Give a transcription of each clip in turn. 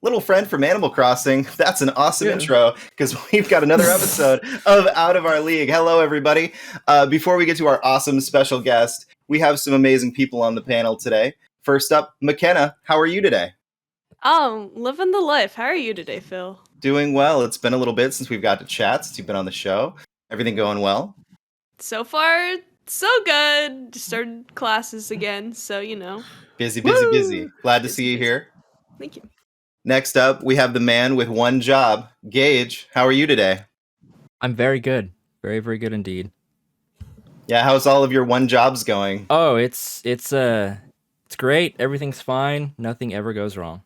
little friend from Animal Crossing. That's an awesome Yeah. intro because we've got another episode of Out of Our League. Hello, everybody. Before we get to our awesome special guest, we have some amazing people on the panel today. First up, McKenna, how are you today? Oh, living the life. How are you today, Phil? Doing well. It's been a little bit since we've got to chat, since you've been on the show. Everything going well? So far, so good. Just started classes again, so you know. Busy. Woo! Glad to Busy, see you busy. here. Thank you. Next up, we have the man with one job, Gage. How are you today? I'm very good. Very, very good indeed. Yeah, how's all of your one jobs going? Oh, it's great. Everything's fine. Nothing ever goes wrong.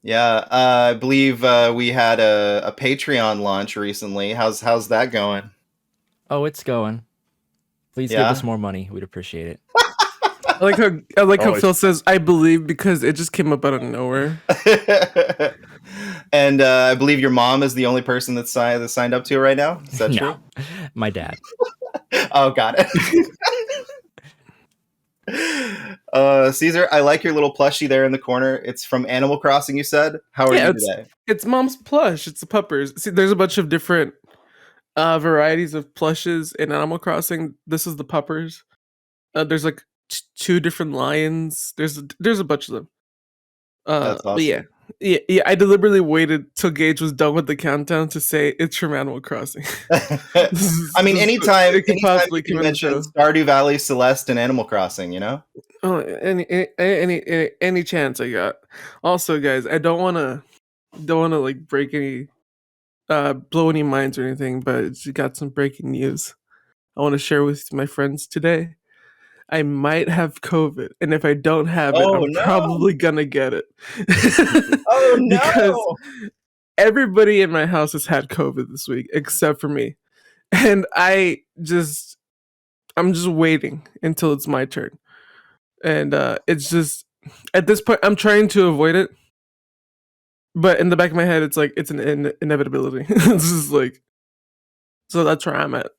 Yeah, I believe we had a Patreon launch recently. How's that going? Oh, it's going. Please give us more money. We'd appreciate it. I like how Phil says, I believe, because it just came up out of nowhere. And I believe your mom is the only person that's signed up to it right now. Is that true? My dad. Oh, got it. Caesar, I like your little plushie there in the corner. It's from Animal Crossing, you said? How are you today? It's mom's plush. It's the puppers. See, there's a bunch of different varieties of plushes in Animal Crossing. This is the puppers. There's like two different lions. There's a bunch of them. That's awesome. But yeah. I deliberately waited till Gage was done with the countdown to say it's from Animal Crossing. I mean, anytime you can mention Stardew Valley, Celeste, and Animal Crossing, you know. Oh, any chance I got. Also, guys, I don't want to like break any, blow any minds or anything, but it's got some breaking news I want to share with my friends today. I might have COVID, and if I don't have it, I'm probably gonna get it. Oh no! Because everybody in my house has had COVID this week, except for me, and I'm just waiting until it's my turn. And it's just at this point, I'm trying to avoid it, but in the back of my head, it's like it's an inevitability. It's just like, so that's where I'm at.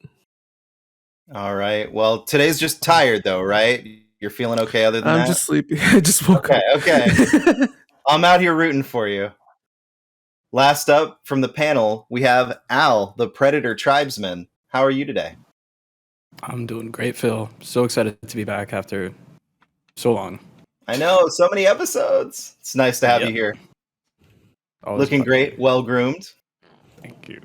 All right. Well, today's just tired, though, right? You're feeling okay other than that? I'm just sleepy. I just woke up. Okay. I'm out here rooting for you. Last up from the panel, we have Al, the Predator Tribesman. How are you today? I'm doing great, Phil. So excited to be back after so long. I know, so many episodes. It's nice to have you here. Always looking great, well-groomed. Thank you.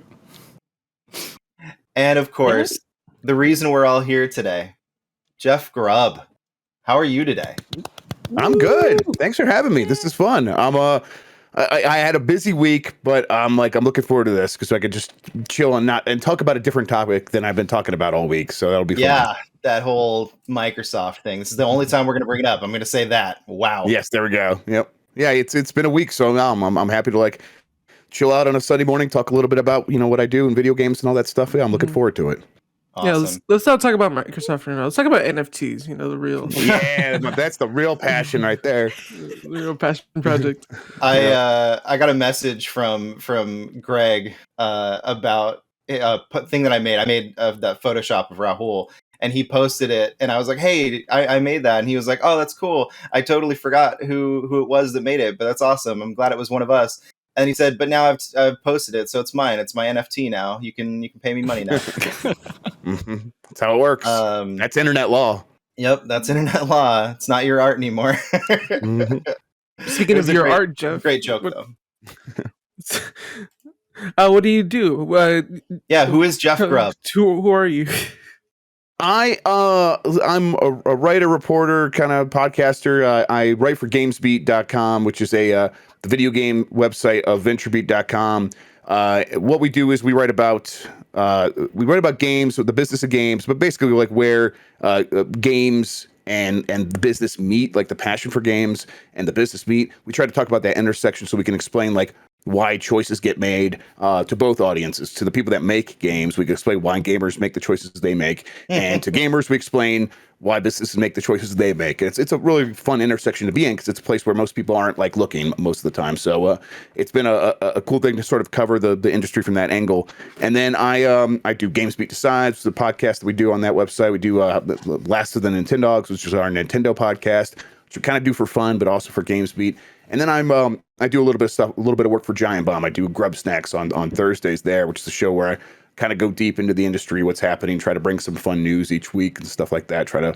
And of course, the reason we're all here today, Jeff Grubb. How are you today? I'm good. Thanks for having me. This is fun. I had a busy week, but I'm looking forward to this because I could just chill and talk about a different topic than I've been talking about all week. So that'll be fun. Yeah, that whole Microsoft thing. This is the only time we're going to bring it up. I'm going to say that. Wow. Yes, there we go. Yep. Yeah, it's been a week, so now I'm happy to chill out on a Sunday morning, talk a little bit about what I do in video games and all that stuff. Yeah, I'm looking forward to it. Awesome. Yeah, let's not talk about Microsoft right now. Let's talk about NFTs. The real. Yeah, that's the real passion right there. The real passion project. I got a message from Greg about a thing that I made. I made that Photoshop of Rahul, and he posted it, and I was like, "Hey, I made that," and he was like, "Oh, that's cool. I totally forgot who it was that made it, but that's awesome. I'm glad it was one of us." And he said, "But now I've posted it, so it's mine. It's my NFT now. You can pay me money now." Mm-hmm. That's how it works. That's internet law. Yep, that's internet law. It's not your art anymore. Mm-hmm. Speaking of your art, Jeff, great joke though. What do you do? Who is Jeff Grubb? Who are you? I'm a writer, reporter, kind of podcaster. I write for GamesBeat.com, which is the video game website of VentureBeat.com. What we do is we write about games, the business of games, but basically where games and the business meet, the passion for games and the business meet. We try to talk about that intersection so we can explain why choices get made to both audiences. To the people that make games, we can explain why gamers make the choices they make, and to gamers, we explain why businesses make the choices they make. It's a really fun intersection to be in because it's a place where most people aren't looking most of the time. So it's been a cool thing to sort of cover the industry from that angle. And then I do GamesBeat Decides, the podcast that we do on that website. We do Last of the Nintendogs, which is our Nintendo podcast. which I kind of do for fun, but also for GamesBeat. And then I do a little bit of stuff, a little bit of work for Giant Bomb. I do Grub Snacks on Thursdays there, which is a show where I kind of go deep into the industry, what's happening, try to bring some fun news each week and stuff like that. Try to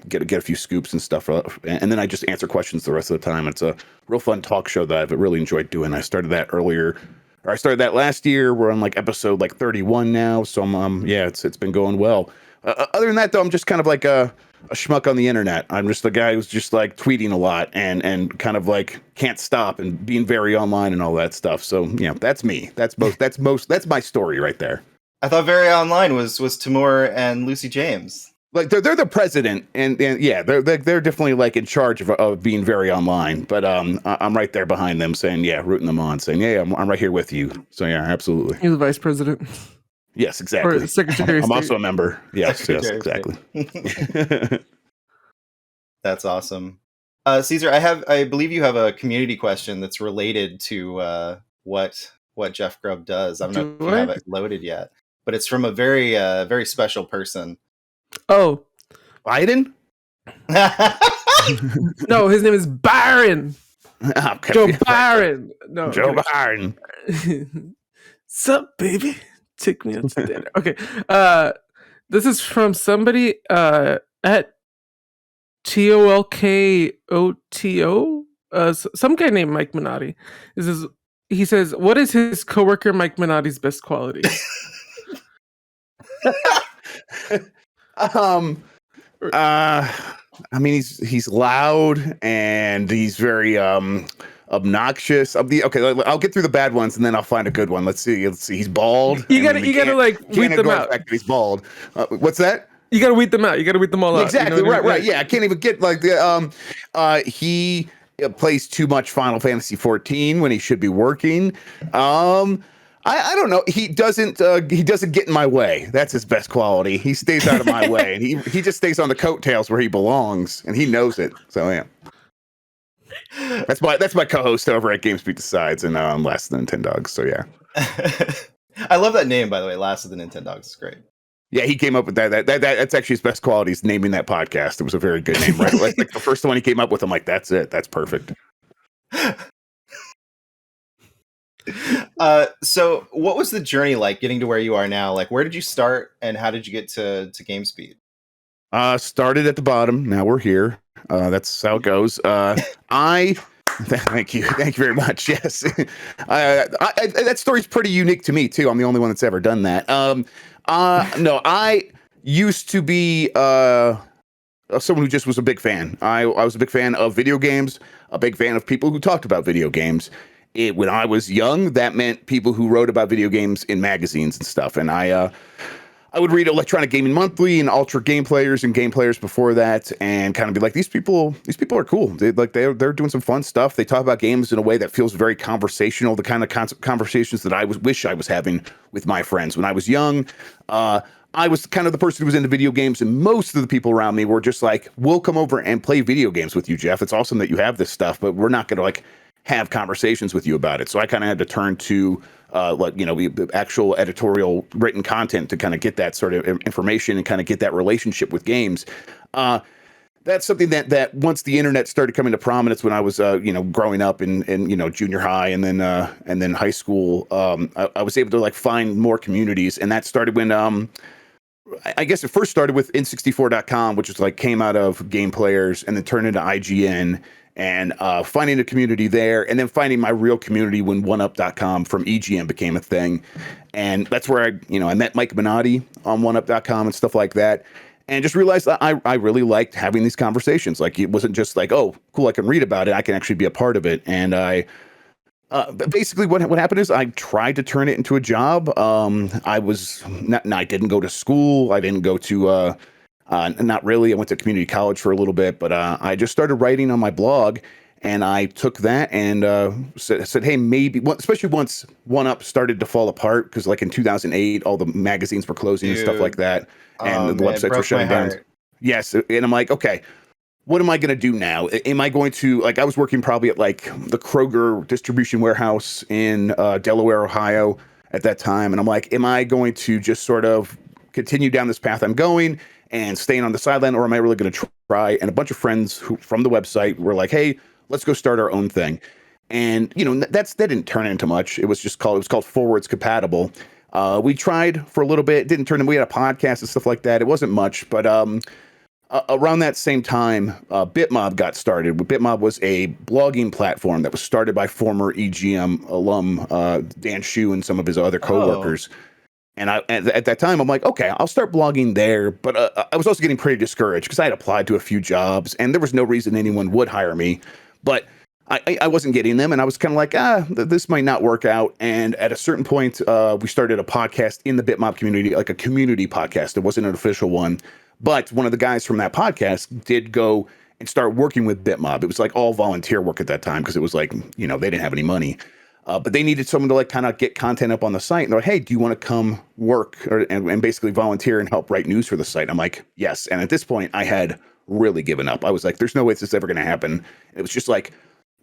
get a few scoops and stuff, and then I just answer questions the rest of the time. It's a real fun talk show that I've really enjoyed doing. I started that last year. We're on like episode like 31 now, so it's been going well. Other than that, though, I'm just kind of like a schmuck on the internet. I'm just a guy who's just like tweeting a lot and kind of like can't stop and being very online and all that stuff. So that's me. That's my story right there. I thought Very Online was Timur and Lucy James. Like they're the president, and yeah, they're definitely like in charge of being very online. But I'm right there behind them, saying rooting them on, saying I'm right here with you. So yeah, absolutely. He's the vice president. Yes, exactly. Or Secretary of I'm State. also a member. Yes, Secretary exactly. That's awesome. Caesar, I believe you have a community question that's related to what Jeff Grubb does. I don't know if you have it loaded yet, but it's from a very very special person. Oh, Biden? No, his name is Byron. Okay. Joe Byron. No, Joe Byron. Sup, baby? Take me out to dinner. Okay. This is from somebody at TOLKOTO. Some guy named Mike Minotti. He says, what is his coworker Mike Minotti's best quality? I mean, he's loud and he's very obnoxious. Okay, I'll get through the bad ones and then I'll find a good one. Let's see. He's bald. You gotta like weed them out. He's bald. What's that? You gotta weed them out. You gotta weed them all out. Exactly. Right. Yeah, I can't even get like the he plays too much Final Fantasy 14 when he should be working. I don't know. He doesn't get in my way. That's his best quality. He stays out of my way, and he just stays on the coattails where he belongs, and he knows it. So yeah, that's my co-host over at GamesBeat Decides, and I'm Last of the Nintendogs. So yeah, I love that name, by the way. Last of the Nintendogs is great. Yeah, he came up with that. That's actually his best quality is naming that podcast. It was a very good name, right? like the first one he came up with, I'm like, that's it. That's perfect. So what was the journey like getting to where you are now? Like, where did you start and how did you get to GamesBeat? Started at the bottom. Now we're here. That's how it goes. Thank you very much. Yes. That story's pretty unique to me too. I'm the only one that's ever done that. No, I used to be someone who just was a big fan. I was a big fan of video games, a big fan of people who talked about video games. When I was young, that meant people who wrote about video games in magazines and stuff. And I would read Electronic Gaming Monthly and Ultra Game Players and Game Players before that, and kind of be like, these people are cool. They're doing some fun stuff. They talk about games in a way that feels very conversational, the kind of conversations that I wish I was having with my friends when I was young. I was kind of the person who was into video games, and most of the people around me were just like, we'll come over and play video games with you, Jeff. It's awesome that you have this stuff, but we're not going to like have conversations with you about it. So I kind of had to turn to actual editorial written content to kind of get that sort of information and kind of get that relationship with games. That's something that once the internet started coming to prominence when I was growing up in junior high and then high school, I was able to like find more communities, and that started when I guess it first started with N64.com, which was like came out of Game Players and then turned into IGN. And finding a community there, and then finding my real community when OneUp.com from EGM became a thing. And that's where I met Mike Minotti on OneUp.com and stuff like that. And just realized that I really liked having these conversations. Like, it wasn't just like, oh, cool, I can read about it. I can actually be a part of it. And basically what happened is I tried to turn it into a job. I didn't go to school. I didn't go to... not really. I went to community college for a little bit, but I just started writing on my blog, and I took that and said, hey, maybe, especially once OneUp started to fall apart, because like in 2008, all the magazines were closing and stuff like that, and the websites were shutting down. Yes, and I'm like, okay, what am I going to do now? Am I going to, like, I was working probably at like the Kroger distribution warehouse in Delaware, Ohio at that time, and I'm like, am I going to just sort of continue down this path I'm going and staying on the sideline, or am I really going to try? And a bunch of friends from the website were like, hey, let's go start our own thing. And, that didn't turn into much. It was called Forwards Compatible. We tried for a little bit, didn't turn in. We had a podcast and stuff like that. It wasn't much, but around that same time, Bitmob got started. Bitmob was a blogging platform that was started by former EGM alum Dan Shu and some of his other coworkers. And at that time, I'm like, okay, I'll start blogging there. But I was also getting pretty discouraged because I had applied to a few jobs, and there was no reason anyone would hire me. But I wasn't getting them, and I was kind of like, this might not work out. And at a certain point, we started a podcast in the Bitmob community, like a community podcast. It wasn't an official one. But one of the guys from that podcast did go and start working with Bitmob. It was like all volunteer work at that time because it was like, they didn't have any money. But they needed someone to like kind of get content up on the site. And they're like, hey, do you want to come work and basically volunteer and help write news for the site? I'm like, yes. And at this point, I had really given up. I was like, there's no way this is ever going to happen. It was just like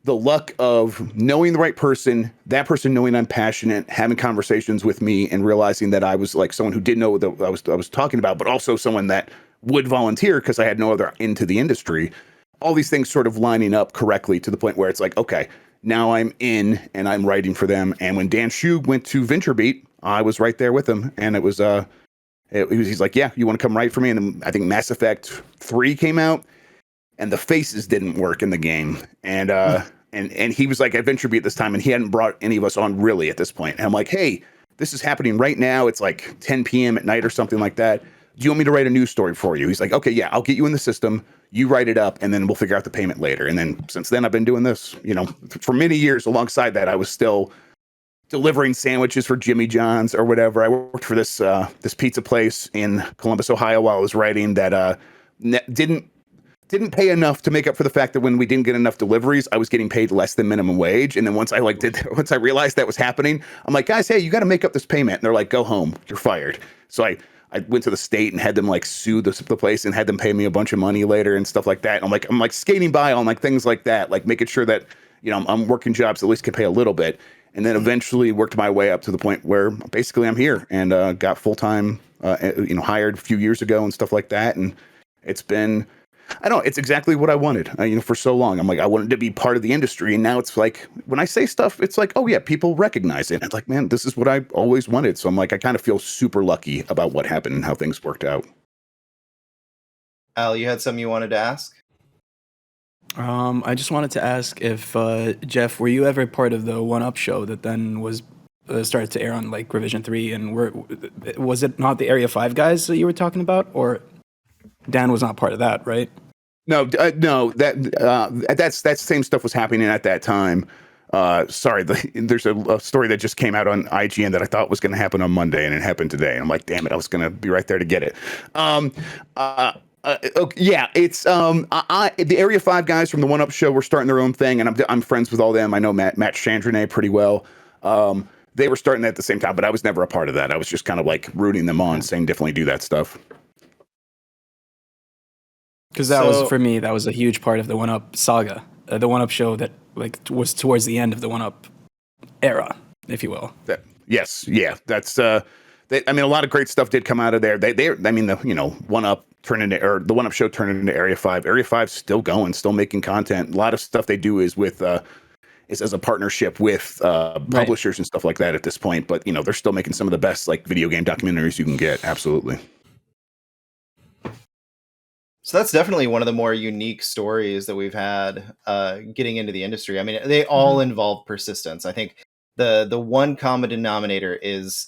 the luck of knowing the right person, that person knowing I'm passionate, having conversations with me, and realizing that I was like someone who didn't know what I was talking about, but also someone that would volunteer because I had no other into the industry. All these things sort of lining up correctly to the point where it's like, okay, now I'm in and I'm writing for them. And when Dan Shu went to VentureBeat, I was right there with him. And it was, he's like, yeah, you want to come write for me? And then I think Mass Effect 3 came out and the faces didn't work in the game. And he was like at VentureBeat this time, and he hadn't brought any of us on really at this point. And I'm like, hey, this is happening right now. It's like 10 p.m. at night or something like that. Do you want me to write a news story for you? He's like, okay, yeah, I'll get you in the system. You write it up, and then we'll figure out the payment later. And then since then, I've been doing this, for many years. Alongside that, I was still delivering sandwiches for Jimmy John's or whatever. I worked for this pizza place in Columbus, Ohio, while I was writing that didn't pay enough to make up for the fact that when we didn't get enough deliveries, I was getting paid less than minimum wage. And then once I realized that was happening, I'm like, guys, hey, you got to make up this payment. And they're like, go home, you're fired. So I went to the state and had them like sue the place and had them pay me a bunch of money later and stuff like that. And I'm like skating by on like things like that, like making sure that, I'm working jobs that at least can pay a little bit. And then eventually worked my way up to the point where basically I'm here and got full-time, hired a few years ago and stuff like that. And it's been, it's exactly what I wanted, for so long. I'm like, I wanted to be part of the industry. And now it's like, when I say stuff, it's like, oh yeah, people recognize it. And it's like, man, this is what I always wanted. So I'm like, I kind of feel super lucky about what happened and how things worked out. Al, you had something you wanted to ask? I just wanted to ask if, Jeff, were you ever part of the 1UP show that then was started to air on like Revision 3? And was it not the Area 5 guys that you were talking about? Or Dan was not part of that, right? No, that same stuff was happening at that time. Sorry, there's a story that just came out on IGN that I thought was going to happen on Monday, and it happened today. And I'm like, damn it, I was going to be right there to get it. Okay, yeah, it's the Area 5 guys from the 1UP show were starting their own thing, and I'm friends with all them. I know Matt Chandronnet pretty well. They were starting that at the same time, but I was never a part of that. I was just kind of like rooting them on, saying definitely do that stuff. Because that was, for me, that was a huge part of the 1UP saga, the 1UP show that like was towards the end of the 1UP era, if you will. Yes, yeah, that's. A lot of great stuff did come out of there. The 1UP turned into, or the 1UP show turned into Area 5. Area 5's still going, still making content. A lot of stuff they do is with is as a partnership with publishers and stuff like that at this point. But they're still making some of the best like video game documentaries you can get. Absolutely. So that's definitely one of the more unique stories that we've had getting into the industry. I mean, they all involve persistence. I think the one common denominator is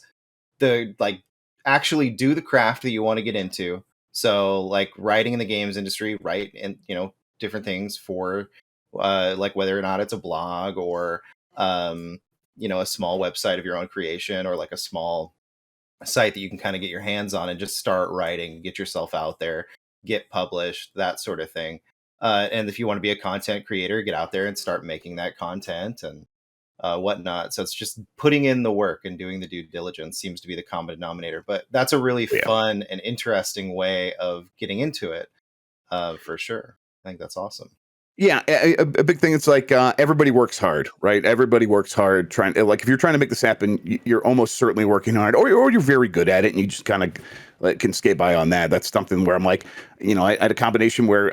the actually do the craft that you want to get into. So like writing in the games industry, write and different things for like whether or not it's a blog or a small website of your own creation, or like a small site that you can kind of get your hands on and just start writing, get yourself out there, get published, that sort of thing. And if you want to be a content creator, get out there and start making that content and whatnot. So it's just putting in the work and doing the due diligence seems to be the common denominator. But that's a really fun and interesting way of getting into it, for sure. I think that's awesome. Yeah, a big thing. It's like everybody works hard, right? Everybody works hard trying. Like if you're trying to make this happen, you're almost certainly working hard, or you're very good at it, and you just kind of can skate by on that. That's something where I'm like, I had a combination where,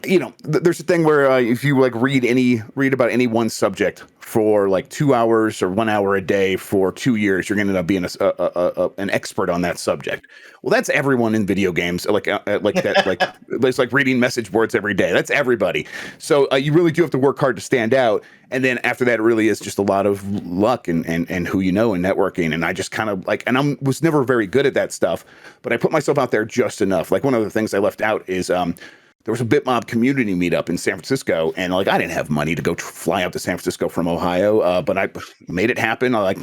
there's a thing where if you like read about any one subject for like 2 hours or 1 hour a day for 2 years, you're going to end up being an expert on that subject. Well, that's everyone in video games, like that, like it's like reading message boards every day. That's everybody. So you really do have to work hard to stand out. And then after that, it really is just a lot of luck and who and networking. And I just kind of was never very good at that stuff, but I put myself out there just enough. Like one of the things I left out is there was a BitMob community meetup in San Francisco, and like I didn't have money to go fly out to San Francisco from Ohio, but I made it happen. I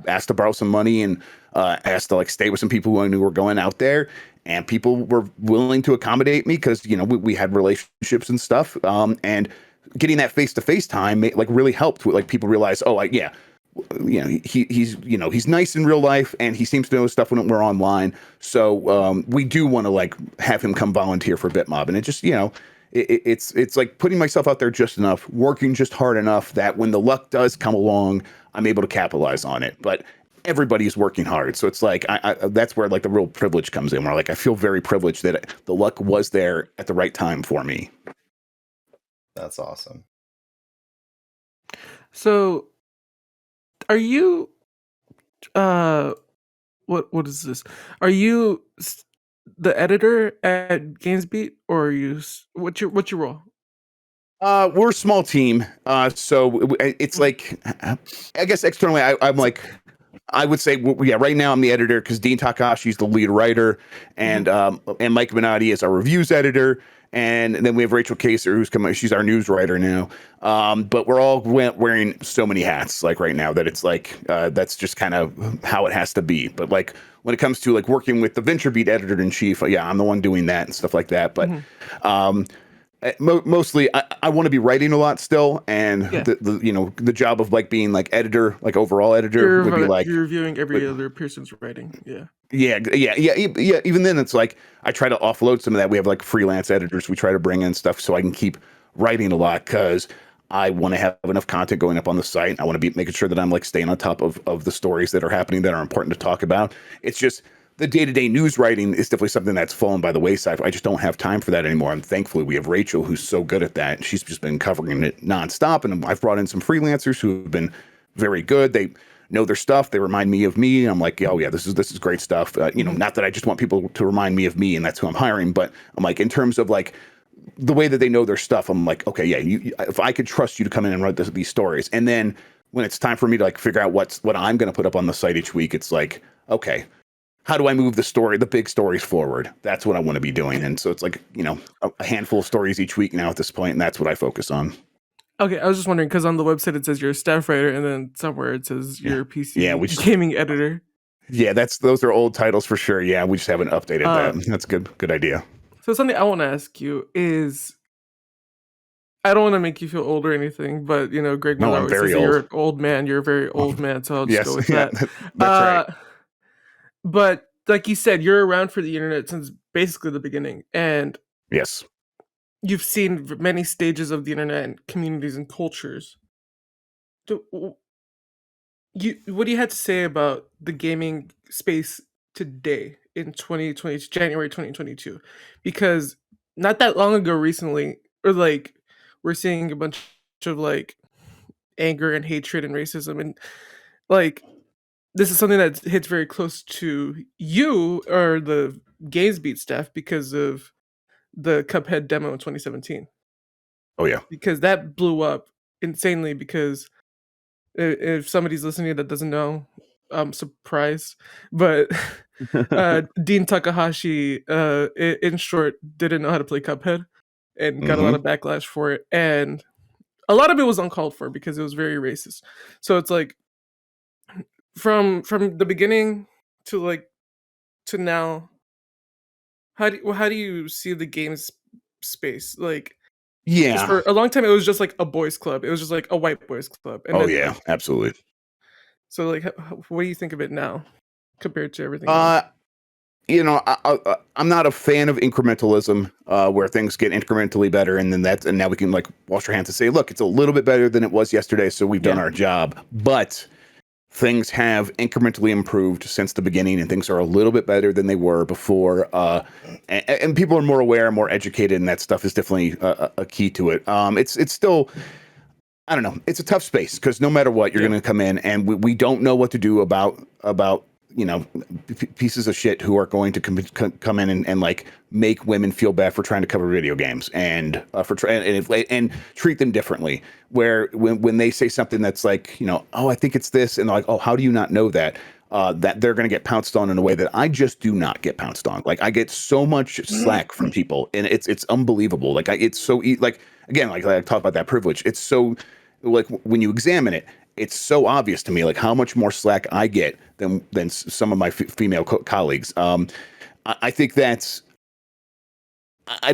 asked to borrow some money and asked to stay with some people who I knew were going out there, and people were willing to accommodate me because we had relationships and stuff, and getting that face-to-face time really helped. Like people realize, he's nice in real life and he seems to know stuff when we're online. So we do want to have him come volunteer for BitMob. And it just, it's like putting myself out there just enough, working just hard enough that when the luck does come along, I'm able to capitalize on it. But everybody's working hard. So it's like, that's where the real privilege comes in, where I feel very privileged that the luck was there at the right time for me. That's awesome. So are you what is this? Are you the editor at GamesBeat, or are you what's your role? We're a small team. So it's like, I guess externally I'm like, I would say, right now I'm the editor because Dean Takahashi's the lead writer, and Mike Minotti is our reviews editor. And then we have Rachel Kaser, who's she's our news writer now. But we're all wearing so many hats right now that it's that's just kind of how it has to be. But when it comes to working with the VentureBeat editor in chief, I'm the one doing that and stuff like that. But mostly I want to be writing a lot still. And the job of being editor, overall editor would be you're reviewing every other person's writing. Yeah. Yeah. Even then, it's I try to offload some of that. We have freelance editors we try to bring in stuff so I can keep writing a lot because I want to have enough content going up on the site. I want to be making sure that I'm staying on top of the stories that are happening that are important to talk about. It's just the day-to-day news writing is definitely something that's fallen by the wayside. I just don't have time for that anymore. And thankfully, we have Rachel, who's so good at that. She's just been covering it nonstop. And I've brought in some freelancers who have been very good. They know their stuff. They remind me of me. I'm like, oh yeah, this is great stuff. Not that I just want people to remind me of me and that's who I'm hiring, but I'm in terms of the way that they know their stuff, I'm okay, yeah, if I could trust you to come in and write these stories. And then when it's time for me to figure out what I'm going to put up on the site each week, it's okay, how do I move the big stories forward? That's what I want to be doing. And so it's a handful of stories each week now at this point, and that's what I focus on. Okay, I was just wondering because on the website it says you're a staff writer, and then somewhere it says you're a PC gaming editor. Yeah, those are old titles for sure. Yeah, we just haven't updated that. That's a good idea. So something I want to ask you is, I don't want to make you feel old or anything, but Greg Miller always says you're an old man. You're a very old man, so I'll just go with that. That's right. But like you said, you're around for the internet since basically the beginning, and yes. You've seen many stages of the internet and communities and cultures. What do you have to say about the gaming space today in January 2022? Because not that long ago recently, or we're seeing a bunch of anger and hatred and racism, and this is something that hits very close to you or the GamesBeat staff because of the Cuphead demo in 2017. Oh yeah, because that blew up insanely. Because if somebody's listening that doesn't know, I'm surprised, but Dean Takahashi, in short, didn't know how to play Cuphead and got a lot of backlash for it, and a lot of it was uncalled for because it was very racist. So it's from the beginning to now. How do you see the games space? Yeah, for a long time it was just a boys club. It was just a white boys club. And then, absolutely. So what do you think of it now compared to everything? I'm not a fan of incrementalism, where things get incrementally better, and now we can wash our hands and say, look, it's a little bit better than it was yesterday, so we've done our job. But things have incrementally improved since the beginning, and things are a little bit better than they were before. And people are more aware, more educated, and that stuff is definitely a key to it. It's still, I don't know, it's a tough space because no matter what, you're going to come in, and we don't know what to do about pieces of shit who are going to come in and like make women feel bad for trying to cover video games and and treat them differently. Where when they say something that's like, oh, I think it's this, and they're like, oh, how do you not know that? That they're going to get pounced on in a way that I just do not get pounced on. Like I get so much slack from people, and it's unbelievable. Like it's so like again, like I talked about that privilege. It's so like when you examine it, it's so obvious to me, like how much more slack I get than some of my female colleagues. I think that's,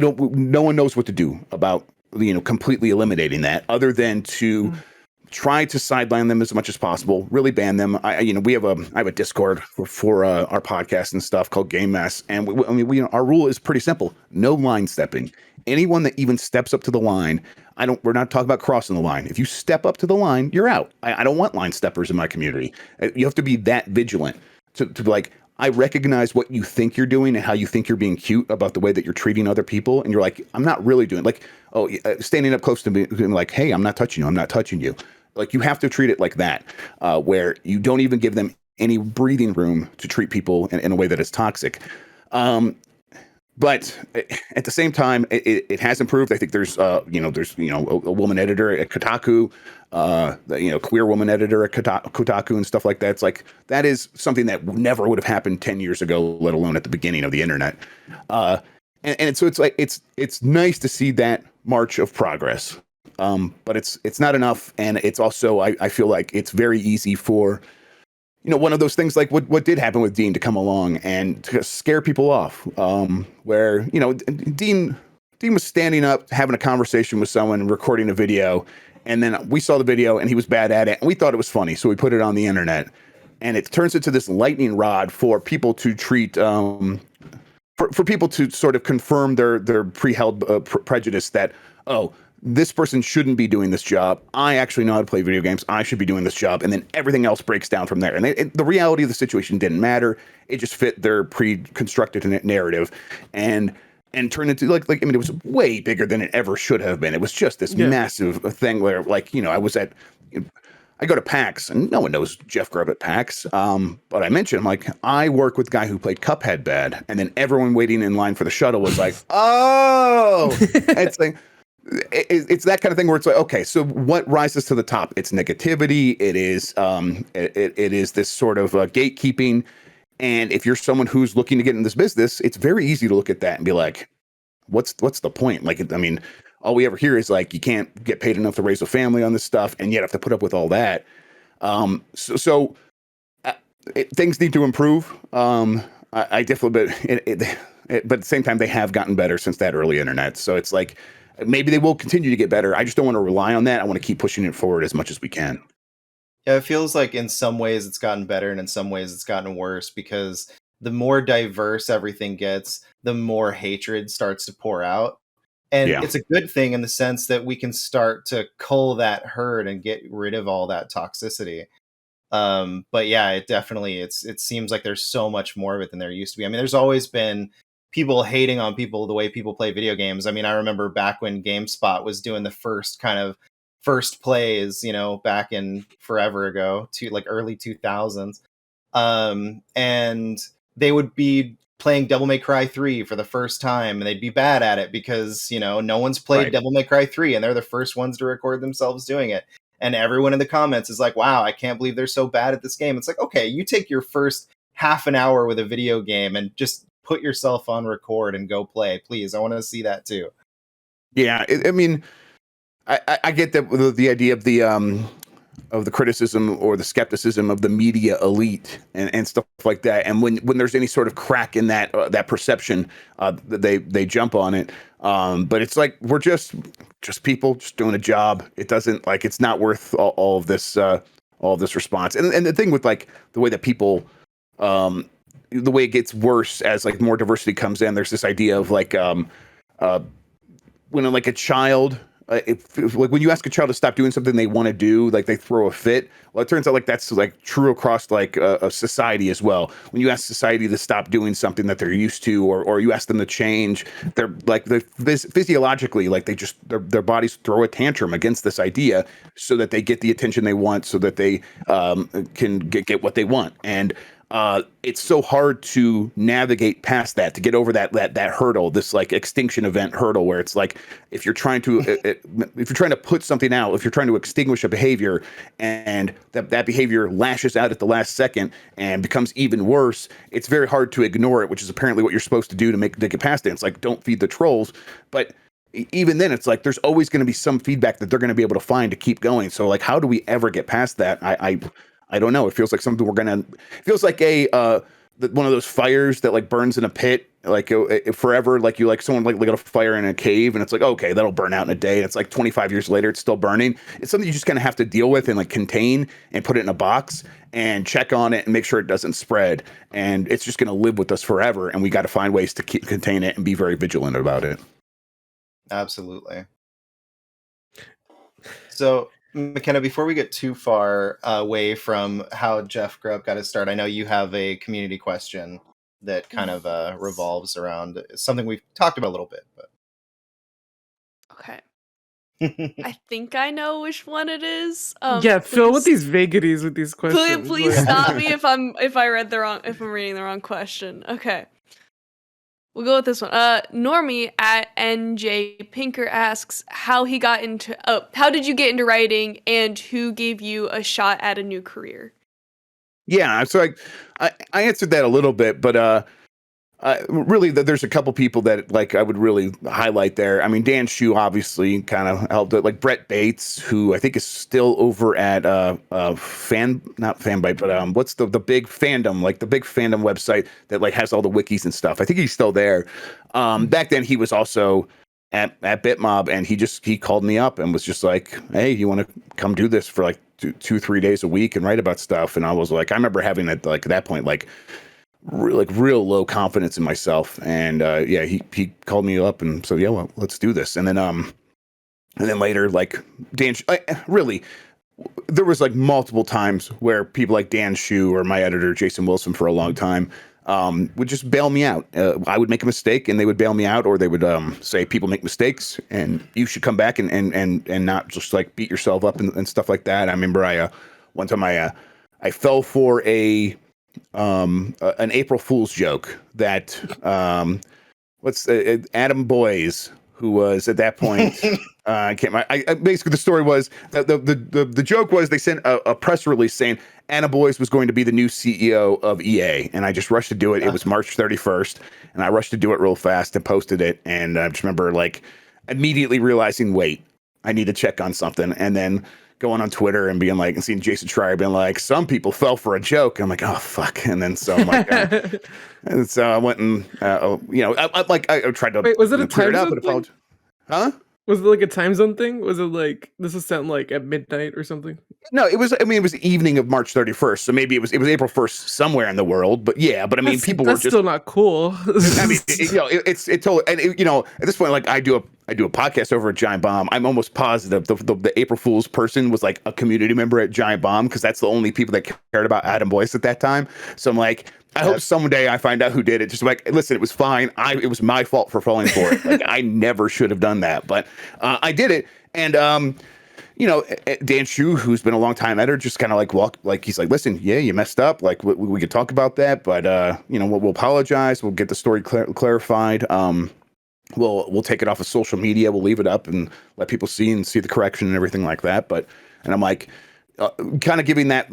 no one knows what to do about, completely eliminating that other than to try to sideline them as much as possible, really ban them. I have a Discord for our podcast and stuff called Game Mess. And our rule is pretty simple. No line stepping. Anyone that even steps up to the line, we're not talking about crossing the line. If you step up to the line, you're out. I don't want line steppers in my community. You have to be that vigilant to be like, I recognize what you think you're doing and how you think you're being cute about the way that you're treating other people. And you're like, I'm not really doing like, standing up close to me, like, hey, I'm not touching you. I'm not touching you. Like you have to treat it like that, where you don't even give them any breathing room to treat people in a way that is toxic. But at the same time, it has improved. I think there's a woman editor at Kotaku, queer woman editor at Kotaku and stuff like that. It's like, that is something that never would have happened 10 years ago, let alone at the beginning of the internet. And so it's like, it's nice to see that march of progress. But it's not enough. And it's also, I feel like it's very easy for, one of those things like what did happen with Dean to come along and to scare people off, where, Dean was standing up, having a conversation with someone, recording a video, and then we saw the video and he was bad at it and we thought it was funny. So we put it on the internet, and it turns into this lightning rod for people to treat, for people to sort of confirm their pre-held prejudice that, oh, this person shouldn't be doing this job. I actually know how to play video games. I should be doing this job. And then everything else breaks down from there. And the reality of the situation didn't matter. It just fit their pre-constructed narrative and turned into it was way bigger than it ever should have been. It was just this massive thing where I go to PAX and no one knows Jeff Grubb at PAX. But I mentioned, I work with a guy who played Cuphead bad. And then everyone waiting in line for the shuttle was like, oh, it's like, it's that kind of thing where it's like, okay, so what rises to the top? It's negativity. It is it is this sort of gatekeeping. And if you're someone who's looking to get in this business, it's very easy to look at that and be like, what's the point? All we ever hear is like, you can't get paid enough to raise a family on this stuff, and yet have to put up with all that. Things need to improve. I definitely, but at the same time, they have gotten better since that early internet. So it's like, maybe they will continue to get better. I just don't want to rely on that. I want to keep pushing it forward as much as we can. Yeah, it feels like in some ways it's gotten better and in some ways it's gotten worse, because the more diverse everything gets, the more hatred starts to pour out. And it's a good thing in the sense that we can start to cull that herd and get rid of all that toxicity. But yeah, it seems like there's so much more of it than there used to be. I mean, there's always been people hating on people the way people play video games. I mean, I remember back when GameSpot was doing the first plays, back in forever ago, to like early 2000s. And they would be playing Devil May Cry 3 for the first time, and they'd be bad at it because, no one's played Devil May Cry 3 and they're the first ones to record themselves doing it. And everyone in the comments is like, wow, I can't believe they're so bad at this game. It's like, okay, you take your first half an hour with a video game and just put yourself on record and go play, please. I want to see that too. Yeah, I get that the idea of the criticism or the skepticism of the media elite and stuff like that. And when there's any sort of crack in that perception, they jump on it. But it's like, we're just people just doing a job. It doesn't it's not worth all of this response. And the thing with the way that people, the way it gets worse as more diversity comes in, there's this idea of when a child if like when you ask a child to stop doing something they want to do, like they throw a fit. Well, it turns out like that's like true across like a society as well. When you ask society to stop doing something that they're used to, or you ask them to change, they're like physiologically, like their bodies throw a tantrum against this idea so that they get the attention they want, so that they can get what they want. And it's so hard to navigate past that, to get over that hurdle, this like extinction event hurdle, where it's like if you're trying to put something out, if you're trying to extinguish a behavior, and that behavior lashes out at the last second and becomes even worse, it's very hard to ignore it, which is apparently what you're supposed to do to get past it. It's like, don't feed the trolls, but even then, it's like there's always going to be some feedback that they're going to be able to find to keep going. So like, how do we ever get past that? I don't know. It feels like something it feels like one of those fires that like burns in a pit, like forever. Like you like someone like lit a fire in a cave, and it's like, okay, that'll burn out in a day. And it's like 25 years later, it's still burning. It's something you just kind of have to deal with and like contain and put it in a box and check on it and make sure it doesn't spread. And it's just going to live with us forever. And we got to find ways to contain it and be very vigilant about it. Absolutely. So, McKenna, before we get too far away from how Jeff Grubb got his start, I know you have a community question that kind of revolves around something we've talked about a little bit. But Okay. I think I know which one it is. Yeah, Phil, with these vagaries with these questions. Please like- stop me if I'm reading the wrong question. Okay. We'll go with this one. Normie at NJ Pinker asks how did you get into writing, and who gave you a shot at a new career? Yeah, so I answered that a little bit, but really, there's a couple people that like I would really highlight there. I mean, Dan Shu obviously kind of helped it. Like Brett Bates, who I think is still over at not Fanbyte, but what's the big fandom, like the big fandom website that like has all the wikis and stuff. I think he's still there. Back then, he was also at Bitmob, and he called me up and was just like, "Hey, you want to come do this for like 2-3 days a week and write about stuff?" And I was like, I remember having that like at that point like real low confidence in myself, and yeah, he called me up and said, yeah, well, let's do this. And then later, like Dan, really, there was like multiple times where people like Dan Shu or my editor Jason Wilson for a long time would just bail me out. I would make a mistake and they would bail me out, or they would say people make mistakes and you should come back and not just like beat yourself up and stuff like that. I remember one time I fell for an April Fool's joke that Adam Boyes, who was at that point I basically the story was that the joke was they sent a press release saying Adam Boyes was going to be the new CEO of EA, and I just rushed to do it. It was March 31st, and I rushed to do it real fast and posted it, and I just remember like immediately realizing, wait, I need to check on something, and then going on Twitter and being like, and seeing Jason Schreier being like, some people fell for a joke. And I'm like, oh fuck. And then so I'm like, and so I went and I tried to. Wait, was it a time zone thing? Huh? Was it like a time zone thing? Was it like this was sent like at midnight or something? No, it was. I mean, it was the evening of March 31st, so maybe it was April 1st somewhere in the world. But yeah, but I mean, people were just still not cool. I mean, it's totally. And at this point, like I do a podcast over at Giant Bomb. I'm almost positive the April Fool's person was like a community member at Giant Bomb, because that's the only people that cared about Adam Boyce at that time. So I'm like, I hope someday I find out who did it. Just like, listen, it was fine. It was my fault for falling for it. Like I never should have done that, but I did it. And Dan Shu, who's been a long time editor, just kind of he's like, listen, yeah, you messed up. Like we could talk about that, but we'll apologize. We'll get the story clarified. We'll take it off of social media. We'll leave it up and let people see the correction and everything like that. And I'm like, kind of giving that,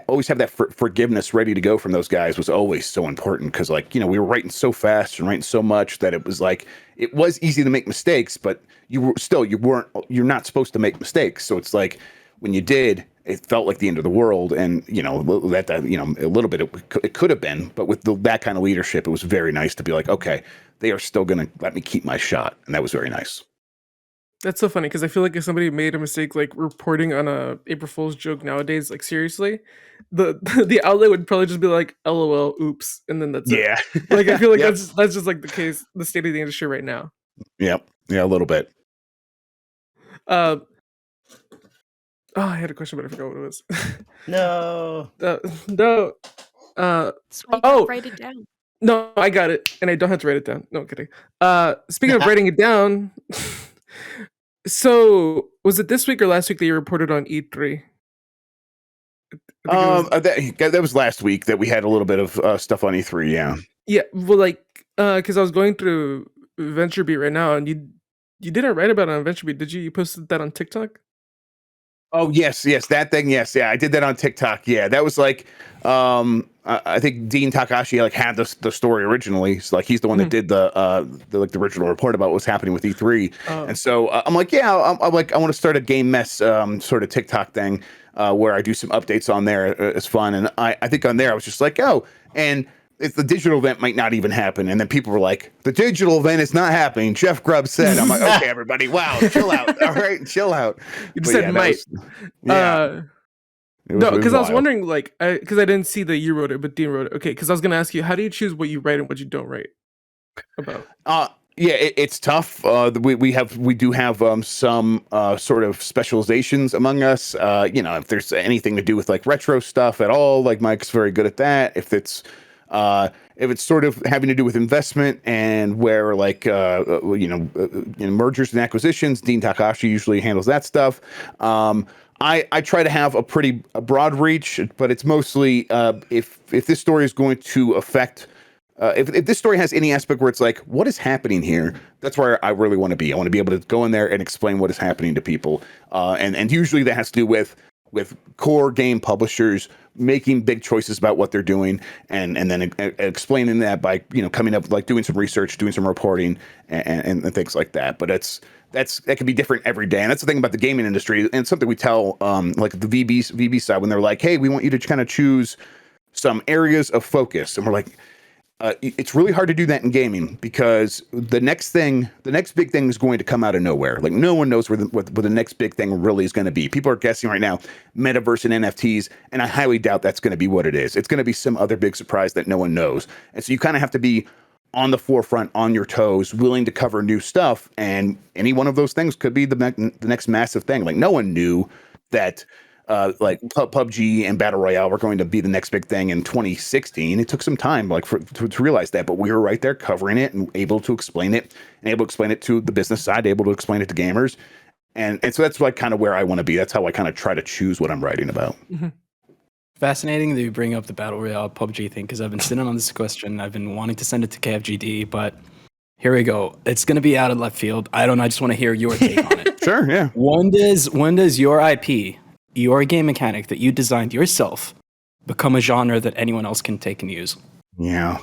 always have that forgiveness ready to go from those guys was always so important, because we were writing so fast and writing so much that it was like it was easy to make mistakes, but you're not supposed to make mistakes. So it's like when you did, it felt like the end of the world, and a little bit it could have been, but with that kind of leadership, it was very nice to be like, okay, they are still going to let me keep my shot, and that was very nice. That's so funny, because I feel like if somebody made a mistake like reporting on a April Fool's joke nowadays, like seriously, the outlet would probably just be like, LOL, oops, and then that's it. Like I feel like that's just like the state of the industry right now. Yep. Yeah, a little bit. Uh, oh, I had a question, but I forgot what it was. No. No. That's why you Oh. write it down. No, I got it, and I don't have to write it down. No, I'm kidding. Speaking of writing it down, so was it this week or last week that you reported on E3? That was last week that we had a little bit of stuff on E3. Yeah. Yeah, well, like, because I was going through VentureBeat right now, and you didn't write about it on VentureBeat, did you? You posted that on TikTok? Oh yes, that thing. Yes, yeah, I did that on TikTok. Yeah, that was like, I think Dean Takahashi like had the story originally. So like he's the one that did the original report about what was happening with E3. And so I'm like, yeah, I'm like I want to start a game mess sort of TikTok thing where I do some updates on there. It's fun, and I think on there I was just like, oh, and it's the digital event might not even happen. And then people were like, the digital event is not happening. Jeff Grubb said, I'm like, okay, everybody, wow, chill out. All right, chill out. You just said might. No, because I was wondering, like, because I didn't see that you wrote it, but Dean wrote it. Okay, because I was going to ask you, how do you choose what you write and what you don't write about? Yeah, it's tough. We do have some sort of specializations among us. If there's anything to do with like retro stuff at all, like Mike's very good at that. If it's sort of having to do with investment and where like mergers and acquisitions, Dean Takahashi usually handles that stuff. I try to have a pretty broad reach, but it's mostly if this story is going to affect. If this story has any aspect where it's like, what is happening here? That's where I really want to be. I want to be able to go in there and explain what is happening to people. And usually that has to do with core game publishers making big choices about what they're doing and then explaining that by, coming up, like doing some research, doing some reporting and things like that. But that can be different every day. And that's the thing about the gaming industry. And something we tell, like the VB side, when they're like, hey, we want you to kind of choose some areas of focus. And we're like, it's really hard to do that in gaming because the next big thing is going to come out of nowhere. Like no one knows what the next big thing really is going to be. People are guessing right now, metaverse and NFTs, and I highly doubt that's going to be what it is. It's going to be some other big surprise that no one knows. And so you kind of have to be on the forefront, on your toes, willing to cover new stuff. And any one of those things could be the next massive thing. Like no one knew that like PUBG and Battle Royale were going to be the next big thing in 2016. It took some time to realize that, but we were right there covering it and able to explain it to the business side, able to explain it to gamers. And so that's like kind of where I want to be. That's how I kind of try to choose what I'm writing about. Mm-hmm. Fascinating that you bring up the Battle Royale PUBG thing because I've been sitting on this question. I've been wanting to send it to KFGD, but here we go. It's going to be out of left field. I don't know. I just want to hear your take on it. Sure, yeah. When does your IP, your game mechanic that you designed yourself, become a genre that anyone else can take and use? Yeah.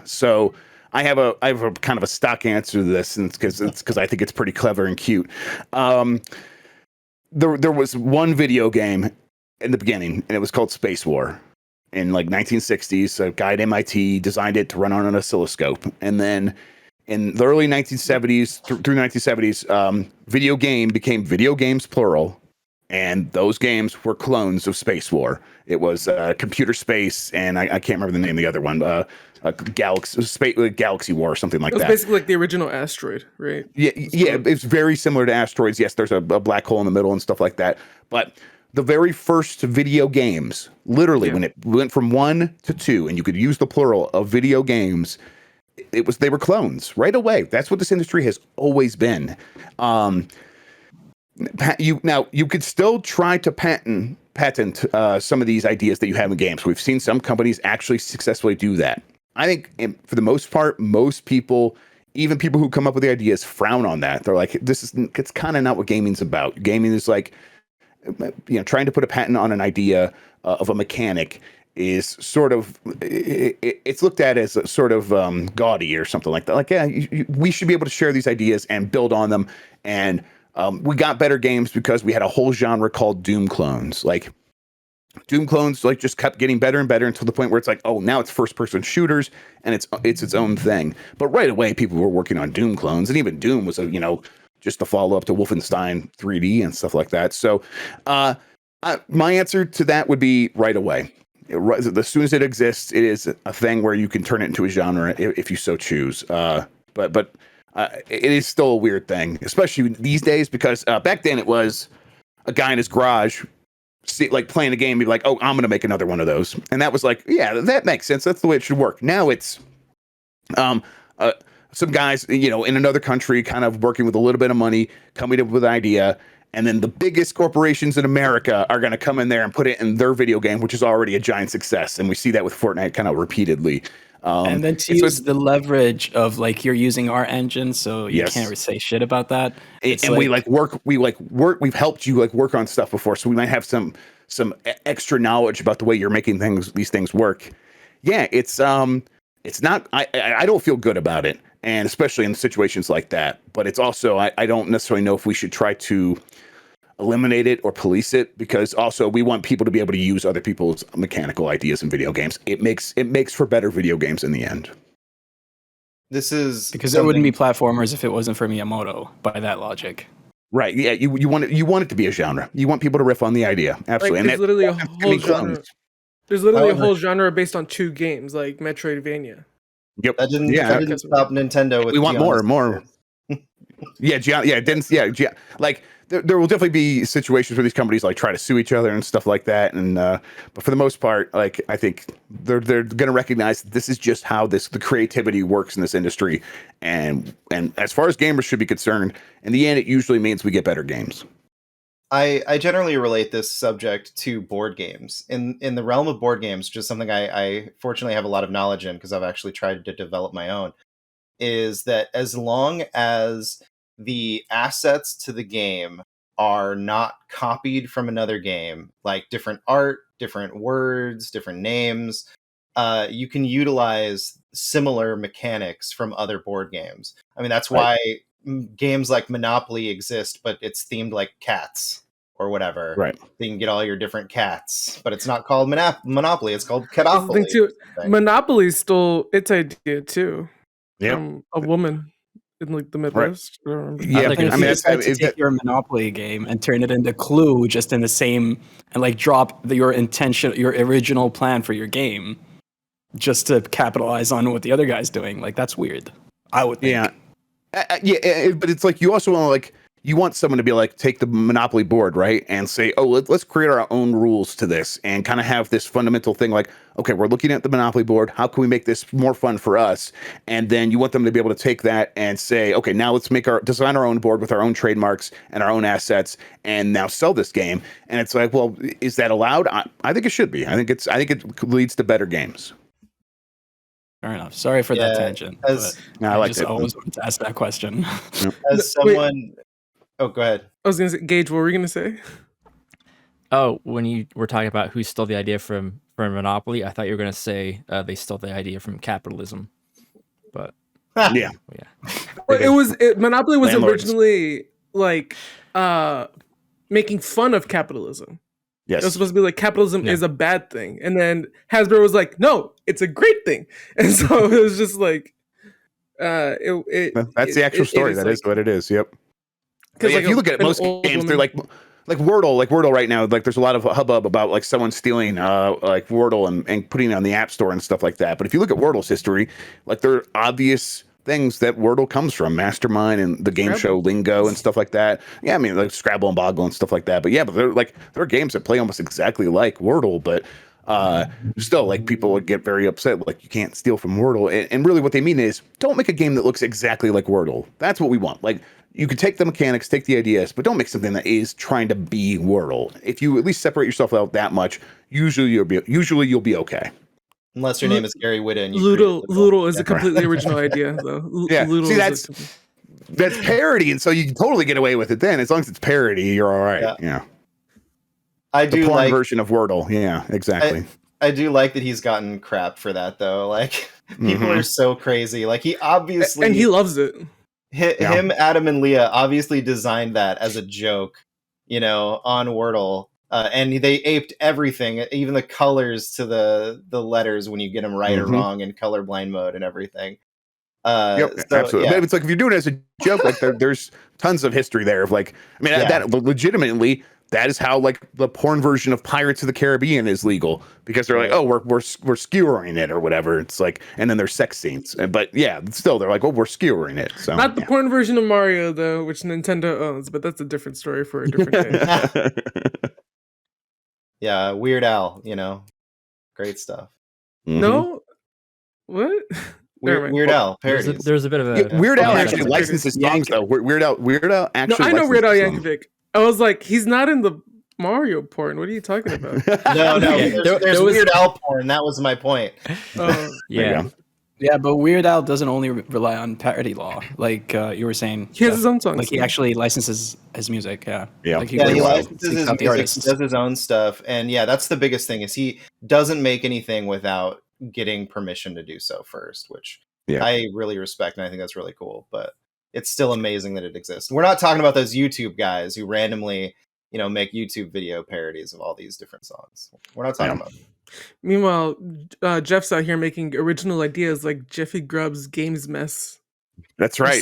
So I have a kind of a stock answer to this, and it's because I think it's pretty clever and cute. There was one video game in the beginning, and it was called Space War. In like 1960s, a guy at MIT designed it to run on an oscilloscope, and then in the early 1970s through 1970s, video game became video games plural. And those games were clones of Space War. It was Computer Space, and I can't remember the name of the other one. Galaxy War or something like that. It was basically like the original Asteroid, right? Yeah, it's very similar to Asteroids. Yes, there's a black hole in the middle and stuff like that. But the very first video games, literally, when it went from 1 to 2, and you could use the plural of video games, they were clones right away. That's what this industry has always been. You could still try to patent some of these ideas that you have in games. We've seen some companies actually successfully do that. I think for the most part, most people, even people who come up with the ideas, frown on that. They're like, it's kind of not what gaming's about. Gaming is like, trying to put a patent on an idea of a mechanic is sort of, it's looked at as a sort of gaudy or something like that. Like, yeah, we should be able to share these ideas and build on them. And we got better games because we had a whole genre called Doom clones. Like Doom clones, like just kept getting better and better until the point where it's like, oh, now it's first-person shooters and it's its own thing. But right away, people were working on Doom clones, and even Doom was just the follow-up to Wolfenstein 3D and stuff like that. So, my answer to that would be right away. As soon as it exists, it is a thing where you can turn it into a genre if you so choose. But it is still a weird thing, especially these days, because back then it was a guy in his garage like playing a game, be like, oh, I'm gonna make another one of those, and that was like, yeah, that makes sense. That's the way it should work. Now it's some guys, in another country, kind of working with a little bit of money, coming up with an idea, and then the biggest corporations in America are going to come in there and put it in their video game, which is already a giant success, and we see that with Fortnite kind of repeatedly. And then to use the leverage of like you're using our engine, so you can't really say shit about that. And we've helped you like work on stuff before, so we might have some extra knowledge about the way you're making these things work. Yeah, it's not. I don't feel good about it, and especially in situations like that. But it's also I don't necessarily know if we should try to eliminate it or police it, because also we want people to be able to use other people's mechanical ideas in video games. It makes for better video games in the end. This is because there wouldn't be platformers if it wasn't for Miyamoto, by that logic. Right. Yeah. You want it to be a genre. You want people to riff on the idea. Absolutely. Like, there's literally a whole genre. There's literally a whole genre based on 2 games, like Metroidvania. Yep. That didn't stop Nintendo. With we want more. Like there will definitely be situations where these companies like try to sue each other and stuff like that. And but for the most part, like I think they're going to recognize that this is just how the creativity works in this industry. And as far as gamers should be concerned, in the end, it usually means we get better games. I generally relate this subject to board games. In the realm of board games, which is something I fortunately have a lot of knowledge in because I've actually tried to develop my own, is that as long as the assets to the game are not copied from another game, like different art, different words, different names, you can utilize similar mechanics from other board games. I mean, that's why games like Monopoly exist, but it's themed like cats or whatever. Right. You can get all your different cats, but it's not called Monopoly. It's called Catopoly. Monopoly stole its idea too. Yeah. From a woman in like the Midwest. Right. Yeah, I mean, take your Monopoly game and turn it into Clue, just in the same, and like drop your original plan for your game, just to capitalize on what the other guy's doing. Like that's weird. I would think. Yeah, but it's like you also want to like. You want someone to be like, take the Monopoly board, right? And say, oh, let's create our own rules to this and kind of have this fundamental thing like, okay, we're looking at the Monopoly board. How can we make this more fun for us? And then you want them to be able to take that and say, okay, now let's design our own board with our own trademarks and our own assets and now sell this game. And it's like, well, is that allowed? I think it should be. I think it leads to better games. Fair enough. Sorry for that tangent. I just always wanted to ask that question. As someone... Oh, go ahead. I was going to say, Gage, what were you going to say? Oh, when you were talking about who stole the idea from Monopoly, I thought you were going to say they stole the idea from capitalism. But yeah. Well, Monopoly was originally like making fun of capitalism. Yes. It was supposed to be like capitalism is a bad thing. And then Hasbro was like, no, it's a great thing. And so it was just like that's the actual story. That is what it is. Yep. Because if you look at most games, they're like Wordle right now. Like there's a lot of hubbub about like someone stealing like Wordle and putting it on the App Store and stuff like that. But if you look at Wordle's history, like there are obvious things that Wordle comes from, Mastermind and the game show Lingo and stuff like that. Yeah, I mean like Scrabble and Boggle and stuff like that. But yeah, there are games that play almost exactly like Wordle, but still like people would get very upset like you can't steal from Wordle. And really what they mean is don't make a game that looks exactly like Wordle. That's what we want. Like you could take the mechanics, take the ideas, but don't make something that is trying to be Wordle. If you at least separate yourself out that much, usually you'll be okay. Unless your name is Gary Whitta and Loodle is a completely original idea, though. Yeah, see that's parody, and so you can totally get away with it. Then, as long as it's parody, you're all right. Yeah. I do the porn like version of Wordle. Yeah, exactly. I do like that he's gotten crap for that though. Like people are so crazy. Like he obviously and he loves it. Him, Adam, and Leah obviously designed that as a joke, on Wordle, and they aped everything, even the colors to the letters when you get them right or wrong in colorblind mode and everything. Absolutely. Yeah. But it's like if you're doing it as a joke, like there's tons of history there of like, I mean, that legitimately that is how like the porn version of Pirates of the Caribbean is legal, because they're like, oh, we're skewering it or whatever. It's like, and then there's sex scenes, but yeah, still they're like, oh, we're skewering it. So Not the porn version of Mario though, which Nintendo owns, but that's a different story for a different day. Yeah, Weird Al, great stuff. No, what? Weird Al parodies. There's a bit of a Weird Al Okay. actually licenses songs though. Weird Al No, actually. I know Weird Al licenses them. Yankovic. I was like, he's not in the Mario porn. What are you talking about? No, Yeah, there's there was- Weird Al porn. That was my point. Oh, There you yeah. go. Yeah, but Weird Al doesn't only rely on parody law, like you were saying. he has Jeff. his own songs. Like he actually licenses his music. Yeah. Yeah. Like He goes licenses seeks his out the music, he artists. does his own stuff, and yeah, that's the biggest thing is he doesn't make anything without getting permission to do so first, which I really respect, and I think that's really cool. But it's still amazing that it exists. We're not talking about those YouTube guys who randomly, make YouTube video parodies of all these different songs. We're not talking about them. Meanwhile, Jeff's out here making original ideas like Jeffy Grubb's Games Mess. That's right.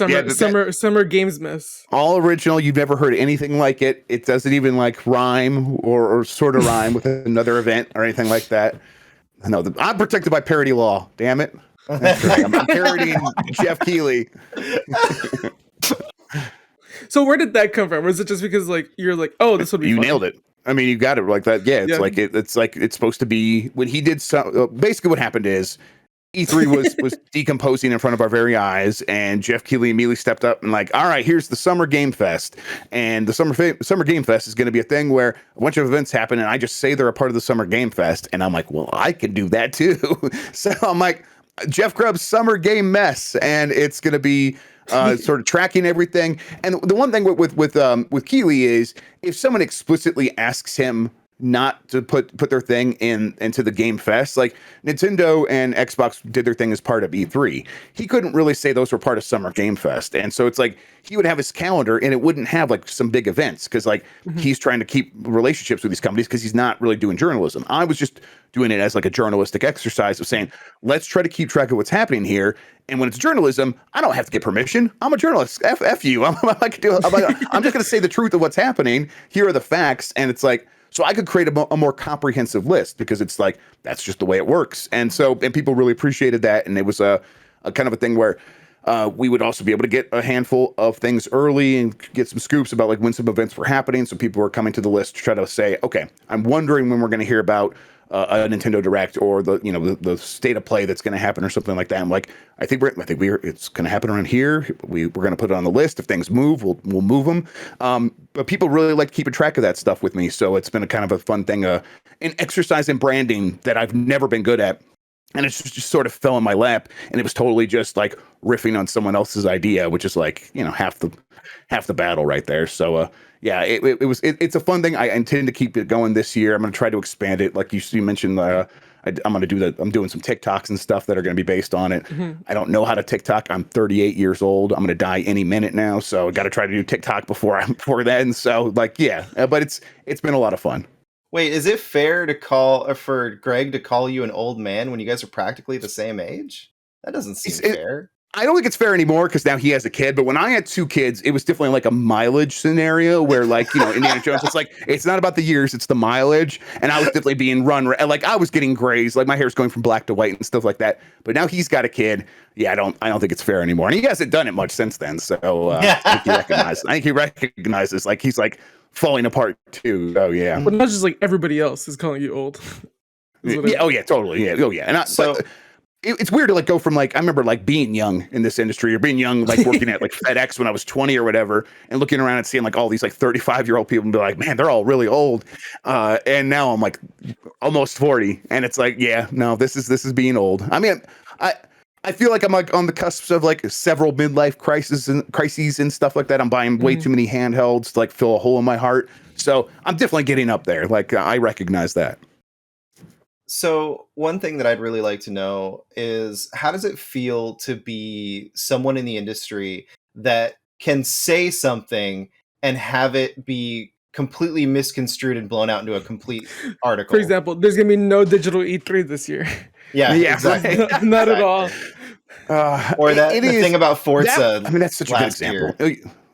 Summer Games Mess. All original. You've never heard anything like it. It doesn't even like rhyme or sort of rhyme with another event or anything like that. No, I'm protected by parody law. Damn it. That's right. I'm parodying Jeff Keighley. So where did that come from? Was it just because like you're like, oh, this would be You funny? nailed it. I mean, you got it like that. Yeah, it's like it's supposed to be when he did some. Basically, what happened is E3 was decomposing in front of our very eyes, and Jeff Keighley immediately stepped up and like, all right, here's the Summer Game Fest, and the Summer Game Fest is going to be a thing where a bunch of events happen, and I just say they're a part of the Summer Game Fest, and I'm like, well, I can do that too. So I'm like, Jeff Grubb's Summer Game Mess, and it's going to be sort of tracking everything. And the one thing with Keighley is if someone explicitly asks him not to put their thing into the Game Fest, like Nintendo and Xbox did their thing as part of E3. He couldn't really say those were part of Summer Game Fest, and so it's like he would have his calendar and it wouldn't have like some big events because like he's trying to keep relationships with these companies because he's not really doing journalism. I was just doing it as like a journalistic exercise of saying, let's try to keep track of what's happening here. And when it's journalism, I don't have to get permission. I'm a journalist. F you. I'm just going to say the truth of what's happening. Here are the facts, and it's like. So I could create a more comprehensive list because it's like, that's just the way it works. And people really appreciated that. And it was a kind of a thing where we would also be able to get a handful of things early and get some scoops about like when some events were happening. So people were coming to the list to try to say, okay, I'm wondering when we're going to hear about a Nintendo Direct or the state of play that's going to happen or something like that. I'm like, I think it's going to happen around here. We're going to put it on the list. If things move, we'll move them. But people really like keeping track of that stuff with me. So it's been a kind of a fun thing, an exercise in branding that I've never been good at. And it just sort of fell in my lap, and it was totally just like riffing on someone else's idea, which is like, half the battle right there. So, yeah, it's a fun thing. I intend to keep it going this year. I'm going to try to expand it. Like you mentioned, I'm going to do that. I'm doing some TikToks and stuff that are going to be based on it. I don't know how to TikTok. I'm 38 years old. I'm going to die any minute now. So I got to try to do TikTok before then. So like, yeah, but it's been a lot of fun. Wait, is it fair for Greg to call you an old man when you guys are practically the same age? That doesn't seem fair. I don't think it's fair anymore because now he has a kid. But when I had 2 kids, it was definitely like a mileage scenario where, like, Indiana Jones, it's like, it's not about the years, it's the mileage. And I was definitely being like, I was getting grays, like my hair's going from black to white and stuff like that. But now he's got a kid. Yeah, I don't think it's fair anymore. And he hasn't done it much since then. So I think he recognizes, like, he's like falling apart too. Oh yeah. But not just like everybody else is calling you old. Yeah, oh yeah, totally. Yeah, oh yeah. And it's weird to like go from like, I remember like being young in this industry or being young, like working at like FedEx when I was 20 or whatever, and looking around and seeing like all these like 35-year-old people and be like, man, they're all really old. And now I'm like almost 40. And it's like, yeah, no, this is being old. I mean, I feel like I'm like on the cusp of like several midlife crises and stuff like that. I'm buying way too many handhelds to like fill a hole in my heart. So I'm definitely getting up there. Like I recognize that. So one thing that I'd really like to know is, how does it feel to be someone in the industry that can say something and have it be completely misconstrued and blown out into a complete article? For example, there's going to be no digital E3 this year. Yeah, exactly. Not at all. Or the thing about Forza. I mean, that's such a good example.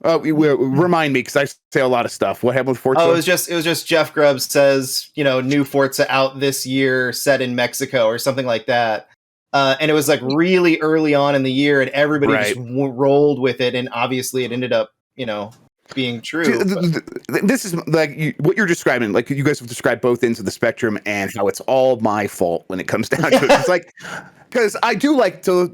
Remind me, because I say a lot of stuff. What happened with Forza? Oh, it was just Jeff Grubb says, new Forza out this year, set in Mexico or something like that. And it was like really early on in the year, and everybody Right. just rolled with it, and obviously it ended up, being true. This is like what you're describing. Like you guys have described both ends of the spectrum, and how it's all my fault when it comes down to it. It's like, because I do like to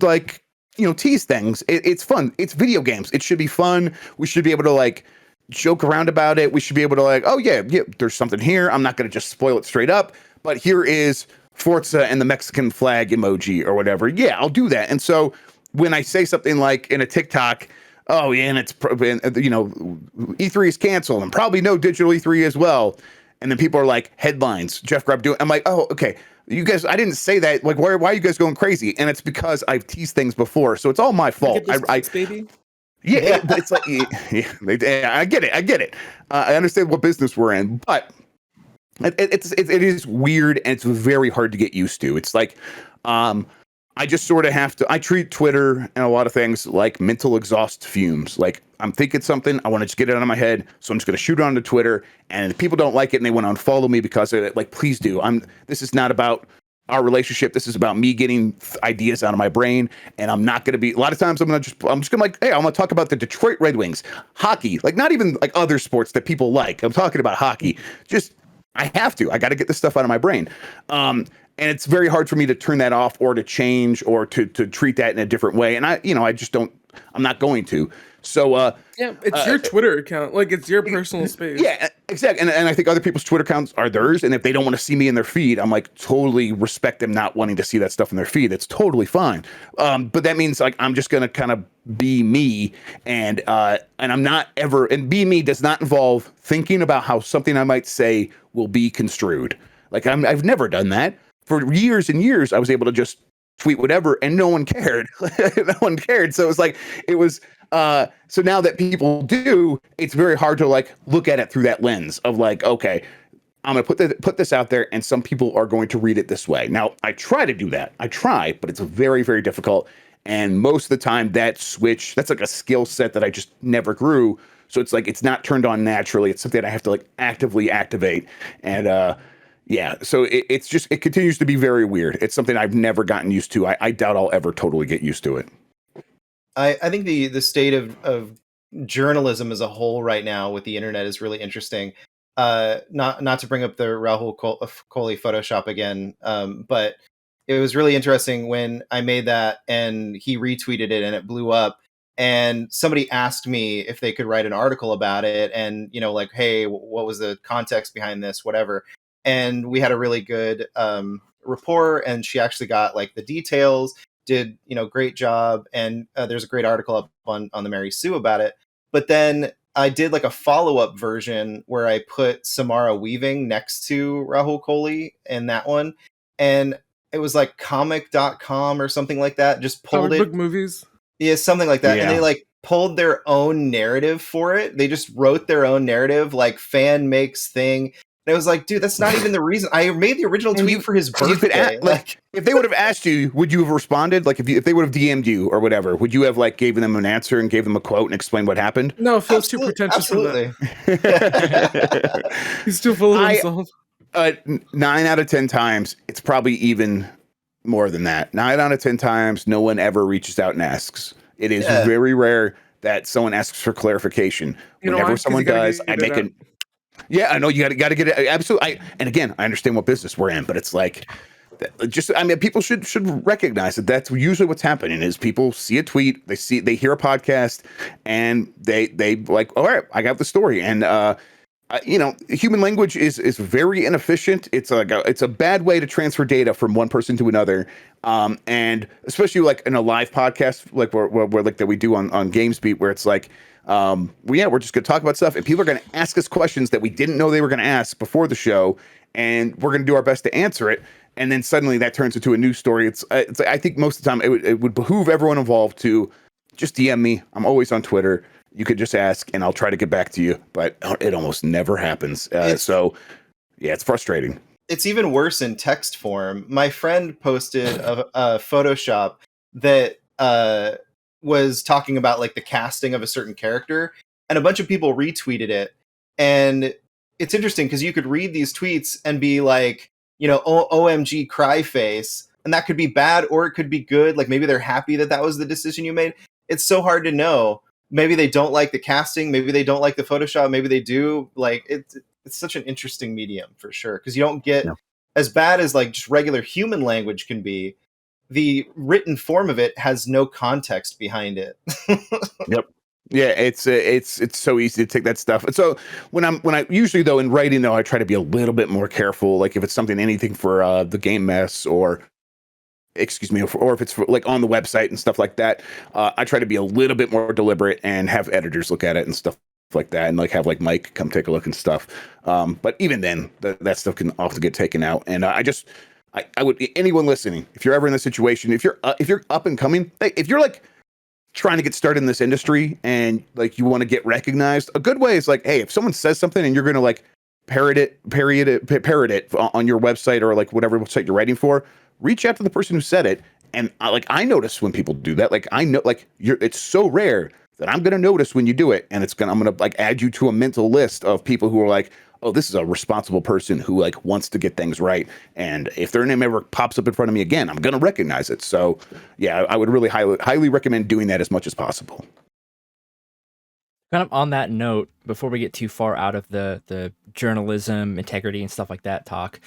tease things. It's fun. It's video games. It should be fun. We should be able to like joke around about it. We should be able to like, oh yeah, there's something here. I'm not going to just spoil it straight up, but here is Forza and the Mexican flag emoji or whatever. Yeah, I'll do that. And so when I say something like in a TikTok, oh yeah, and it's E3 is canceled and probably no digital E3 as well, and then people are like, headlines, Jeff Grubb doing. I'm like, oh okay. You guys, I didn't say that. Like, why are you guys going crazy? And it's because I've teased things before, so it's all my fault. Baby. Yeah, it's like, I get it. I understand what business we're in, but it is weird, and it's very hard to get used to. It's like, I just sort of have to. I treat Twitter and a lot of things like mental exhaust fumes. Like I'm thinking something, I want to just get it out of my head, so I'm just going to shoot it onto Twitter. And if people don't like it and they want to unfollow me because of it, like please do. This is not about our relationship. This is about me getting ideas out of my brain, and I'm not going to be. A lot of times I'm just going to like, hey, I'm going to talk about the Detroit Red Wings, hockey, like not even like other sports that people like. I'm talking about hockey. Just I have to. I got to get this stuff out of my brain. And it's very hard for me to turn that off or to change or to treat that in a different way. And I just don't. I'm not going to. So it's your Twitter account, like it's your personal space. Yeah, exactly. And I think other people's Twitter accounts are theirs. And if they don't want to see me in their feed, I'm like totally respect them not wanting to see that stuff in their feed. It's totally fine. But that means like I'm just gonna kind of be me, and I'm not ever. And be me does not involve thinking about how something I might say will be construed. Like I've never done that. For years and years, I was able to just tweet whatever, and no one cared. No one cared. So it was. So now that people do, it's very hard to like look at it through that lens of like, okay, I'm gonna put this out there, and some people are going to read it this way. Now, I try to do that. But it's very, very difficult. And most of the time, that's like a skill set that I just never grew. So it's like it's not turned on naturally. It's something I have to like actively activate. And yeah, so it continues to be very weird. It's something I've never gotten used to. I doubt I'll ever totally get used to it. I think the state of journalism as a whole right now with the internet is really interesting. Not to bring up the Rahul Kohli Photoshop again, but it was really interesting when I made that and he retweeted it and it blew up. And somebody asked me if they could write an article about it, and like, hey, what was the context behind this, whatever. And we had a really good rapport, and she actually got like the details, did great job, and there's a great article up on the Mary Sue about it. But then I did like a follow-up version where I put Samara Weaving next to Rahul Kohli in that one, and it was like comic.com or something like that, just pulled Comic book movies. Yeah, something like that. Yeah. And they like pulled their own narrative for it. They just wrote their own narrative, like fan makes thing. And I was like, dude, that's not even the reason. I made the original tweet for his birthday. Like, if they would have asked you, would you have responded? Like, if they would have DM'd you or whatever, would you have like given them an answer and gave them a quote and explained what happened? No, Phil's too pretentious. Absolutely. For that. He's too full of himself. 9 out of 10 times, it's probably even more than that. 9 out of 10 times, no one ever reaches out and asks. It is very rare that someone asks for clarification. Whenever someone does, I make it. Yeah, I know you got to get it. Absolutely. And again, I understand what business we're in, but it's like, people should recognize that that's usually what's happening is people see a tweet, they hear a podcast, and they like, all right, I got the story. And, human language is very inefficient. It's a bad way to transfer data from one person to another. And especially like in a live podcast, like where like that we do on GamesBeat, where it's like, we're just going to talk about stuff, and people are going to ask us questions that we didn't know they were going to ask before the show, and we're going to do our best to answer it. And then suddenly that turns into a news story. It's I think most of the time it would behoove everyone involved to just DM me. I'm always on Twitter. You could just ask, and I'll try to get back to you. But it almost never happens. So yeah, it's frustrating. It's even worse in text form. My friend posted a Photoshop that was talking about like the casting of a certain character, and a bunch of people retweeted it. And it's interesting because you could read these tweets and be like, you know, OMG cry face, and that could be bad or it could be good. Like maybe they're happy that that was the decision you made. It's so hard to know. Maybe they don't like the casting, maybe they don't like the Photoshop, maybe they do. Like it's such an interesting medium for sure, because you don't get as bad as like just regular human language can be. The written form of it has no context behind it. Yep. Yeah, it's so easy to take that stuff. And so when I usually though in writing though, I try to be a little bit more careful. Like if it's anything for the game mess or excuse me, or if it's for, like on the website and stuff like that, I try to be a little bit more deliberate and have editors look at it and stuff like that, and like have like Mike come take a look and stuff. But even then, that stuff can often get taken out. And I would, anyone listening, if you're ever in this situation, if you're up and coming, if you're like trying to get started in this industry and like you want to get recognized, a good way is like, hey, if someone says something and you're going to like parrot it on your website or like whatever website you're writing for, reach out to the person who said it. And I notice when people do that, like I know, like it's so rare that I'm going to notice when you do it. And I'm going to like add you to a mental list of people who are like, oh, this is a responsible person who like wants to get things right. And if their name ever pops up in front of me again, I'm going to recognize it. So yeah, I would really highly recommend doing that as much as possible. Kind of on that note, before we get too far out of the journalism, integrity, and stuff like that talk,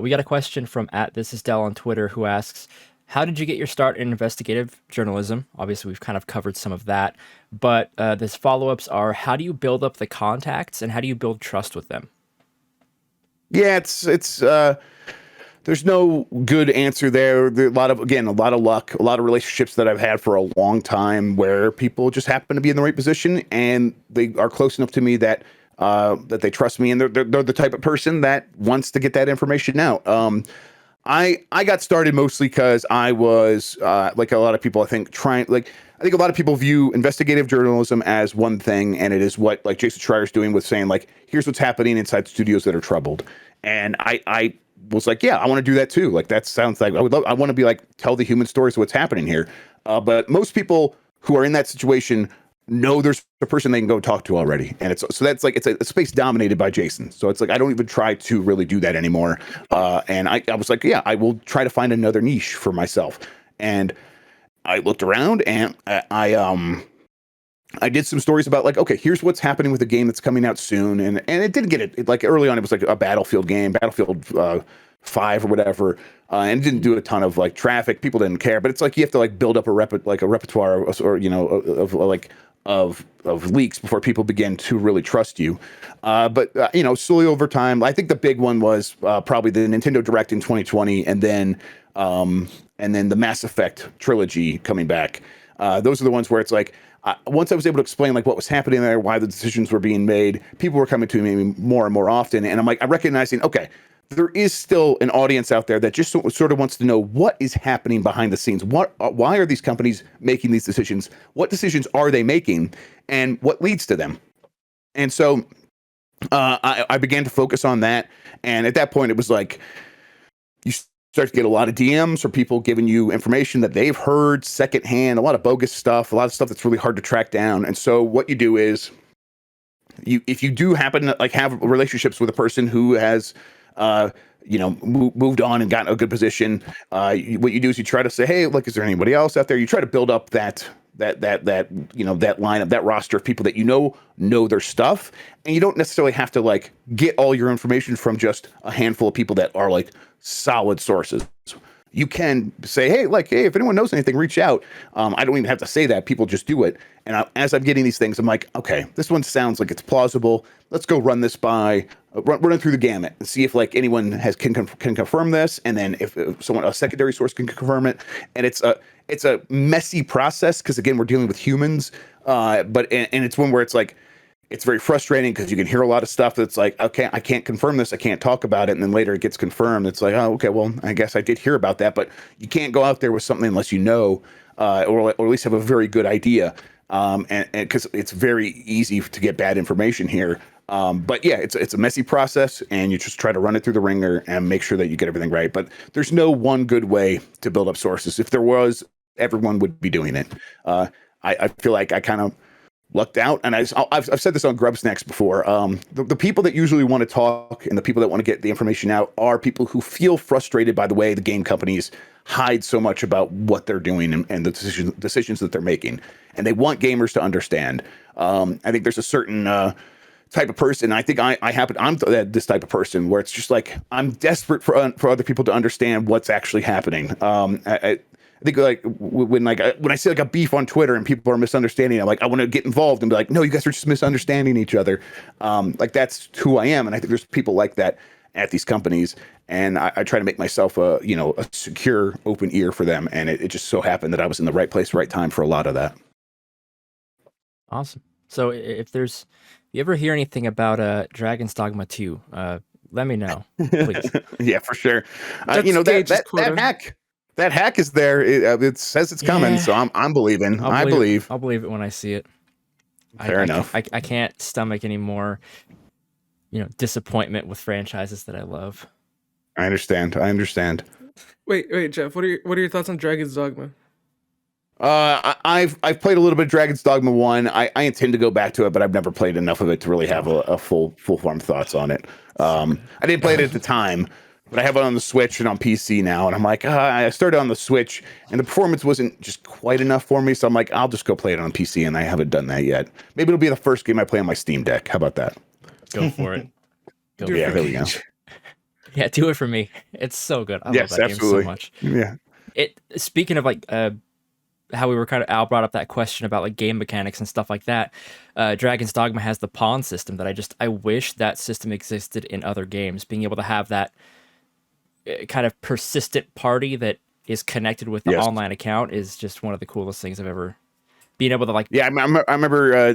we got a question from @thisisdell on Twitter who asks, how did you get your start in investigative journalism? Obviously, we've kind of covered some of that, but this follow-ups are, how do you build up the contacts and how do you build trust with them? Yeah, it's there's no good answer there. There's a lot of luck, a lot of relationships that I've had for a long time where people just happen to be in the right position and they are close enough to me that that they trust me, and they're the type of person that wants to get that information out. I got started mostly because I was like a lot of people, I think a lot of people view investigative journalism as one thing, and it is what like Jason Schreier's doing with saying like, here's what's happening inside studios that are troubled. And I was like, yeah, I want to do that too. Like that sounds like I want to be like, tell the human stories of what's happening here. But most people who are in that situation know there's a person they can go talk to already. And it's a space dominated by Jason. So it's like, I don't even try to really do that anymore. And I was like, yeah, I will try to find another niche for myself. And I looked around and I did some stories about like, okay, here's what's happening with a game that's coming out soon. And it didn't get it. Like early on, it was like a Battlefield game, Battlefield 5 or whatever. And it didn't do a ton of like traffic. People didn't care, but it's like, you have to like build up a repertoire or you know, of leaks before people begin to really trust you. But you know, slowly over time, I think the big one was probably the Nintendo Direct in 2020. And then the Mass Effect trilogy coming back. Those are the ones where it's like, once I was able to explain like what was happening there, why the decisions were being made, people were coming to me more and more often. And I'm recognizing, okay, there is still an audience out there that just sort of wants to know what is happening behind the scenes. Why are these companies making these decisions? What decisions are they making, and what leads to them? And so I began to focus on that. And at that point, it was like you start to get a lot of DMs or people giving you information that they've heard secondhand, a lot of bogus stuff, a lot of stuff that's really hard to track down. And so what you do is, if you do happen to like have relationships with a person who has moved on and gotten a good position, what you do is you try to say, hey, look, is there anybody else out there? You try to build up that lineup, that roster of people that know their stuff, and you don't necessarily have to like get all your information from just a handful of people that are like solid sources. You can say, hey, if anyone knows anything, reach out. I don't even have to say that. People just do it. And as I'm getting these things, I'm like, okay, this one sounds like it's plausible. Let's go run this by, run it through the gamut and see if like anyone can confirm this. And then if a secondary source can confirm it. And it's a messy process because again, we're dealing with humans. But it's one where it's like, it's very frustrating because you can hear a lot of stuff that's like, okay, I can't confirm this. I can't talk about it. And then later it gets confirmed. It's like, oh, okay, well, I guess I did hear about that. But you can't go out there with something unless you know, or at least have a very good idea. And because it's very easy to get bad information here. But yeah, it's a messy process, and you just try to run it through the ringer and make sure that you get everything right. But there's no one good way to build up sources. If there was, everyone would be doing it. I feel like I kind of lucked out. And I've said this on Grub Snacks before. The people that usually want to talk and the people that want to get the information out are people who feel frustrated by the way the game companies hide so much about what they're doing and the decisions that they're making. And they want gamers to understand. I think there's a certain type of person. I think I'm this type of person where it's just like, I'm desperate for other people to understand what's actually happening. I think like when I see like a beef on Twitter and people are misunderstanding, I'm like, I want to get involved and be like, no, you guys are just misunderstanding each other. Like that's who I am. And I think there's people like that at these companies. And I try to make myself a secure, open ear for them. And it just so happened that I was in the right place, right time for a lot of that. Awesome. So if you ever hear anything about Dragon's Dogma 2, let me know, please. Yeah, for sure. That hack is there. It says it's coming, so I'm believing. I believe. I'll believe it when I see it. Fair enough. I can't stomach any more, disappointment with franchises that I love. I understand. Wait, Jeff. What are your thoughts on Dragon's Dogma? I've played a little bit of Dragon's Dogma 1. I intend to go back to it, but I've never played enough of it to really have a full form thoughts on it. I didn't play it at the time, but I have it on the Switch and on PC now, and I'm like, I started on the Switch, and the performance wasn't just quite enough for me, so I'm like, I'll just go play it on PC, and I haven't done that yet. Maybe it'll be the first game I play on my Steam Deck. How about that? Go for it. Yeah, there we go. Yeah, do it for me. It's so good. I love that game so much. Yeah. Speaking of like how we were Al brought up that question about like game mechanics and stuff like that. Dragon's Dogma has the pawn system that I wish that system existed in other games. Being able to have that kind of persistent party that is connected with the online account is just one of the coolest things I've ever being able to like. Yeah, I remember.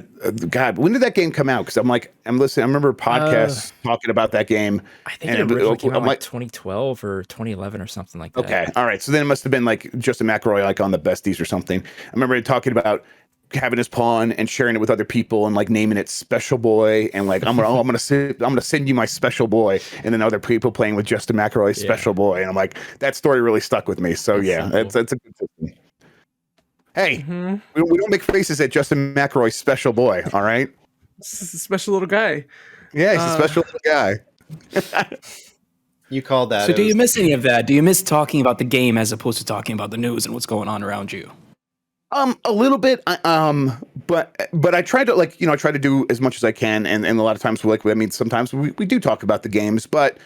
God, when did that game come out? Because I'm listening. I remember podcasts talking about that game. I think it originally came out like 2012 or 2011 or something like that. Okay, all right. So then it must have been like Justin McElroy, like on the Besties or something. I remember talking about having his pawn and sharing it with other people and like naming it Special Boy and like I'm gonna send you my Special Boy, and then other people playing with Justin McElroy's Special Boy, and I'm like, that story really stuck with me. So that's a good system. Hey, we don't make faces at Justin McElroy's Special Boy, all right? This is a special little guy. Yeah, he's a special little guy. You called that. So do you miss any of that? Do you miss talking about the game as opposed to talking about the news and what's going on around you? A little bit, but I try to I try to do as much as I can, and a lot of times sometimes we do talk about the games, but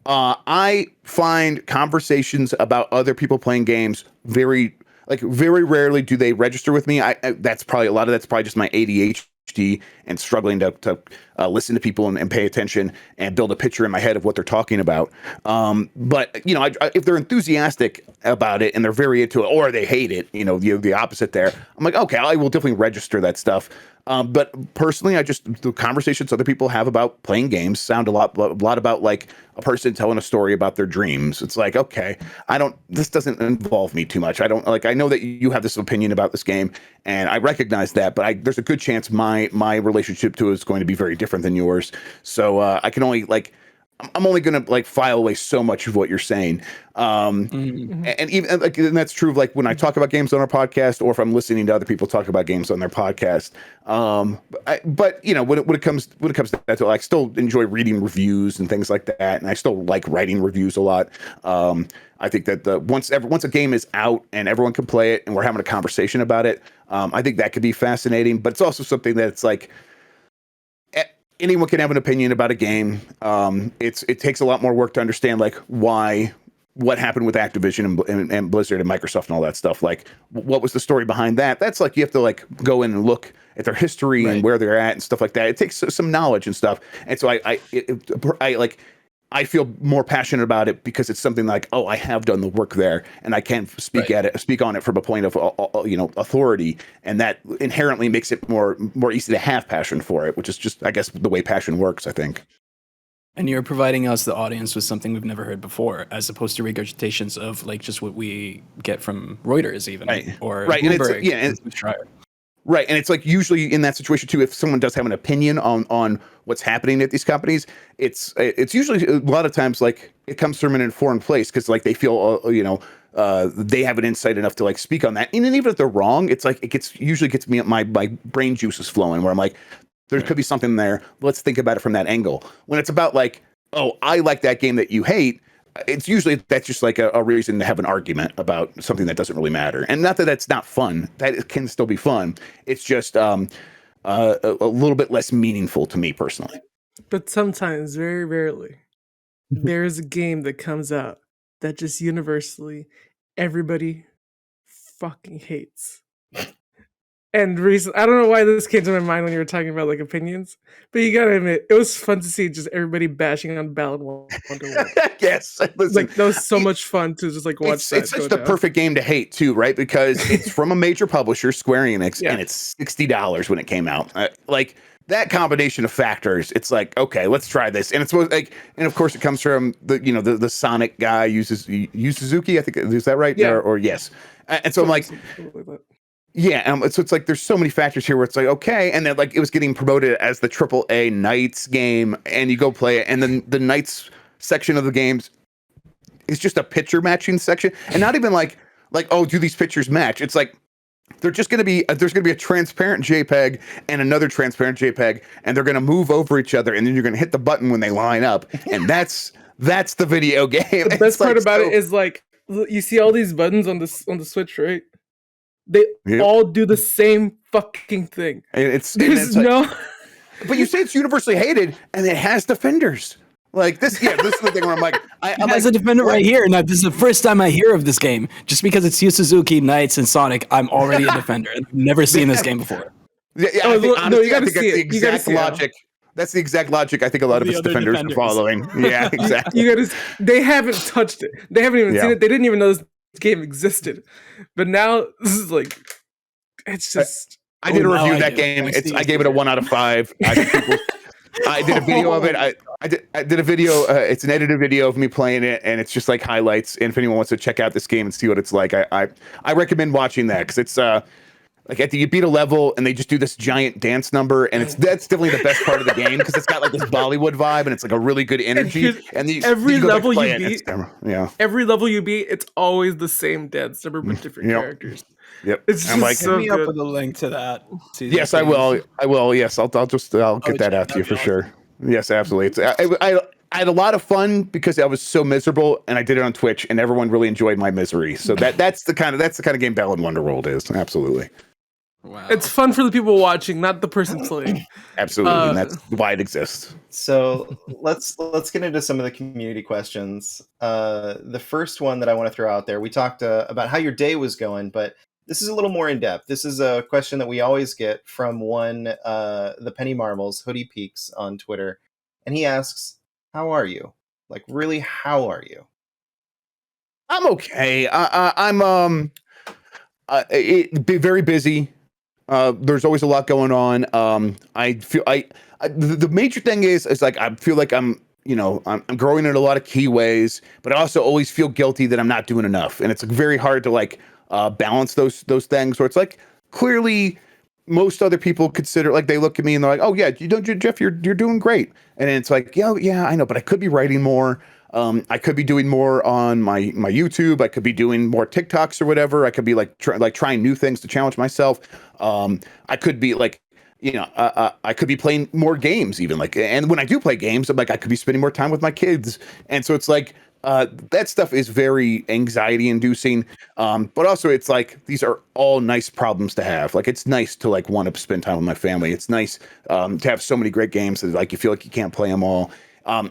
I find conversations about other people playing games very rarely do they register with me. That's probably just my ADHD and struggling to listen to people and pay attention and build a picture in my head of what they're talking about. But if they're enthusiastic about it and they're very into it, or they hate it, the opposite there, I'm like, okay, I will definitely register that stuff. But personally, the conversations other people have about playing games sound a lot about like a person telling a story about their dreams. It's like, okay, this doesn't involve me too much. I know that you have this opinion about this game and I recognize that, but there's a good chance my relationship to it is going to be very different than yours. So I can only I'm only going to file away so much of what you're saying. And even and that's true of when I talk about games on our podcast, or if I'm listening to other people talk about games on their podcast. But when it comes to that, I still enjoy reading reviews and things like that. And I still like writing reviews a lot. I think that once a game is out and everyone can play it and we're having a conversation about it, I think that could be fascinating, but it's also something that's anyone can have an opinion about a game. It takes a lot more work to understand what happened with Activision and Blizzard and Microsoft and all that stuff. What was the story behind that? That's you have to go in and look at their history and where they're at and stuff like that. It takes some knowledge and stuff. And so I feel more passionate about it because it's something I have done the work there and I can speak on it from a point of authority, and that inherently makes it more easy to have passion for it, which is just, I guess, the way passion works, I think. And you're providing us, the audience, with something we've never heard before, as opposed to regurgitations of just what we get from Reuters, even or Bloomberg, and right, and it's usually in that situation too. If someone does have an opinion on what's happening at these companies, it's usually a lot of times it comes from an informed place because they feel they have an insight enough to like speak on that. And then even if they're wrong, it's like usually gets me my brain juices flowing where I'm like, there could be something there. Let's think about it from that angle. When it's about like, oh, I like that game that you hate, it's usually that's just like a reason to have an argument about something that doesn't really matter. And not that that's not fun. That can still be fun. It's just a little bit less meaningful to me personally. But sometimes, very rarely, there's a game that comes out that just universally everybody fucking hates. And I don't know why this came to my mind when you were talking about like opinions, but you gotta admit it was fun to see just everybody bashing on Balan Wonderworld. Yes, listen, like that was so much fun to just like watch that. It's such the perfect game to hate too, right? Because it's from a major publisher, Square Enix, and it's $60 when it came out. Like that combination of factors, it's like, okay, let's try this. And it's like, and of course it comes from the Sonic guy, Yu Suzuki, I think, is that right? Yeah. Or yes. And so I'm like, yeah, so it's like there's so many factors here where it's like, okay, and then like it was getting promoted as the AAA Knights game, and you go play it, and then the Knights section of the games is just a picture matching section, and not even like oh, do these pictures match? It's like there's gonna be a transparent JPEG and another transparent JPEG, and they're gonna move over each other, and then you're gonna hit the button when they line up, and that's the video game. The best part about it is like you see all these buttons on the Switch, right? They all do the same fucking thing. There's no. But you say it's universally hated, and it has defenders. Like this, this is the thing where I'm like, I'm as a defender right here. Now, this is the first time I hear of this game. Just because it's Yu Suzuki, Knights, and Sonic, I'm already a defender. I've never seen this game before. Yeah, honestly, you got to see it. The exact logic. That's the exact logic I think a lot of its defenders are following. Yeah, exactly. They haven't touched it. They haven't even seen it. They didn't even know this game existed. But now this is like, it's just. I did a review of that game. I gave it a 1 out of 5. I did a video of it. I did a video. It's an edited video of me playing it, and it's just like highlights. And if anyone wants to check out this game and see what it's like, I recommend watching that because it's like you beat a level and they just do this giant dance number, and that's definitely the best part of the game because it's got like this Bollywood vibe and it's like a really good energy. And every level you beat, every level you beat, it's always the same dance number with different characters. Yep. It's just like, so me up with a link to that. Yes, I will. Yes, I'll get that out to you for sure. Yes, absolutely. I had a lot of fun because I was so miserable, and I did it on Twitch, and everyone really enjoyed my misery. So that's the kind of game Balan Wonderworld is. Absolutely. Wow. It's fun for the people watching, not the person playing. Absolutely, and that's why it exists. So let's get into some of the community questions. The first one that I want to throw out there, we talked about how your day was going, but this is a little more in depth. This is a question that we always get from the Penny Marbles, Hoodie Peaks on Twitter, and he asks, "How are you? Like, really, how are you?" I'm okay. I'm very busy. There's always a lot going on. I feel the major thing is like I feel like I'm growing in a lot of key ways, but I also always feel guilty that I'm not doing enough, and it's very hard to like balance those things where it's like clearly most other people consider, like they look at me and they're like, oh yeah, Jeff, you're doing great, and it's like yeah I know, but I could be writing more. I could be doing more on my YouTube. I could be doing more TikToks or whatever. I could be like trying new things to challenge myself. I could be like, I could be playing more games even, like, and when I do play games, I'm like, I could be spending more time with my kids. And so it's like, that stuff is very anxiety inducing. But also it's like, these are all nice problems to have. Like, it's nice to like want to spend time with my family. It's nice, to have so many great games that like, you feel like you can't play them all.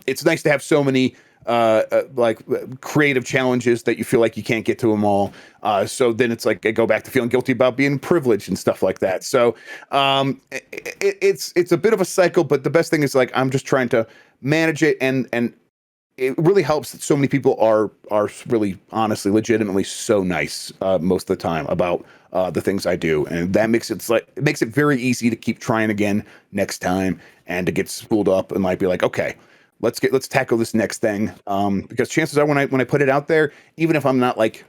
It's nice to have so many, like creative challenges that you feel like you can't get to them all. So then it's like I go back to feeling guilty about being privileged and stuff like that. So it's a bit of a cycle, but the best thing is like I'm just trying to manage it, and it really helps that so many people are really honestly, legitimately so nice most of the time about the things I do, and that makes it very easy to keep trying again next time and to get spooled up and like be like, okay, let's tackle this next thing. Because chances are when I put it out there, even if I'm not like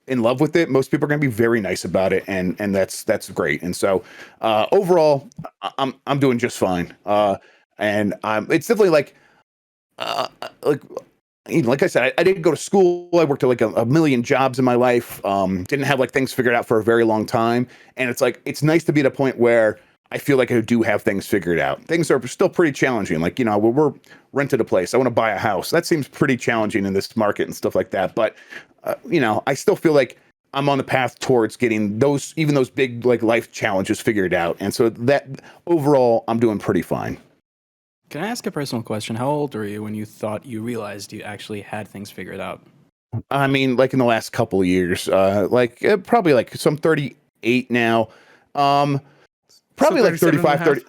in love with it, most people are going to be very nice about it. And that's great. And so, overall I'm doing just fine. And it's definitely like like I said, I didn't go to school. I worked at like a million jobs in my life. Didn't have like things figured out for a very long time. And it's like, it's nice to be at a point where I feel like I do have things figured out. Things are still pretty challenging. Like, we're rented a place. I want to buy a house. That seems pretty challenging in this market and stuff like that. But, I still feel like I'm on the path towards getting even those big like life challenges figured out. And so that overall, I'm doing pretty fine. Can I ask a personal question? How old were you when you thought you realized you actually had things figured out? I mean, like in the last couple of years, probably like some 38 now. Probably like 35, 30.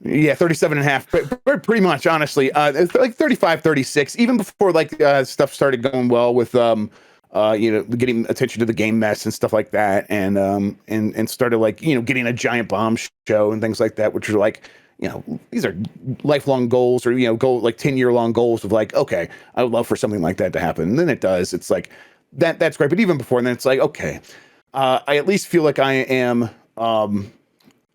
Yeah, 37 and a half, but pretty much, honestly. It's like 35, 36, even before like stuff started going well with getting attention to the game mess and stuff like that, and started like getting a giant bomb show and things like that, which are like these are lifelong goals, or goal like 10-year long goals of like, okay, I would love for something like that to happen, and then it does. It's like that's great, but even before then, it's like, okay, I at least feel like I am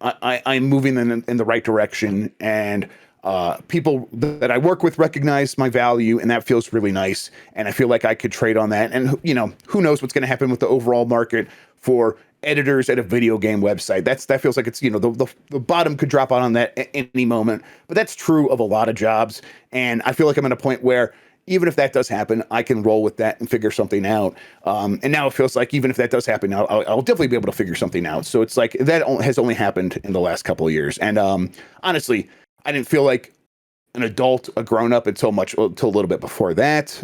I'm moving in the right direction, and people that I work with recognize my value, and that feels really nice. And I feel like I could trade on that. And who knows what's going to happen with the overall market for editors at a video game website. That feels like it's the bottom could drop out on that at any moment. But that's true of a lot of jobs, and I feel like I'm at a point where even if that does happen, I can roll with that and figure something out. And now it feels like even if that does happen, I'll definitely be able to figure something out. So it's like that has only happened in the last couple of years. And honestly, I didn't feel like an adult, a grown up until a little bit before that.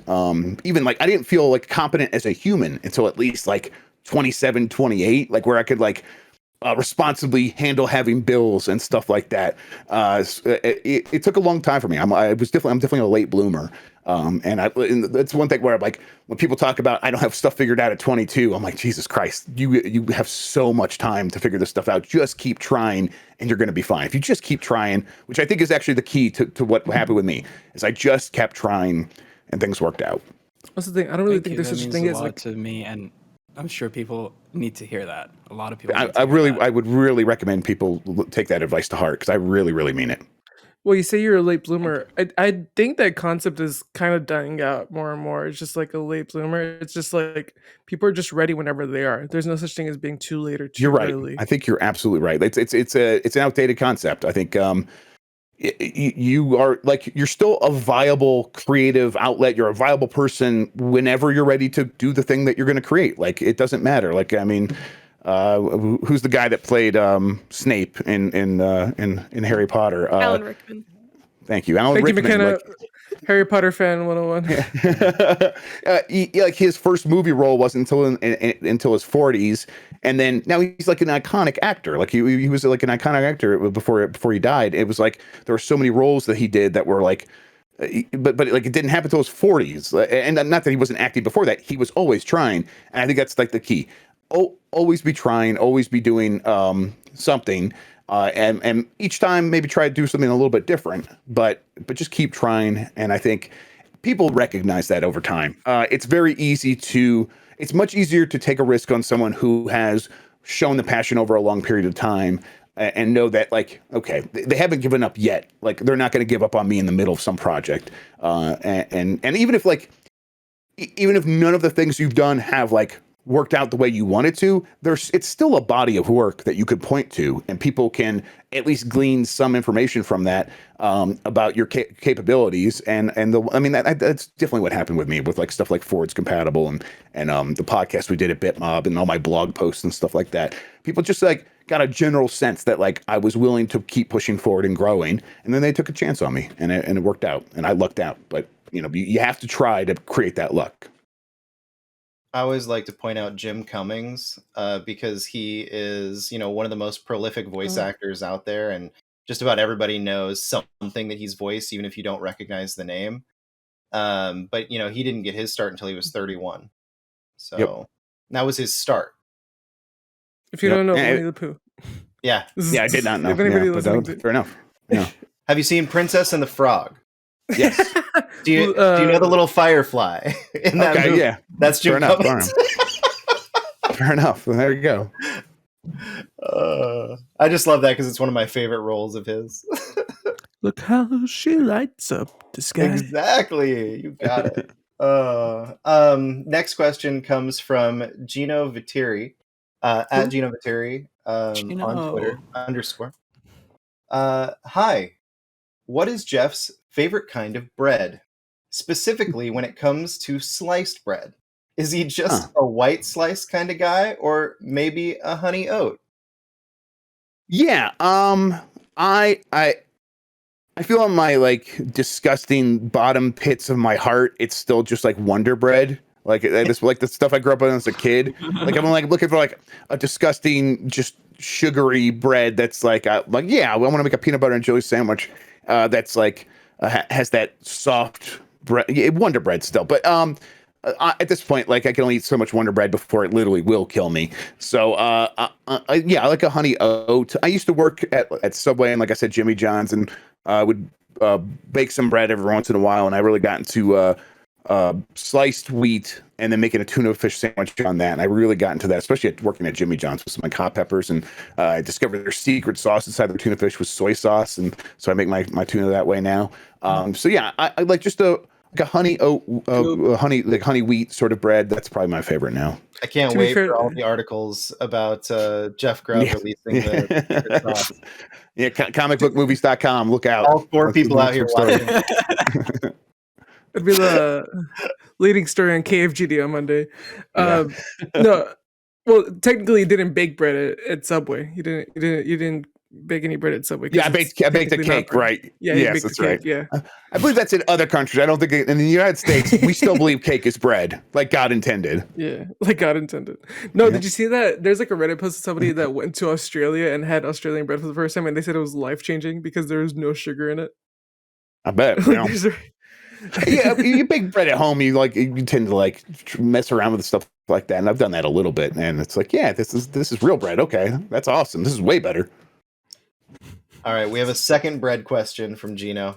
Even like I didn't feel like competent as a human until at least like 27, 28, like where I could like responsibly handle having bills and stuff like that. It took a long time for me. I'm definitely a late bloomer. And that's one thing where I'm like, when people talk about I don't have stuff figured out at 22, I'm like, Jesus Christ, you have so much time to figure this stuff out. Just keep trying, and you're going to be fine. If you just keep trying, which I think is actually the key to what happened with me, is I just kept trying, and things worked out. That's the thing. I don't really think there's such a thing as like to me, and I'm sure people need to hear that. A lot of people. I would really recommend people take that advice to heart, because I really, really mean it. Well, you say you're a late bloomer. I think that concept is kind of dying out more and more. It's just like a late bloomer. It's just like people are just ready whenever they are. There's no such thing as being too late or too early. I think you're absolutely right. It's an outdated concept. I think you are like, you're still a viable creative outlet. You're a viable person whenever you're ready to do the thing that you're going to create. Like, it doesn't matter. Like, I mean, who's the guy that played Snape in Harry Potter? Alan Rickman. Thank you, Alan Rickman. Thank you, McKenna. Harry Potter fan 101. Like his first movie role wasn't until his 40s, and then now he's like an iconic actor. Like he was like an iconic actor before he died. It was like there were so many roles that he did that were like, but like it didn't happen until his 40s. And not that he wasn't acting before that, he was always trying. And I think that's like the key. Always be trying, always be doing something. And each time maybe try to do something a little bit different, but just keep trying. And I think people recognize that over time. It's much easier to take a risk on someone who has shown the passion over a long period of time and know that, like, okay, they haven't given up yet. Like, they're not going to give up on me in the middle of some project. And even if none of the things you've done have like worked out the way you wanted to, it's still a body of work that you could point to, and people can at least glean some information from that about your capabilities. That's definitely what happened with me with like stuff like Ford's Compatible and the podcast we did at Bitmob and all my blog posts and stuff like that. People just like got a general sense that like I was willing to keep pushing forward and growing, and then they took a chance on me, and it worked out, and I lucked out. But you have to try to create that luck. I always like to point out Jim Cummings because he is, one of the most prolific voice actors out there, and just about everybody knows something that he's voiced, even if you don't recognize the name. But he didn't get his start until he was 31, so that was his start. If you don't know, Winnie the Pooh. Yeah, I did not know. If anybody listening, fair enough. Yeah. Have you seen Princess and the Frog? Yes. Do you know the little firefly in that movie? Yeah, that's Jim Cummings. Fair enough. There you go. I just love that because it's one of my favorite roles of his. Look how she lights up the sky. Exactly. You got it. Next question comes from Gino Viteri, at Gino Viteri on Twitter _ hi, what is Jeff's favorite kind of bread? Specifically when it comes to sliced bread. Is he just a white slice kind of guy, or maybe a honey oat? Yeah, I feel on my like disgusting bottom pits of my heart, it's still just like Wonder Bread. Like this, like the stuff I grew up on as a kid. Like I'm like looking for like a disgusting, just sugary bread that's like I want to make a peanut butter and jelly sandwich. That's like has that soft bread, Wonder Bread still. But at this point, like I can only eat so much Wonder Bread before it literally will kill me. So I like a honey oat. I used to work at Subway and like I said, Jimmy John's, and would bake some bread every once in a while, and I really got into sliced wheat and then making a tuna fish sandwich on that. And I really got into that, especially working at Jimmy John's with some like hot peppers. And I discovered their secret sauce inside their tuna fish was soy sauce, and so I make my tuna that way now. So yeah, I like just a honey oat, honey wheat sort of bread. That's probably my favorite now. I can't wait for all the articles about Jeff Grubb releasing the secret sauce. Yeah, comicbookmovies.com. Look out. All four people out here watching. It'd be the leading story on KFGD on Monday. No, well, technically, you didn't bake bread at Subway. You didn't bake any bread at Subway. Yeah, I baked a cake, right? Yeah, yes, that's right. Yeah, I believe that's in other countries. I don't think in the United States we still believe cake is bread, like God intended. Yeah, like God intended. No, Did you see that? There's like a Reddit post of somebody that went to Australia and had Australian bread for the first time, and they said it was life changing because there was no sugar in it. I bet. You know. Yeah, you bake bread at home. You tend to like mess around with stuff like that, and I've done that a little bit. And it's like, yeah, this is real bread. Okay, that's awesome. This is way better. All right, we have a second bread question from Gino.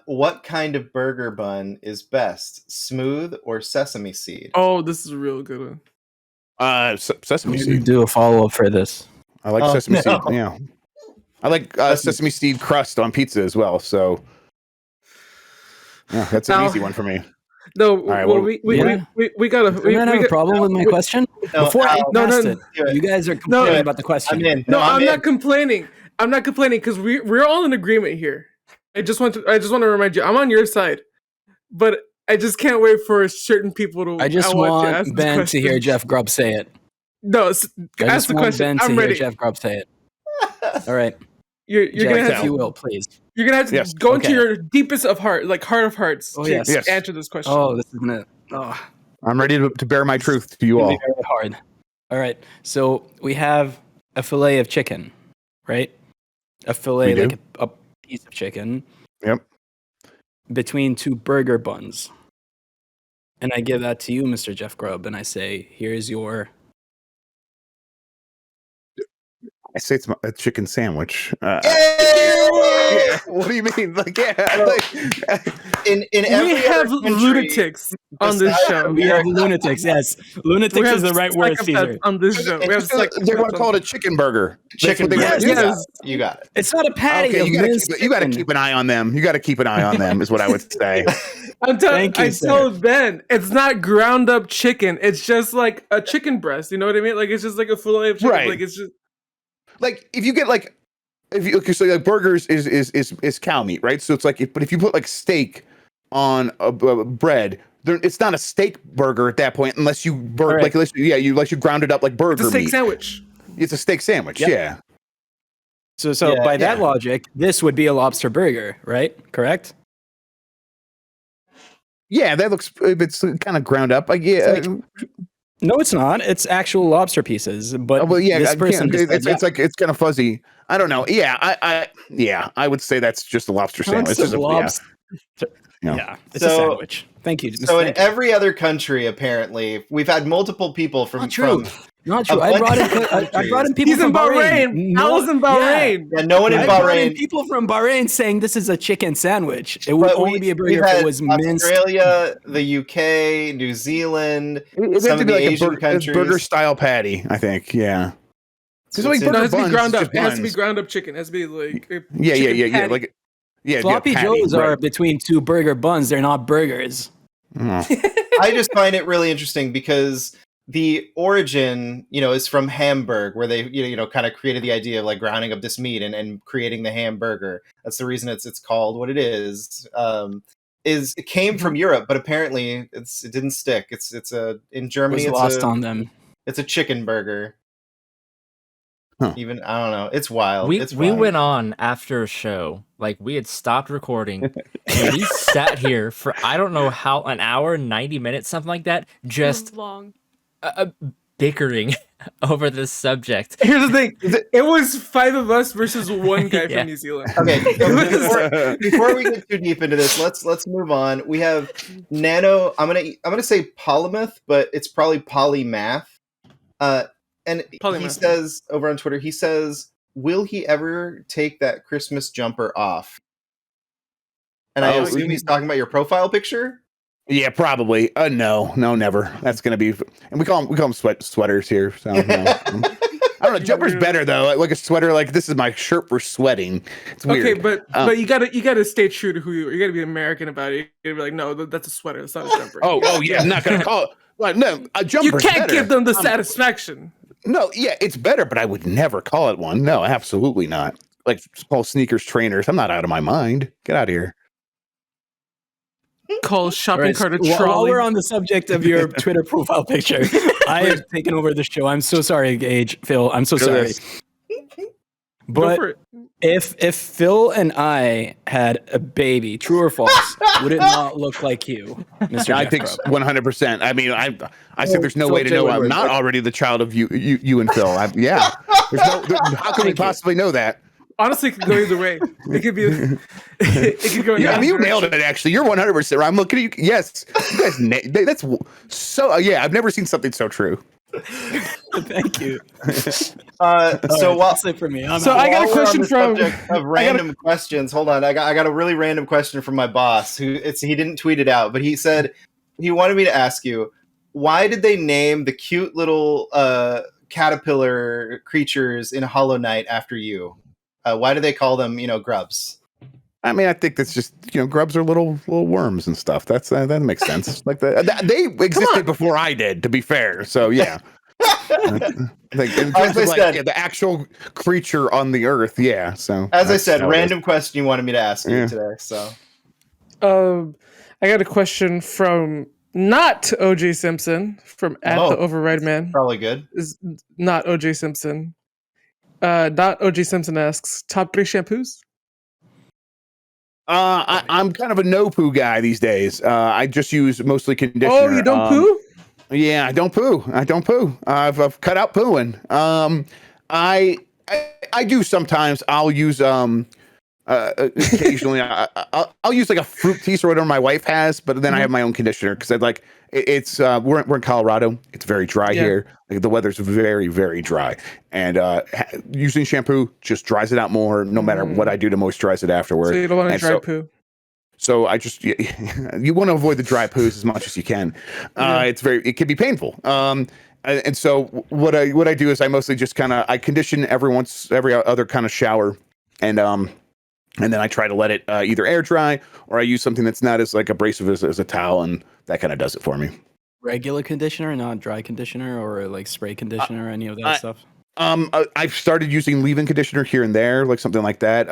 What kind of burger bun is best, smooth or sesame seed? Oh, this is a real good one. Sesame seed. You do a follow up for this. I like sesame seed. Yeah, I like sesame seed crust on pizza as well. So. Yeah, that's an easy one for me. No, right, well, we gotta. We have a problem with my question. Before I asked it, you guys are complaining about the question. I'm not complaining. I'm not complaining because we're all in agreement here. I just want to remind you, I'm on your side, but I just can't wait for certain people to. I just want Ben to hear Jeff Grubb say it. No, ask the question. I'm ready. Jeff Grubb say it. All right. You're gonna have to, if you will, please. You're gonna have to go into your deepest of heart, like heart of hearts, to answer this question. Oh, this is gonna. Oh. I'm ready to bear my truth to you all. Very hard. All right, so we have a fillet of chicken, right? A fillet, like a piece of chicken. Yep. Between two burger buns, and I give that to you, Mr. Jeff Grubb, and I say, "Here's your." I say it's a chicken sandwich. What do you mean? Like, in every we have lunatics on this show. We have lunatics. Yes, lunatics is the right word, Caesar. On this show, we have they want to call it a chicken burger. Yes, you got it. It's not a patty. Okay, you got to keep an eye on them. You got to keep an eye on them. Is what I would say. I told Ben, it's not ground up chicken. It's just like a chicken breast. You know what I mean? Like it's just like a fillet of chicken. Right. Like it's just. Like if you get like so like burgers is cow meat, right? So it's like but if you put like steak on a bread, it's not a steak burger at that point unless you unless you ground it up like burger meat. It's a steak sandwich. It's a steak sandwich, yeah. So by that logic, this would be a lobster burger, right? Correct? Yeah, that looks it's kind of ground up. No, it's not. It's actual lobster pieces. But this person it's kind of fuzzy. I don't know. Yeah, I would say that's just a lobster sandwich. It's a sandwich. Thank you. So in every other country, apparently, we've had multiple people from. Not true. I brought in people from Bahrain. I was in Bahrain. Yeah, no one in Bahrain. I brought in people from Bahrain saying this is a chicken sandwich. It would only be a burger if it was minced. Australia, the UK, New Zealand, some of the Asian countries. Burger style patty, I think. Yeah. It has to be ground up. It has to be ground up chicken. It has to be like yeah. Like Yeah, Floppy patty, Joes right. are between two burger buns. They're not burgers. I just find it really interesting because the origin, is from Hamburg, where they, kind of created the idea of like grounding up this meat and creating the hamburger. That's the reason it's called what it is. It came from Europe, but apparently it didn't stick. In Germany, It was lost on them. It's a chicken burger. Huh. Even I don't know. It's wild. We went on after a show, like we had stopped recording, and we sat here for I don't know how an hour, 90 minutes, something like that, just long. bickering over this subject. Here's the thing: it was 5 of us versus one guy Yeah. from New Zealand. Okay, so before we get too deep into this, let's move on. We have Nano. I'm gonna say polymath, but it's probably polymath. And Polymath. He says over on Twitter, will he ever take that Christmas jumper off? And I assume he's talking about your profile picture. Yeah, probably. No, never. That's gonna be, and we call them sweaters here. So no. I don't know. Jumper's better though. Like a sweater. Like this is my shirt for sweating. It's weird. Okay, but you gotta stay true to who you are. You gotta be American about it. You gotta be like, no, that's a sweater. It's not a jumper. Oh yeah. I'm not gonna call it. Well, no, a jumper. You can't give them the satisfaction. No, yeah, it's better, but I would never call it one. No, absolutely not. Like call sneakers trainers. I'm not out of my mind. Get out of here. Call shopping cart a While trolley. we're on the subject of your Twitter profile picture, I have taken over the show. I'm so sorry, Phil. I'm so sorry. Go for But it. if Phil and I had a baby, true or false, would it not look like you, Mr. I Jeff think Grubb? 100%. I mean, I think there's no way to know I'm not already the child of you and Phil. Yeah. How can we possibly know that? Honestly, it could go either way. It could be. It could go. Yeah, you nailed it. Actually, you're 100% right. I'm looking at you. Yes, you guys. That's so. Yeah, I've never seen something so true. Thank you. That's it for me. I got a question from of random questions. Hold on, I got a really random question from my boss. He didn't tweet it out, but he said he wanted me to ask you, why did they name the cute little caterpillar creatures in Hollow Knight after you? Why do they call them, grubs? I mean, I think that's just grubs are little worms and stuff. That makes sense. Like they existed before I did, to be fair. So yeah, like in terms of the actual creature on the earth. Yeah. So as I said, random question you wanted me to ask you today. So, I got a question from not OJ Simpson from the Override Man. Probably good. Is not OJ Simpson. Not OJ Simpson asks top 3 shampoos. I'm kind of a no poo guy these days. I just use mostly conditioner. Oh, you don't poo? Yeah, I don't poo. I've cut out pooing. I do sometimes. I'll use occasionally. I'll use like a fruit teas or whatever my wife has, but then I have my own conditioner because I'd like it's we're in Colorado. It's very dry here. Like the weather's very, very dry, and using shampoo just dries it out more. No matter what I do to moisturize it afterward. So you don't want to dry poo. So I just you want to avoid the dry poos as much as you can. It can be painful. And so what I do is I mostly just I condition every other kind of shower, and then I try to let it either air dry or I use something that's not as like abrasive as a towel, and that kind of does it for me. Regular conditioner, not dry conditioner or like spray conditioner or any of that stuff. I've started using leave-in conditioner here and there, like something like that.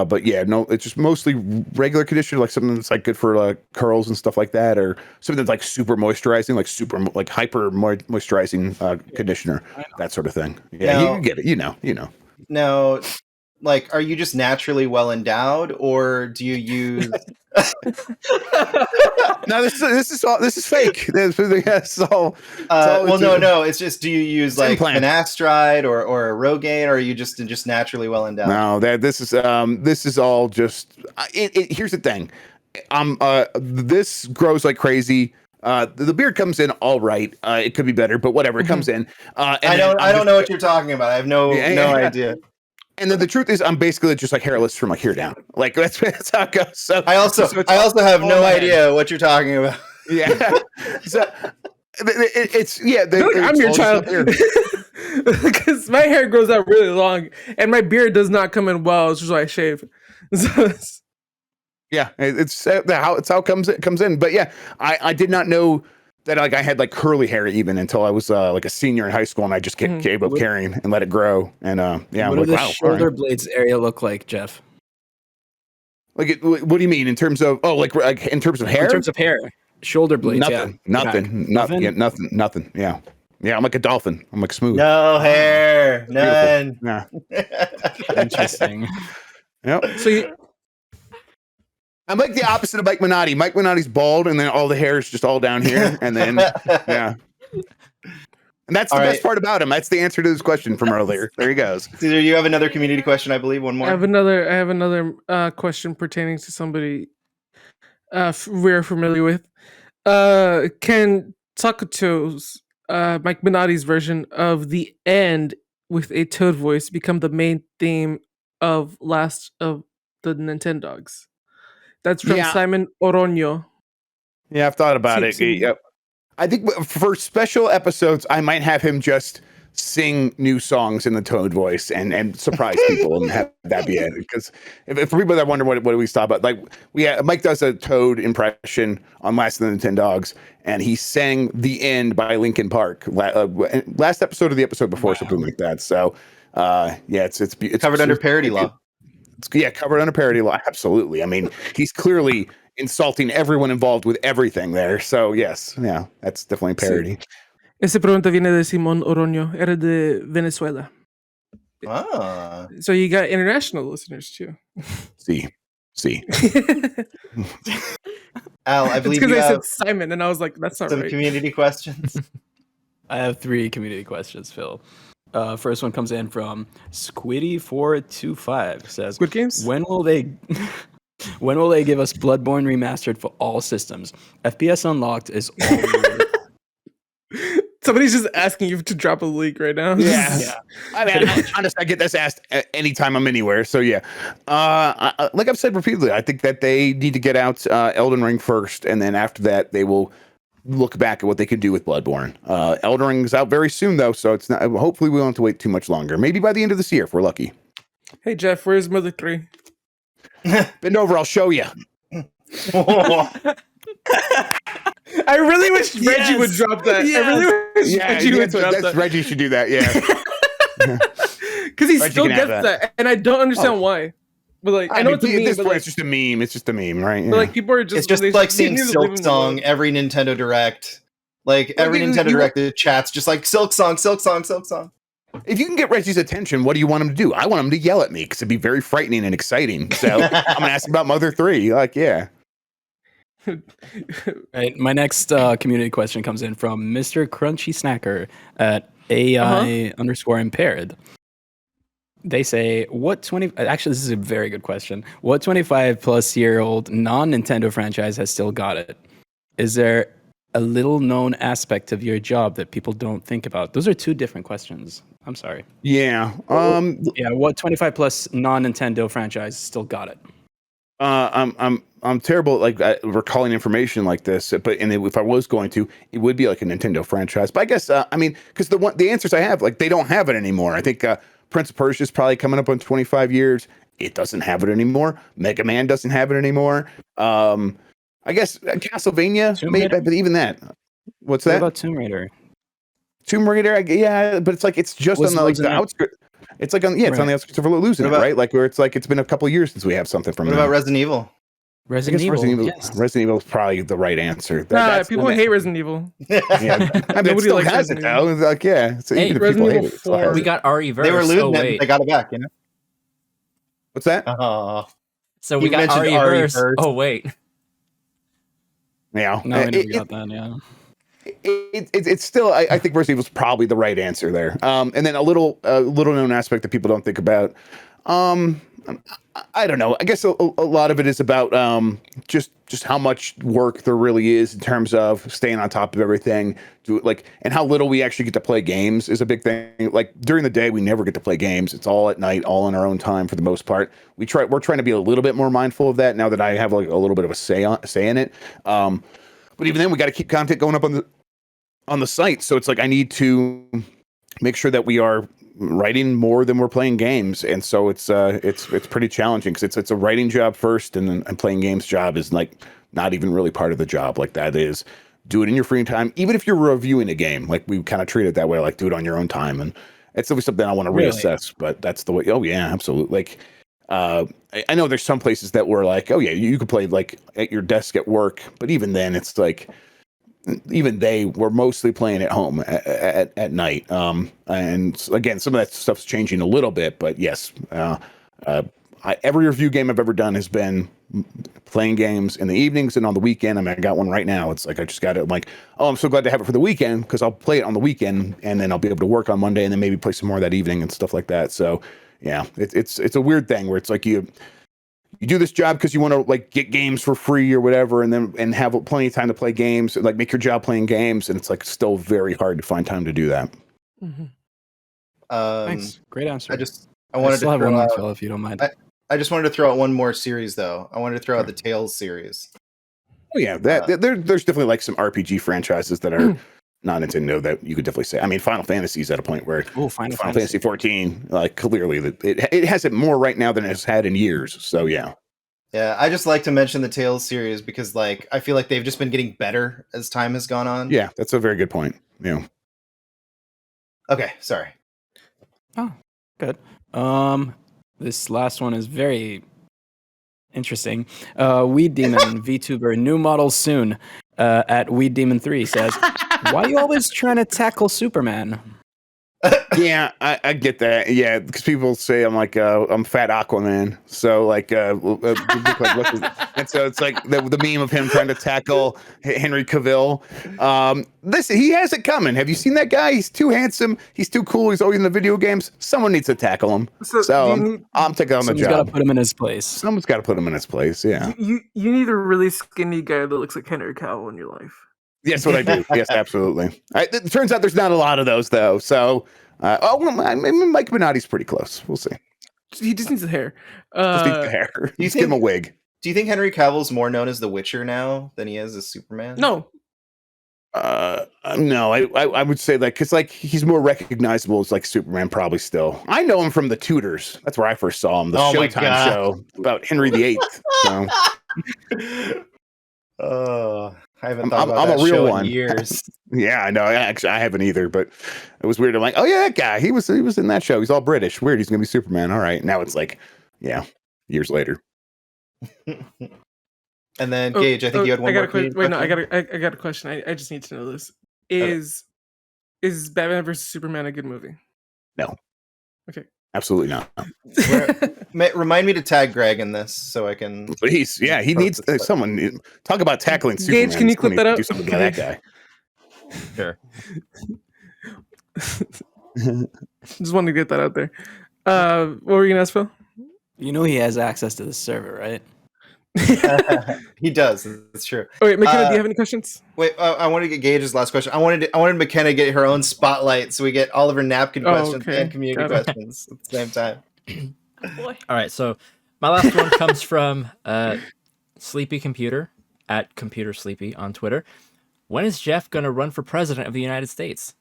But yeah, no, it's just mostly regular conditioner, like something that's like good for curls and stuff like that, or something that's like super moisturizing, like hyper moisturizing conditioner, that sort of thing. Yeah, you get it. You know. Now, like, are you just naturally well endowed, or do you use? No, this is fake. This is all. No. It's just, do you use like finasteride or Rogaine, or are you just naturally well endowed? No, this is all just. Here's the thing. This grows like crazy. The beard comes in all right. It could be better, but whatever. It comes in. I don't know what you're talking about. I have no idea. And then the truth is, I'm basically just like hairless from like here down. Like that's how it goes. So I also have no idea what you're talking about. Yeah. So I'm your child because my hair grows out really long and my beard does not come in well. It's just why I shave. Yeah, it's how it comes in. But yeah, I did not know that like I had like curly hair even until I was like a senior in high school, and I just gave up caring and let it grow. And yeah, what I'm do like, the wow, shoulder blades area look like, Jeff? Like, what do you mean in terms of like in terms of hair? In terms of hair, shoulder blades. Nothing. Yeah, I'm like a dolphin. I'm like smooth. No hair, none. Yeah. Interesting. Yep. So I'm like the opposite of Mike Minotti. Mike Minotti's bald, and then all the hair is just all down here, and then yeah. And that's the best part about him. That's the answer to this question from earlier. There he goes. Caesar, you have another community question, I believe. One more. I have another question pertaining to somebody we're familiar with. Can Takuto's Mike Minotti's version of the end with a toad voice become the main theme of Last of the Nintendogs? That's from Simon Oroño. Yeah, I've thought about it. Yep. I think for special episodes, I might have him just sing new songs in the Toad voice and surprise people and have that be it. Because if for people that wonder what do we stop at, like Mike does a Toad impression on Last of the Nintendogs, and he sang "The End" by Linkin Park last episode of the episode before, something like that. So yeah, it's covered under parody law. Covered under parody law. Absolutely. I mean, he's clearly insulting everyone involved with everything there. So yes, yeah, that's definitely parody. Esa pregunta viene de Simón Oroño. Era de Venezuela. Ah. So you got international listeners too. See. Al, I believe because I said Simon, and I was like, that's not some right. community questions. I have 3 community questions, Phil. First one comes in from Squiddy425. Says, Squid Games? When will they give us Bloodborne remastered for all systems? FPS Unlocked is all. Somebody's just asking you to drop a link right now. Yeah. I mean, honestly, I get this asked anytime I'm anywhere. So yeah, like I've said repeatedly, I think that they need to get out Elden Ring first, and then after that, they will look back at what they could do with Bloodborne. Elden Ring is out very soon, though, so it's not. Hopefully, we won't have to wait too much longer. Maybe by the end of this year, if we're lucky. Hey Jeff, where's Mother 3? Bend over, I'll show you. I really wish Reggie would drop that. Yes. I really wish Reggie would drop that. Reggie should do that, yeah. Because he Reggie still can have gets that, and I don't understand why. But like, I know mean, it's a meme, at this but point, like, it's just a meme. It's just a meme, right? But like, people are just. It's just like seeing Silk Song every Nintendo Direct. Like every Nintendo Direct, the chat's just like Silk Song. If you can get Reggie's attention, what do you want him to do? I want him to yell at me because it'd be very frightening and exciting. So I'm gonna ask him about Mother 3. Like, yeah. Right. My next community question comes in from Mr. Crunchy Snacker at AI_impaired. They say, actually, this is a very good question. What 25-plus-year-old non-Nintendo franchise has still got it? Is there a little known aspect of your job that people don't think about? Those are 2 different questions. I'm sorry. Yeah. What 25-plus non-Nintendo franchise still got it? I'm terrible at like recalling information like this, but if I was going to, it would be like a Nintendo franchise. But I guess I mean, because the answers I have, like they don't have it anymore. I think Prince of Persia is probably coming up on 25 years. It doesn't have it anymore. Mega Man doesn't have it anymore. I guess Castlevania, maybe, but even that. What's that? What about Tomb Raider? Tomb Raider, yeah, but it's like it's just on the outskirts. It's like it's on the outskirts of losing it, right? Like where it's like it's been a couple of years since we have something from. What about Resident Evil? Resident Evil, yes. Resident Evil is probably the right answer. People hate Resident Evil. Yeah, I mean, nobody likes has it though. It's like, yeah, so hey, even Resident Evil 4. We got RE-verse. They were losing it, they got it back. You know. What's that? So we got RE-verse. Oh wait. Yeah. No, I never got that. Yeah. It's still. I think Resident Evil is probably the right answer there. And then a little known aspect that people don't think about. I don't know. I guess a lot of it is about just how much work there really is in terms of staying on top of everything. And how little we actually get to play games is a big thing. Like during the day, we never get to play games. It's all at night, all on our own time for the most part. We're trying to be a little bit more mindful of that now that I have like a little bit of a say in it. But even then, we got to keep content going up on the site. So it's like I need to make sure that we are writing more than we're playing games, and so it's pretty challenging because it's a writing job first, and then playing games job is like not even really part of the job. Like that is do it in your free time, even if you're reviewing a game. Like we kind of treat it that way, like do it on your own time, and it's always something I want to reassess. But that's the way. Oh yeah, absolutely. Like I know there's some places that were like, oh yeah, you could play like at your desk at work, but even then, it's like. Even they were mostly playing at home at night. And again, some of that stuff's changing a little bit, but yes, every review game I've ever done has been playing games in the evenings and on the weekend. I mean, I got one right now. It's like, I just got it. I'm like, oh, I'm so glad to have it for the weekend because I'll play it on the weekend and then I'll be able to work on Monday and then maybe play some more that evening and stuff like that. So yeah, it's a weird thing where it's like you do this job because you want to like get games for free or whatever, and have plenty of time to play games, and like make your job playing games, and it's like still very hard to find time to do that. Mm-hmm. Thanks. Great answer. I wanted to have one more, Phil, if you don't mind. I just wanted to throw out one more series though. I wanted to throw out the Tales series. Oh yeah, there's definitely like some RPG franchises that are not Nintendo that you could definitely say. I mean, Final Fantasy is at a point where Final Fantasy 14, like clearly it has it more right now than it's had in years. So yeah. Yeah, I just like to mention the Tales series because like I feel like they've just been getting better as time has gone on. Yeah, that's a very good point. Yeah. Okay, sorry. Oh, good. This last one is very interesting. Weed Demon VTuber new models soon. At Weed Demon 3 says, "Why are you always trying to tackle Superman?" Yeah, I get that. Yeah, because people say I'm like I'm fat Aquaman, so like, and so it's like the meme of him trying to tackle Henry Cavill. Listen, he has it coming. Have you seen that guy? He's too handsome. He's too cool. He's always in the video games. Someone needs to tackle him. So I'm taking on the job. Someone's got to put him in his place. Someone's got to put him in his place. Yeah. You need a really skinny guy that looks like Henry Cavill in your life. Yes, what I do. Yes, absolutely. It turns out there's not a lot of those though. So. Mike Minotti's pretty close. We'll see. He just needs the hair. Just needs the hair. You give him a wig. Do you think Henry Cavill's more known as the Witcher now than he is as Superman? No. No, I would say that because like he's more recognizable as like Superman probably still. I know him from The Tudors. That's where I first saw him. The Showtime show about Henry VIII. So. I haven't thought about that show in years. Yeah, I know. Actually, I haven't either, but it was weird. I'm like, oh yeah, that guy. He was in that show. He's all British. Weird. He's gonna be Superman. All right. Now it's like, yeah, years later. And then Gage, I think you had one more. Wait, no, I got a question. I just need to know this. Is Batman vs Superman a good movie? No. Okay. Absolutely not. Remind me to tag Greg in this so I can. Please, yeah, he needs someone talk about tackling Superman. Gage, can you clip that out? Do something to that guy. Sure. Just wanted to get that out there. What were you gonna ask, Phil? You know he has access to the server, right? He does. It's true. Oh, wait, McKenna, do you have any questions? Wait, I wanted to get Gage's last question. I wanted McKenna to get her own spotlight so we get all of her napkin questions and community questions at the same time. Boy. All right, so my last one comes from Sleepy Computer at Computer Sleepy on Twitter. When is Jeff gonna run for president of the United States?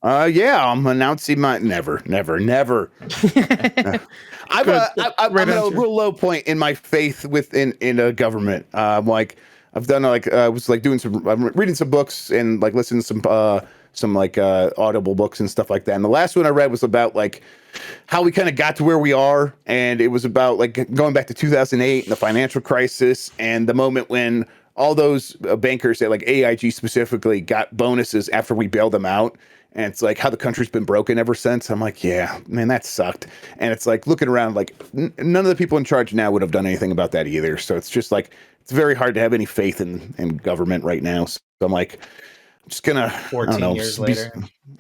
Yeah, I'm announcing my never. I'm at a real low point in my faith in a government. Like I've done I was like I'm reading some books and like listening to some like audible books and stuff like that. And the last one I read was about like how we kind of got to where we are, and it was about like going back to 2008 and the financial crisis and the moment when all those bankers at like AIG specifically got bonuses after we bailed them out. And it's like how the country's been broken ever since. I'm like, yeah, man, that sucked. And it's like looking around, like none of the people in charge now would have done anything about that either. So it's just like, it's very hard to have any faith in government right now. So I'm like, I'm just gonna 14 years later.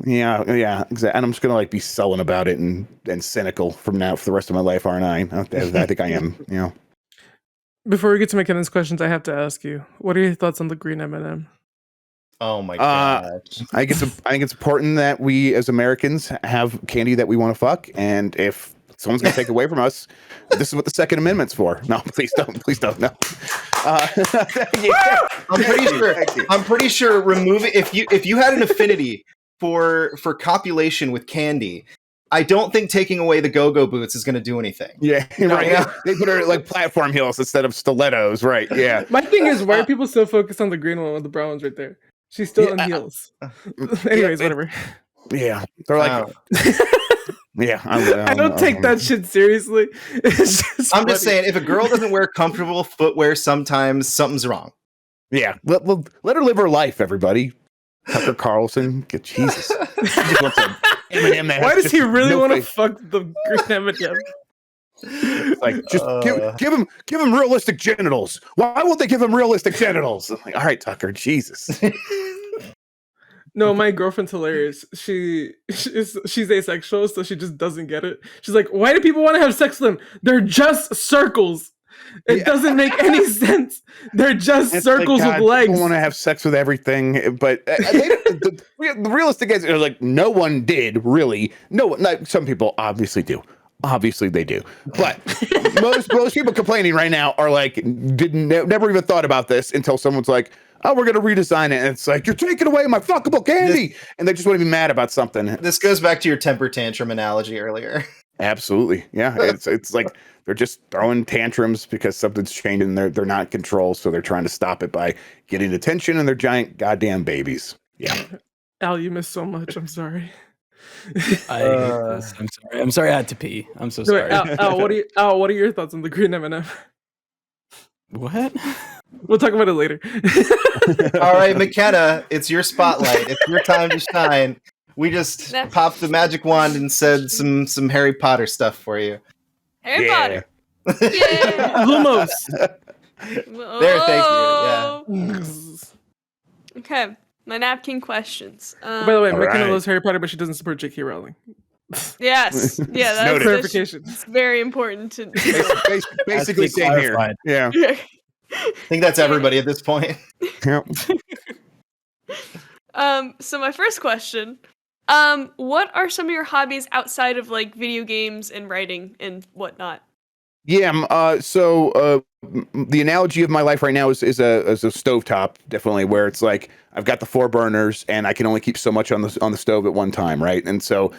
Yeah, exactly. And I'm just gonna like be sullen about it and cynical from now for the rest of my life, aren't I? I think I am. You know. Before we get to McKenna's questions, I have to ask you, what are your thoughts on the green M&M? Oh my god! I think it's important that we as Americans have candy that we want to fuck, and if someone's gonna take it away from us, this is what the Second Amendment's for. No, please don't. No. Yeah. I'm pretty sure removing if you had an affinity for copulation with candy, I don't think taking away the go-go boots is going to do anything. Yeah, right. yeah. They put her like platform heels instead of stilettos, right? Yeah. My thing is, why are people so focused on the green one with the brown ones right there? She's still in heels. Anyways, whatever. Yeah, they're like, yeah. I don't take that shit seriously. I'm just saying, if a girl doesn't wear comfortable footwear, sometimes something's wrong. Yeah, let her live her life, everybody. Tucker Carlson, get Jesus. Why does he really want to fuck the green M&M? Like, just give him realistic genitals. Why won't they give him realistic genitals? I'm like, all right, Tucker, Jesus. No, my girlfriend's hilarious. She's asexual, so she just doesn't get it. She's like, why do people want to have sex with them? They're just circles. It doesn't make any sense. They're just circles with legs. People want to have sex with everything, but the realistic answer is like, no one did really. No one. Like, some people obviously do. Obviously they do, but most people complaining right now are like, never even thought about this until someone's like, oh, we're gonna redesign it, and it's like, you're taking away my fuckable candy, and they just want to be mad about something. This goes back to your temper tantrum analogy earlier. Absolutely, yeah. It's like they're just throwing tantrums because something's changing. They're not in control, so they're trying to stop it by getting attention, and they're giant goddamn babies. Yeah. Al, you missed so much. I'm sorry. I hate this. I'm sorry. I'm sorry I had to pee. I'm so sorry. Al, what are your thoughts on the green M&M? What? We'll talk about it later. All right, McKenna, it's your spotlight. It's your time to shine. We just popped the magic wand and said some Harry Potter stuff for you. Harry Potter. Yeah. Lumos. There, thank you. Yeah. Okay, my napkin questions. By the way, McKenna loves Harry Potter, but she doesn't support J.K. Rowling. Yes. Yeah, that's clarification. It's very important to basically same here. Yeah. I think that's everybody at this point. Yep. So my first question, what are some of your hobbies outside of like video games and writing and whatnot? Yeah. So the analogy of my life right now is a stovetop, definitely, where it's like I've got the 4 burners and I can only keep so much on the stove at one time, right? And so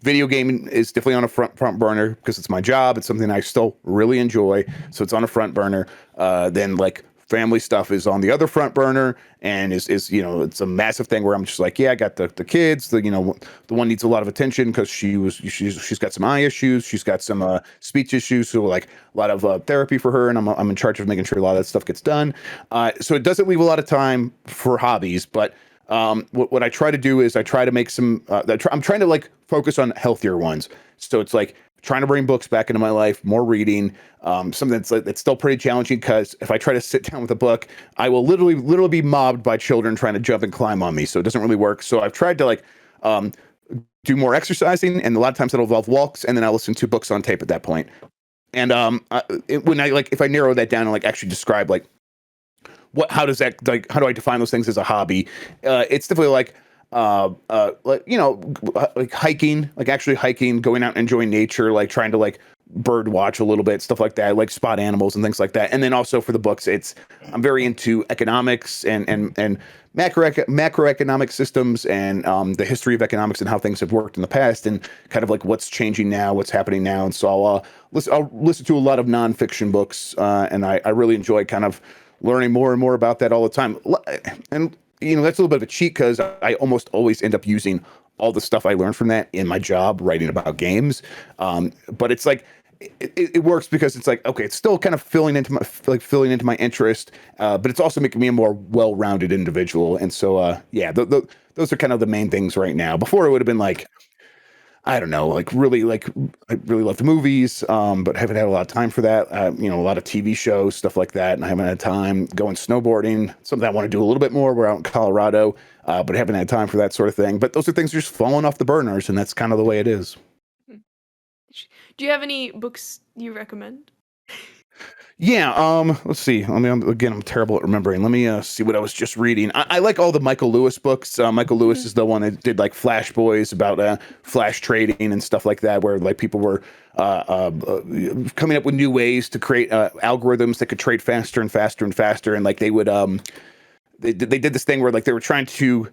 video gaming is definitely on a front burner because it's my job. It's something I still really enjoy, so it's on a front burner. Then like family stuff is on the other front burner, and is it's a massive thing where I'm just like, yeah, I got the kids. The one needs a lot of attention because she's got some eye issues, she's got some speech issues, so like a lot of therapy for her, and I'm in charge of making sure a lot of that stuff gets done. So it doesn't leave a lot of time for hobbies, but what I try to do is I try to make some. I'm trying to like focus on healthier ones. So it's like trying to bring books back into my life, more reading, something that's still pretty challenging because if I try to sit down with a book, I will literally be mobbed by children trying to jump and climb on me. So it doesn't really work. So I've tried to like do more exercising, and a lot of times that'll involve walks, and then I'll listen to books on tape at that point. And if I narrow that down and like actually describe like how do I define those things as a hobby? It's definitely like hiking, like actually hiking, going out and enjoying nature, like trying to like bird watch a little bit, stuff like that, like spot animals and things like that. And then also for the books, I'm very into economics and macroeconomic systems and the history of economics and how things have worked in the past and kind of like what's changing now, what's happening now. And so I'll listen to a lot of nonfiction books, and I really enjoy kind of learning more and more about that all the time. And that's a little bit of a cheat because I almost always end up using all the stuff I learned from that in my job writing about games. But it's like it works because it's like, okay, it's still kind of filling into my interest, but it's also making me a more well-rounded individual. And so those are kind of the main things right now. Before it would have been like, I don't know, I really love movies, but haven't had a lot of time for that. A lot of TV shows, stuff like that, and I haven't had time. Going snowboarding, something I want to do a little bit more. We're out in Colorado, but haven't had time for that sort of thing. But those are things just falling off the burners, and that's kind of the way it is. Do you have any books you recommend? Yeah, let's see. I'm terrible at remembering. Let me see what I was just reading. I like all the Michael Lewis books. Michael Lewis is the one that did like Flash Boys about flash trading and stuff like that, where like people were coming up with new ways to create algorithms that could trade faster and faster and faster. And like they would they did this thing where like they were trying to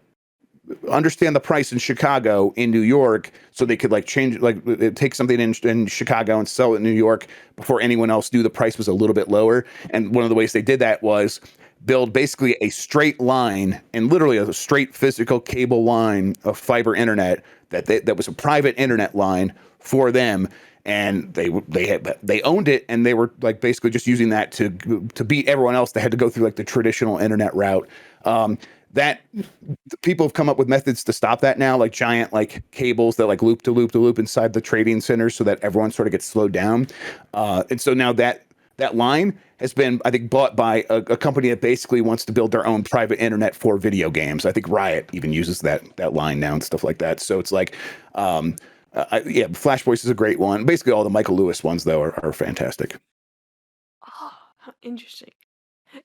understand the price in Chicago in New York, so they could like change, like take something in Chicago and sell it in New York before anyone else knew the price was a little bit lower. And one of the ways they did that was build basically a straight line, and literally a straight physical cable line of fiber internet that was a private internet line for them. And they owned it, and they were like basically just using that to beat everyone else. They had to go through like the traditional internet route. That people have come up with methods to stop that now, like giant like cables that like loop to loop to loop inside the trading centers, so that everyone sort of gets slowed down. And so now that line has been, I think, bought by a company that basically wants to build their own private internet for video games. I think Riot even uses that line now and stuff like that. So it's like, yeah, Flash Voice is a great one. Basically, all the Michael Lewis ones though are fantastic. Oh, how interesting.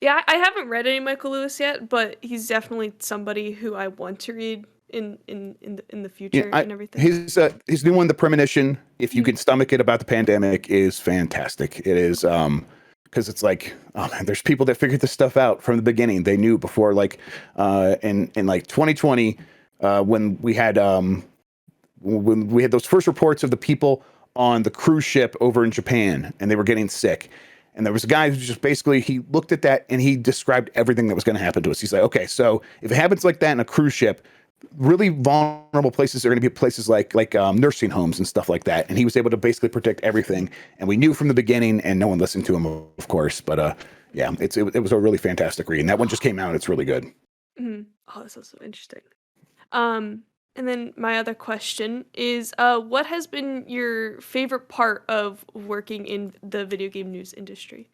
Yeah, I haven't read any Michael Lewis yet, but he's definitely somebody who I want to read in the future and everything. His new one, The Premonition, if you can stomach it, about the pandemic, is fantastic. It is because it's like, oh man, there's people that figured this stuff out from the beginning. They knew before, like in like 2020 when we had those first reports of the people on the cruise ship over in Japan, and they were getting sick. And there was a guy who just basically, he looked at that and he described everything that was going to happen to us. He's like, okay, so if it happens like that in a cruise ship, really vulnerable places are going to be places like nursing homes and stuff like that. And he was able to basically predict everything. And we knew from the beginning, and no one listened to him, of course. But yeah, it was a really fantastic read. And that one just came out. It's really good. Mm-hmm. Oh, that's also interesting. And then my other question is, what has been your favorite part of working in the video game news industry?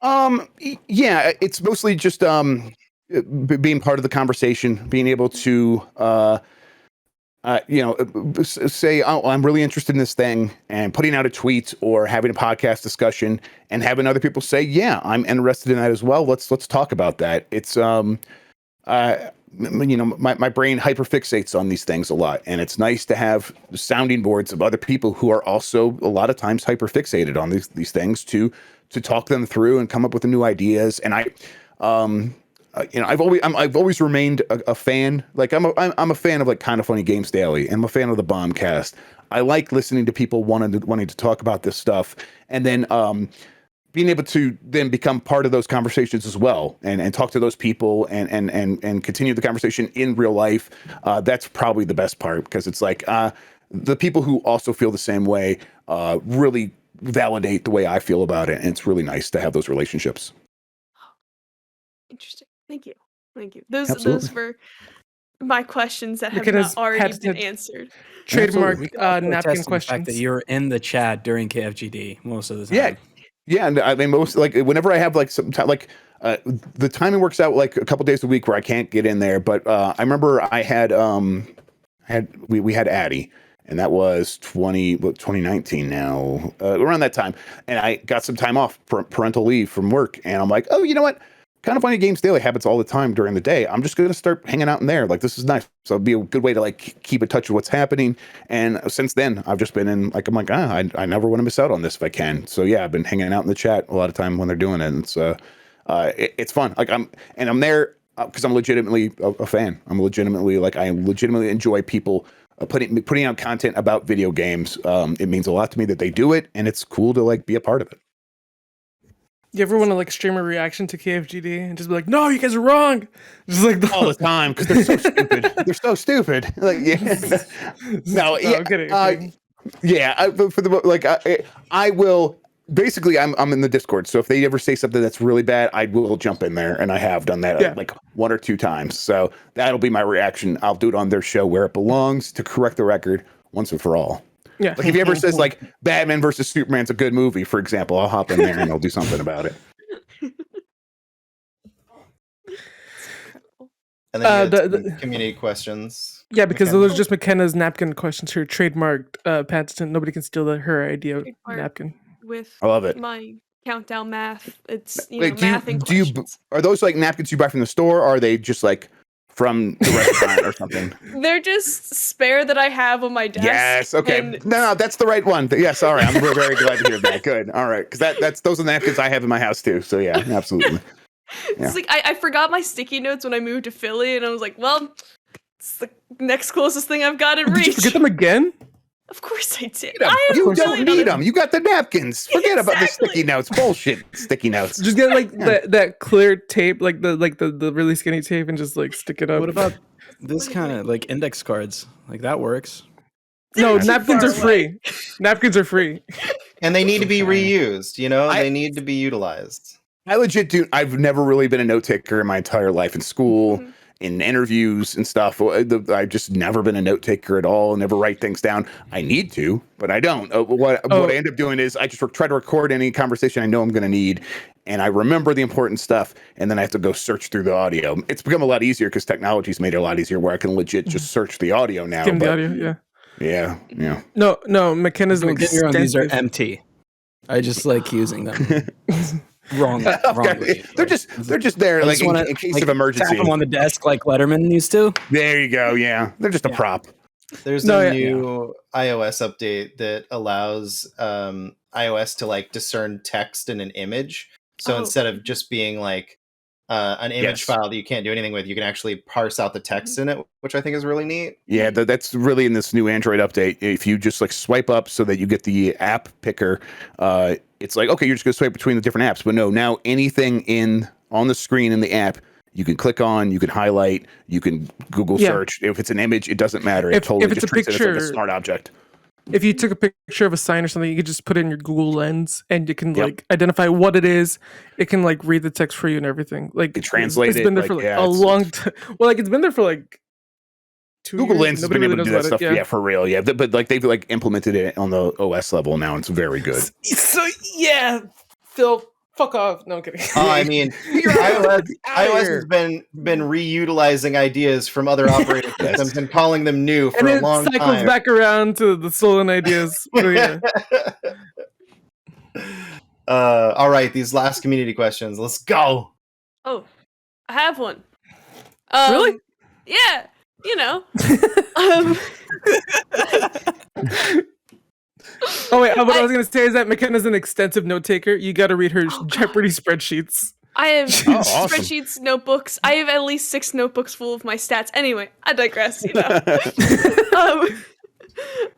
Yeah, it's mostly just being part of the conversation, being able to say, oh, I'm really interested in this thing, and putting out a tweet or having a podcast discussion and having other people say, yeah, I'm interested in that as well. Let's talk about that. It's my brain hyperfixates on these things a lot, and it's nice to have sounding boards of other people who are also a lot of times hyperfixated on these things to talk them through and come up with the new ideas. And I've always remained a fan. Like I'm a fan of like Kind of Funny Games Daily, and I'm a fan of the Bombcast. I like listening to people wanting to talk about this stuff, and then being able to then become part of those conversations as well, and talk to those people and continue the conversation in real life. That's probably the best part, because it's like the people who also feel the same way really validate the way I feel about it, and it's really nice to have those relationships. Interesting. Thank you. Those were my questions that have McKenna's not already been answered. Trademark Absolutely. napkin The questions. fact that you're in the chat during KFGD most of the time. Yeah, and I mean, most, like, whenever I have like some time, like the timing works out like a couple days a week where I can't get in there. But I remember I had we had Addie, and that was 2019 now, around that time, and I got some time off, parental leave from work, and I'm like, oh, you know what? Kind of Funny Games Daily happens all the time during the day. I'm just going to start hanging out in there. Like, this is nice. So it'll be a good way to like keep in touch with what's happening. And since then, I've just been in, like, I'm like, I never want to miss out on this if I can. So yeah, I've been hanging out in the chat a lot of time when they're doing it. And it's fun. Like I'm there because I'm legitimately a fan. I legitimately enjoy people putting out content about video games. It means a lot to me that they do it, and it's cool to like be a part of it. You ever want to like stream a reaction to KFGD and just be like, "No, you guys are wrong," just like all the time, because they're so stupid. They're so stupid. Like, yeah, no, yeah, I'm kidding. Yeah. For the I will. Basically, I'm in the Discord, so if they ever say something that's really bad, I will jump in there, and I have done that like 1 or 2 times. So that'll be my reaction. I'll do it on their show where it belongs to correct the record once and for all. Yeah. Like if he ever says like Batman versus Superman's a good movie, for example, I'll hop in there and I'll do something about it. And then you had some community questions. Yeah, because those are just McKenna's napkin questions here, trademarked patent. Nobody can steal her idea of napkin. With I love it. My countdown math, it's math and questions. Are those like napkins you buy from the store, or are they just like from the restaurant or something? They're just spare that I have on my desk. Yes, okay. No, that's the right one. Yes, all right. I'm very glad to hear that. Good. All right, because that's those are the napkins I have in my house too. So yeah, absolutely. It's like I forgot my sticky notes when I moved to Philly, and I was like, well, It's the next closest thing I've got in Did reach. you forget them again? Of course I did. You don't need them. You got the napkins. Forget about the Exactly. sticky notes. Bullshit. Sticky notes. Just get like that clear tape, like the really skinny tape, and just like stick it up. What about this kind of like index cards? Like that works. No, Too napkins far are free. Napkins are free. And they need to be reused, you know? I- They need to be utilized. I legit do. I've never really been a note taker in my entire life in school, in interviews and stuff. I've just never been a note taker at all. Never write things down. I need to, but I don't. What I end up doing is I just try to record any conversation I know I'm going to need, and I remember the important stuff, and then I have to go search through the audio. It's become a lot easier because technology's made it a lot easier where I can legit just search the audio now. Skim the audio, yeah. Yeah. No, McKenna's an Don't get me wrong, these are extensive. empty. I just like using them. Wrong. Okay. They're just there, I like just wanna, in case like, of emergency. Tap them on the desk like Letterman used to. There you go. Yeah, they're just a prop. There's a new iOS update that allows iOS to like discern text in an image. So instead of just being like an image file that you can't do anything with, you can actually parse out the text in it, which I think is really neat. Yeah, that's really in this new Android update. If you just like swipe up so that you get the app picker, it's like, okay, you're just gonna swipe between the different apps. But no, now anything on the screen in the app, you can click on, you can highlight, you can Google search. If it's an image, it doesn't matter. It totally just treats it as like a smart object. If you took a picture of a sign or something, you could just put it in your Google Lens, and you can like identify what it is. It can like read the text for you and everything. Like translate it's been there for like a long time. Well, like it's been there for like 2 years. Google Lens has been able to do that stuff. Yeah, for real. Yeah, but like they've like implemented it on the OS level now. It's very good. So yeah, Phil, fuck off. No, I'm kidding. I mean, iOS has been reutilizing ideas from other operating systems and calling them new for a long time. And it cycles back around to the stolen ideas. All right, these last community questions. Let's go. Oh, I have one. Really? Yeah, you know. Oh wait, what I was gonna say is that McKenna's an extensive note taker. You got to read her Jeopardy spreadsheets. I have awesome. spreadsheets, notebooks. I have at least 6 notebooks full of my stats. Anyway, I digress. You know.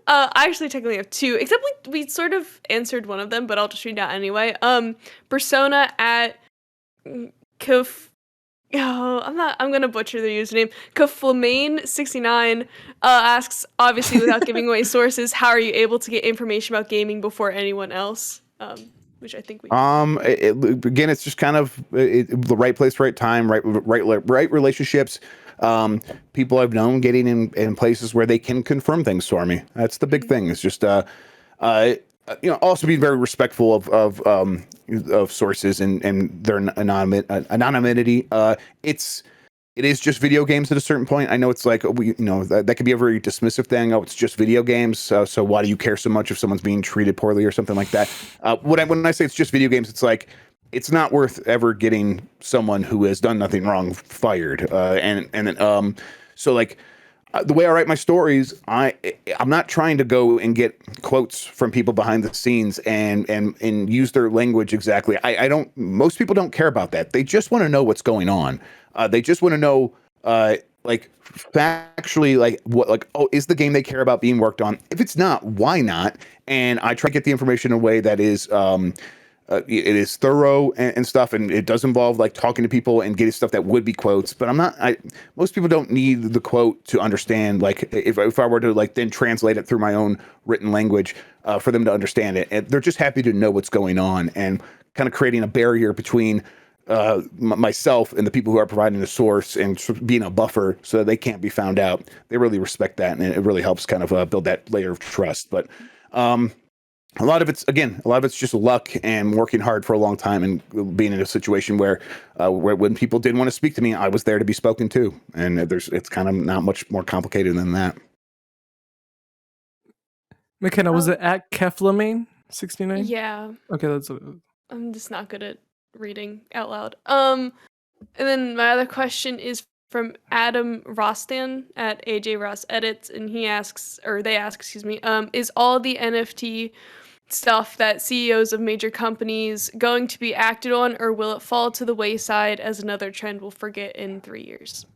I actually technically have 2, except we sort of answered one of them, but I'll just read out anyway. Persona at I'm gonna butcher their username. Kaflamane69 asks, obviously without giving away sources, how are you able to get information about gaming before anyone else? Which I think we again, it's just kind of the right place, right time, right relationships. People I've known getting in places where they can confirm things for me. That's the big thing. It's just also being very respectful of sources and their anonymity. It is just video games at a certain point. I know it's like that could be a very dismissive thing. Oh, it's just video games. So why do you care so much if someone's being treated poorly or something like that? When I say it's just video games, it's like it's not worth ever getting someone who has done nothing wrong fired. So like. The way I write my stories, I'm not trying to go and get quotes from people behind the scenes and use their language exactly. Most people don't care about that. They just want to know what's going on. They just want to know, like factually, like what, like, oh, is the game they care about being worked on? If it's not, why not? And I try to get the information in a way that is, it is thorough and stuff, and it does involve like talking to people and getting stuff that would be quotes. But most people don't need the quote to understand. Like if I were to like then translate it through my own written language for them to understand it, and they're just happy to know what's going on and kind of creating a barrier between myself and the people who are providing the source and being a buffer so that they can't be found out. They really respect that, and it really helps kind of build that layer of trust. But a lot of it's just luck and working hard for a long time and being in a situation where when people didn't want to speak to me, I was there to be spoken to. And it's kind of not much more complicated than that. McKenna, was it at Keflamane 69? Yeah. Okay, that's what I'm just not good at reading out loud. And then my other question is from Adam Rostan at AJ Ross Edits, and they ask, is all the NFT stuff that CEOs of major companies going to be acted on, or will it fall to the wayside as another trend we'll forget in 3 years?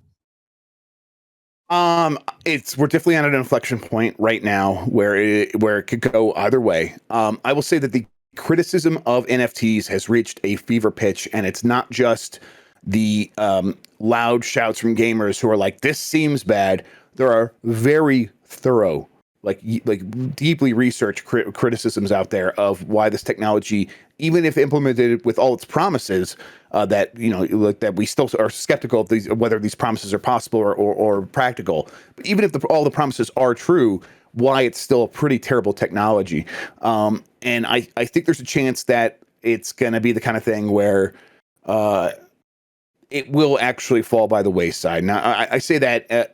We're definitely at an inflection point right now where it could go either way. I will say that the criticism of NFTs has reached a fever pitch, and it's not just the loud shouts from gamers who are like, "This seems bad." There are very thorough, like deeply researched criticisms out there of why this technology, even if implemented with all its promises, that that we still are skeptical of whether these promises are possible or practical. But even if all the promises are true, why it's still a pretty terrible technology. And I think there's a chance that it's going to be the kind of thing where it will actually fall by the wayside. Now, I say that,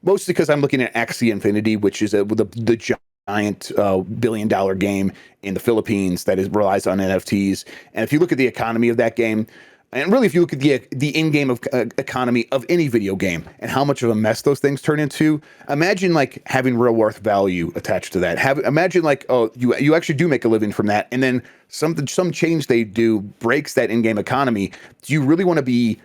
mostly because I'm looking at Axie Infinity, which is the giant $1 billion game in the Philippines that relies on NFTs. And if you look at the economy of that game, and really if you look at the in-game economy of any video game and how much of a mess those things turn into, imagine like having real worth value attached to that. Imagine like, oh, you actually do make a living from that, and then some change they do breaks that in-game economy. Do you really want to be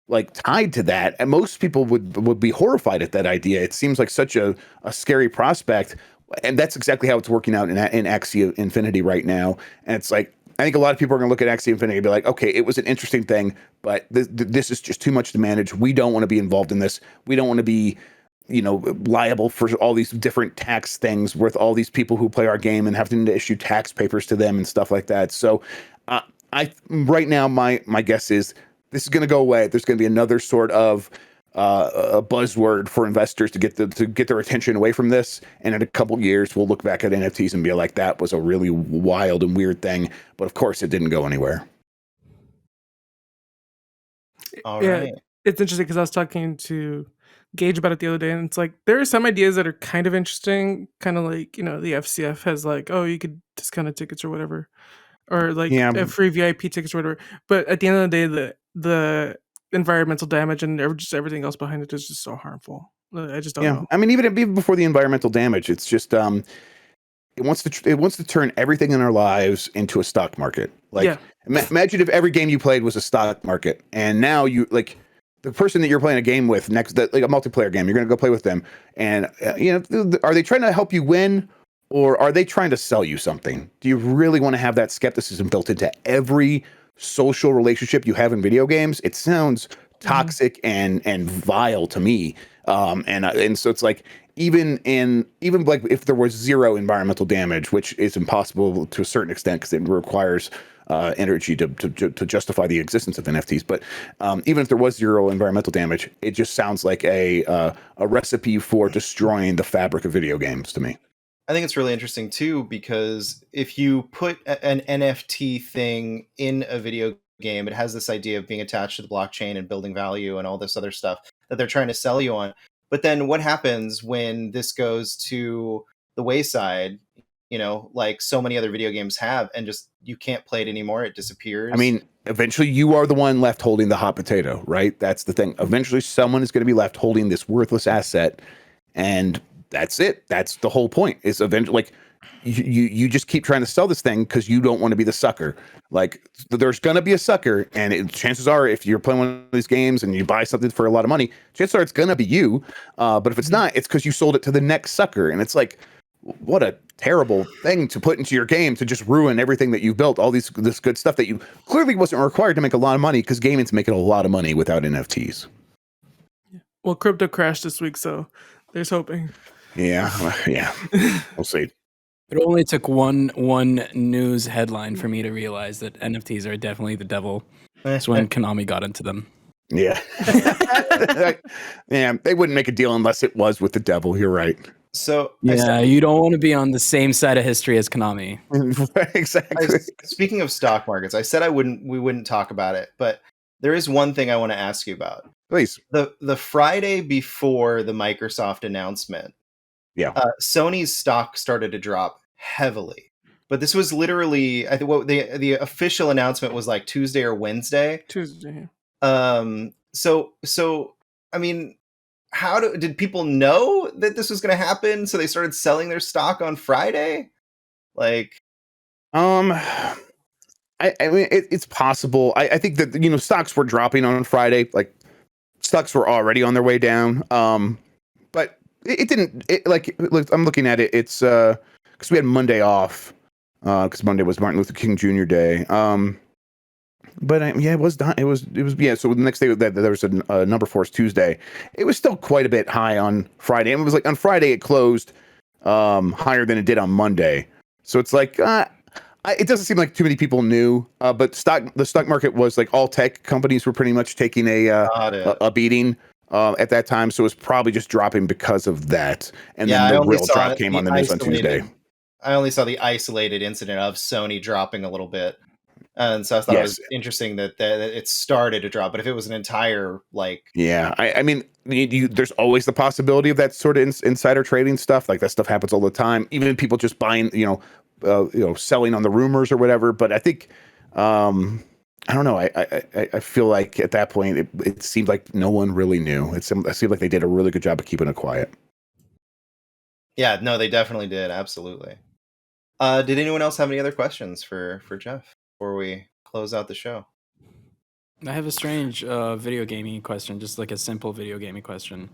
like tied to that? And most people would be horrified at that idea. It seems like such a scary prospect. And that's exactly how it's working out in Axie Infinity right now. And it's like, I think a lot of people are going to look at Axie Infinity and be like, okay, it was an interesting thing, but this is just too much to manage. We don't want to be involved in this. We don't want to be, liable for all these different tax things with all these people who play our game and having to issue tax papers to them and stuff like that. So right now, my guess is this is going to go away. There's going to be another sort of a buzzword for investors to get their attention away from this. And in a couple years, we'll look back at NFTs and be like, that was a really wild and weird thing. But of course, it didn't go anywhere. All right. It's interesting because I was talking to Gage about it the other day, and it's like there are some ideas that are kind of interesting, kind of like the FCF has like, oh, you could discounted tickets or whatever, or like free VIP tickets or whatever. But at the end of the day, the environmental damage and just everything else behind it is just so harmful. I just don't know. I mean, even before the environmental damage, it's just it wants to turn everything in our lives into a stock market. Like, imagine if every game you played was a stock market, and now you like the person that you're playing a game with like a multiplayer game, you're going to go play with them, and are they trying to help you win, or are they trying to sell you something? Do you really want to have that skepticism built into every social relationship you have in video games? It sounds toxic and vile to me. And so it's like, even like if there was zero environmental damage, which is impossible to a certain extent because it requires energy to justify the existence of NFTs. But even if there was zero environmental damage, it just sounds like a recipe for destroying the fabric of video games to me. I think it's really interesting too, because if you put an NFT thing in a video game, it has this idea of being attached to the blockchain and building value and all this other stuff that they're trying to sell you on. But then what happens when this goes to the wayside, like so many other video games have, and just you can't play it anymore, it disappears? I mean, eventually you are the one left holding the hot potato, right? That's the thing. Eventually someone is going to be left holding this worthless asset, and that's it. That's the whole point. Is eventually like you just keep trying to sell this thing because you don't want to be the sucker. Like there's gonna be a sucker, and chances are, if you're playing one of these games and you buy something for a lot of money, chances are it's gonna be you. But if it's not, it's because you sold it to the next sucker, and it's like, what a terrible thing to put into your game to just ruin everything that you've built. All this good stuff that you clearly wasn't required to make a lot of money, because gaming's making a lot of money without NFTs. Well, crypto crashed this week, so there's hoping. Yeah, we'll see. It only took one news headline for me to realize that NFTs are definitely the devil. That's when Konami got into them. Yeah. Yeah, they wouldn't make a deal unless it was with the devil. You're right. So you don't want to be on the same side of history as Konami. Exactly. Speaking of stock markets, I said we wouldn't talk about it, but there is one thing I want to ask you about. Please. The Friday before the Microsoft announcement, Sony's stock started to drop heavily. But this was literally, I think, what the official announcement was like Tuesday or Wednesday. Tuesday. So I mean, did people know that this was going to happen? So they started selling their stock on Friday? Like, I mean, it's possible. I think that, stocks were dropping on Friday. Like, stocks were already on their way down. it didn't. Look, I'm looking at it. It's because we had Monday off because Monday was Martin Luther King Jr. Day. But it was not. It was yeah. So the next day that there was a number force Tuesday. It was still quite a bit high on Friday. And it was like on Friday it closed higher than it did on Monday. So it's like it doesn't seem like too many people knew. But the stock market was like all tech companies were pretty much taking a beating at that time. So it was probably just dropping because of that. And then the real drop came on the news on Tuesday. I only saw the isolated incident of Sony dropping a little bit. And so I thought it was interesting that it started to drop, but if it was an entire I mean, there's always the possibility of that sort of insider trading stuff. Like that stuff happens all the time. Even people just buying, selling on the rumors or whatever. But I think, I don't know. I feel like at that point it seemed like no one really knew. It seemed like they did a really good job of keeping it quiet. Yeah, no, they definitely did. Absolutely. Did anyone else have any other questions for Jeff before we close out the show? I have a strange video gaming question, just like a simple video gaming question.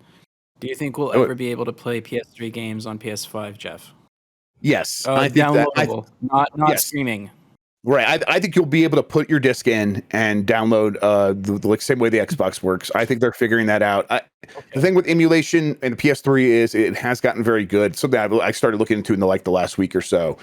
Do you think we'll ever be able to play PS3 games on PS5, Jeff? Yes, I think downloadable, not streaming. Right, I think you'll be able to put your disc in and download the same way the Xbox works. I think they're figuring that out. The thing with emulation and the PS3 is it has gotten very good. Something I started looking into in the last week or so.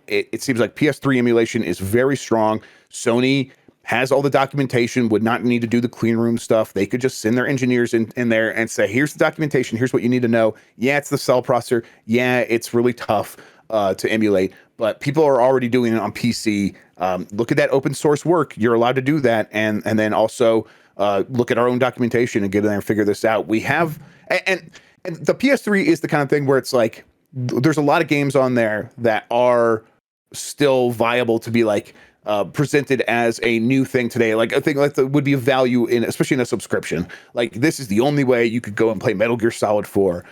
It seems like PS3 emulation is very strong. Sony has all the documentation, would not need to do the clean room stuff. They could just send their engineers in there and say, here's the documentation, here's what you need to know. Yeah, it's the cell processor. Yeah, it's really tough to emulate, but people are already doing it on PC. Look at that open source work. You're allowed to do that. And then also look at our own documentation and get in there and figure this out. We have, and the PS3 is the kind of thing where it's like, there's a lot of games on there that are still viable to be presented as a new thing today. Like a thing that would be of value especially in a subscription. Like this is the only way you could go and play Metal Gear Solid 4.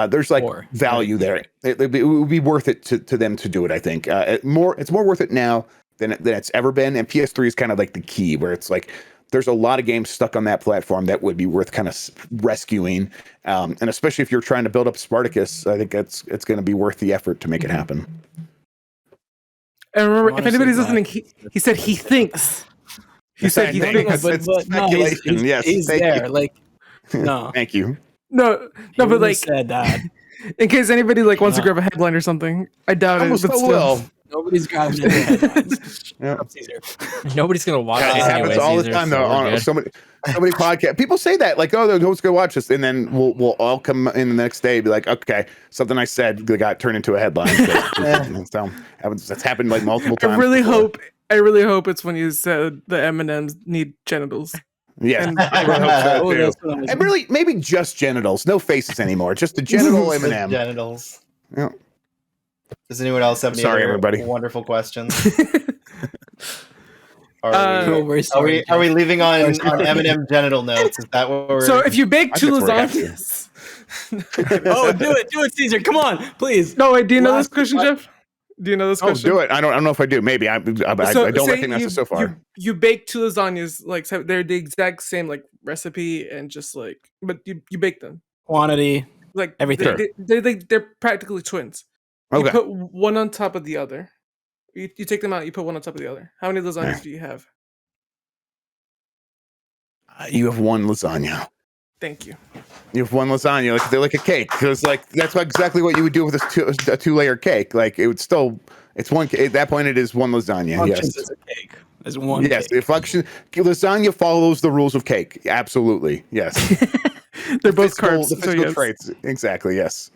There's value there. It would be worth it to them to do it. I think it's more worth it now than it's ever been. And PS3 is kind of like the key where it's like, there's a lot of games stuck on that platform that would be worth kind of rescuing. And especially if you're trying to build up Spartacus, I think it's going to be worth the effort to make it happen. And remember, if anybody's listening, he said he thinks. He said he thinks. But no, he's there. No. Thank you. No, but said that. In case anybody wants to grab a headline or something, I doubt it. But still. Nobody's grabbing any headlines. Nobody's gonna watch it. It happens all the time though. On so many podcasts, people say that who's gonna watch this, and then we'll all come in the next day and be like, okay, something I said got turned into a headline. That's happened multiple times. I really hope it's when you said the M&Ms need genitals. Yeah, and really, maybe just genitals, no faces anymore, just the genital M&M. Genitals. Yeah. Does anyone else have any everybody. wonderful questions? Are we leaving on M&M genital notes? Is that what we're... So if you bake two lasagnas... do it, Caesar. Come on, please. No, wait, do you know this question, Jeff? Do you know this question? Oh, do it. I don't know if I do. Maybe. I don't recognize it so far. You bake two lasagnas, so they're the exact same recipe and just but you bake them. Quantity, everything. They're practically twins. You put one on top of the other. You take them out, you put one on top of the other. How many lasagnas do you have? You have one lasagna. Thank you. You have one lasagna. They're like a cake. Because that's exactly what you would do with a 2-layer cake. It would still, it's one. At that point, it is one lasagna. Yes, it's a cake. It's one. Yes, the function lasagna follows the rules of cake. Absolutely. Yes. They're both carbs. The physical traits. Exactly. Yes.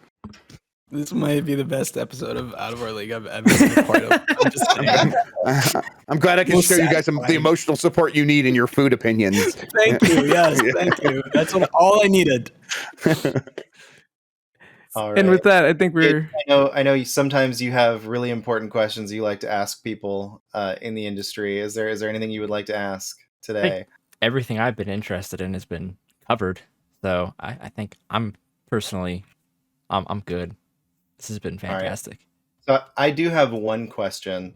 This might be the best episode of Out of Our League I've ever been a part of. I'm just saying. I'm glad I can show you guys the emotional support you need in your food opinions. Thank you. Yes, thank you. That's all I needed. All right. And with that, I think we're... I know sometimes you have really important questions you like to ask people in the industry. Is there anything you would like to ask today? Everything I've been interested in has been covered. So I think I'm personally, I'm good. This has been fantastic. Right. So I do have one question.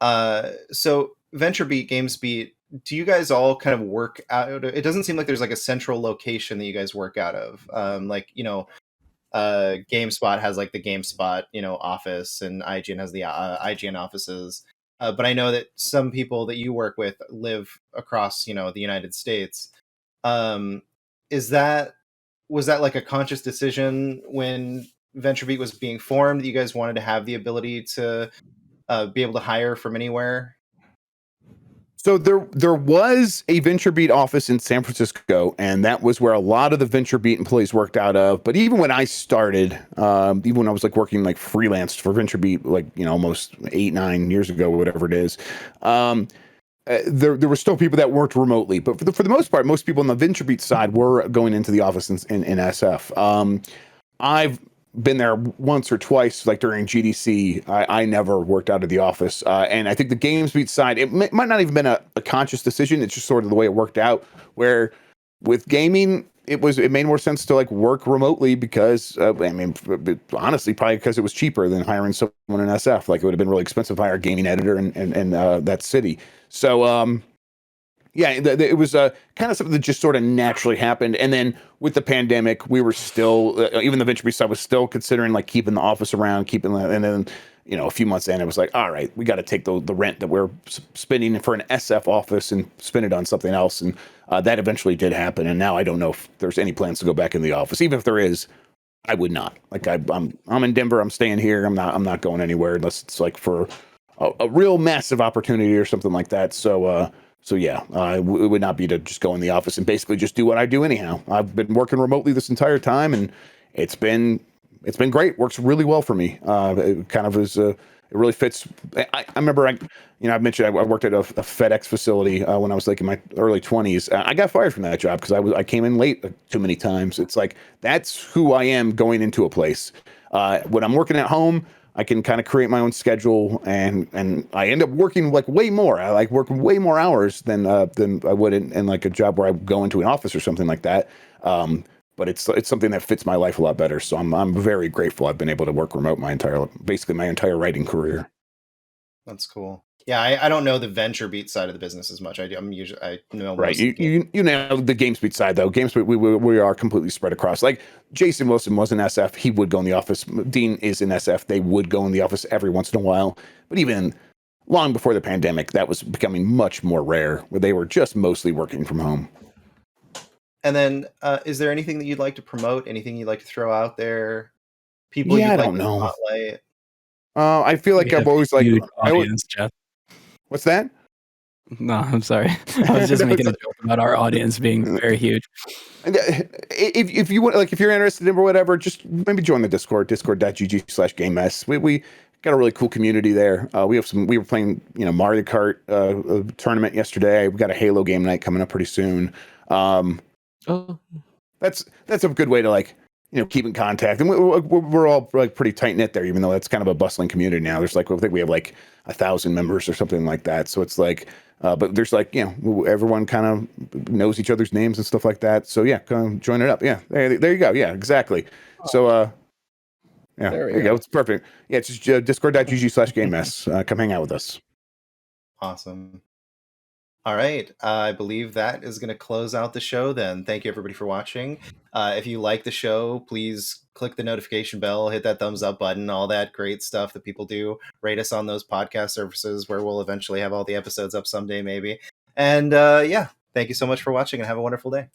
So VentureBeat, GamesBeat, do you guys all kind of work out? It doesn't seem like there's a central location that you guys work out of. GameSpot has like the GameSpot, office, and IGN has the IGN offices. But I know that some people that you work with live across, the United States. Was that like a conscious decision when VentureBeat was being formed, that you guys wanted to have the ability to be able to hire from anywhere? So there was a VentureBeat office in San Francisco, and that was where a lot of the VentureBeat employees worked out of. But even when I started, even when I was like working like freelance for VentureBeat, like almost 8-9 years ago, whatever it is, there were still people that worked remotely. But for the most part, most people on the VentureBeat side were going into the office in SF. I've been there once or twice, like during GDC. I never worked out of the office. And I think the GamesBeat side, it might not even been a conscious decision. It's just sort of the way it worked out, where with gaming, it made more sense to like work remotely because, honestly, probably because it was cheaper than hiring someone in SF. Like it would have been really expensive to hire a gaming editor in that city. So, yeah, it was kind of something that just sort of naturally happened. And then with the pandemic, we were still, even the VentureBeat side was still considering like keeping the office around, and then, a few months in, it was like, all right, we got to take the rent that we're spending for an SF office and spend it on something else. And that eventually did happen. And now I don't know if there's any plans to go back in the office. Even if there is, I would not. Like I'm in Denver. I'm staying here. I'm not going anywhere unless it's like for a real massive opportunity or something like that. So yeah, it would not be to just go in the office and basically just do what I do anyhow. I've been working remotely this entire time, and it's been great. Works really well for me. It kind of is. It really fits. I remember I've mentioned I worked at a FedEx facility when I was like in my early 20s. I got fired from that job because I came in late too many times. It's like that's who I am going into a place. When I'm working at home, I can kind of create my own schedule, and I end up working like way more. I like working way more hours than I would in like a job where I go into an office or something like that. But it's something that fits my life a lot better. So I'm very grateful I've been able to work remote basically my entire writing career. That's cool. Yeah, I don't know the VentureBeat side of the business as much. I know right. You know the GamesBeat side though. GamesBeat we are completely spread across. Like Jason Wilson was in SF. He would go in the office. Dean is in SF. They would go in the office every once in a while. But even long before the pandemic, that was becoming much more rare, where they were just mostly working from home. And then, is there anything that you'd like to promote? Anything you'd like to throw out there? People I you'd don't like to know. spotlight? I feel like I've always like audience, Jeff. What's that? No, I'm sorry. I was just making a joke about our audience being very huge. If you want, like, if you're interested in or whatever, just maybe join the Discord, discord.gg/GameS. We got a really cool community there. We were playing, Mario Kart tournament yesterday. We got a Halo game night coming up pretty soon. That's a good way to like, keep in contact. And we're all like pretty tight knit there, even though that's kind of a bustling community now. There's like, I think we have like 1,000 members or something like that. So it's like, but there's like, everyone kind of knows each other's names and stuff like that. So yeah, come join it up. Yeah, there you go. Yeah, exactly. So yeah, there you go. It's perfect. Yeah, it's just discord.gg/GameS. Come hang out with us. Awesome. All right. I believe that is going to close out the show then. Thank you everybody for watching. If you like the show, please click the notification bell, hit that thumbs up button, all that great stuff that people do. Rate us on those podcast services where we'll eventually have all the episodes up someday, maybe. And yeah, thank you so much for watching and have a wonderful day.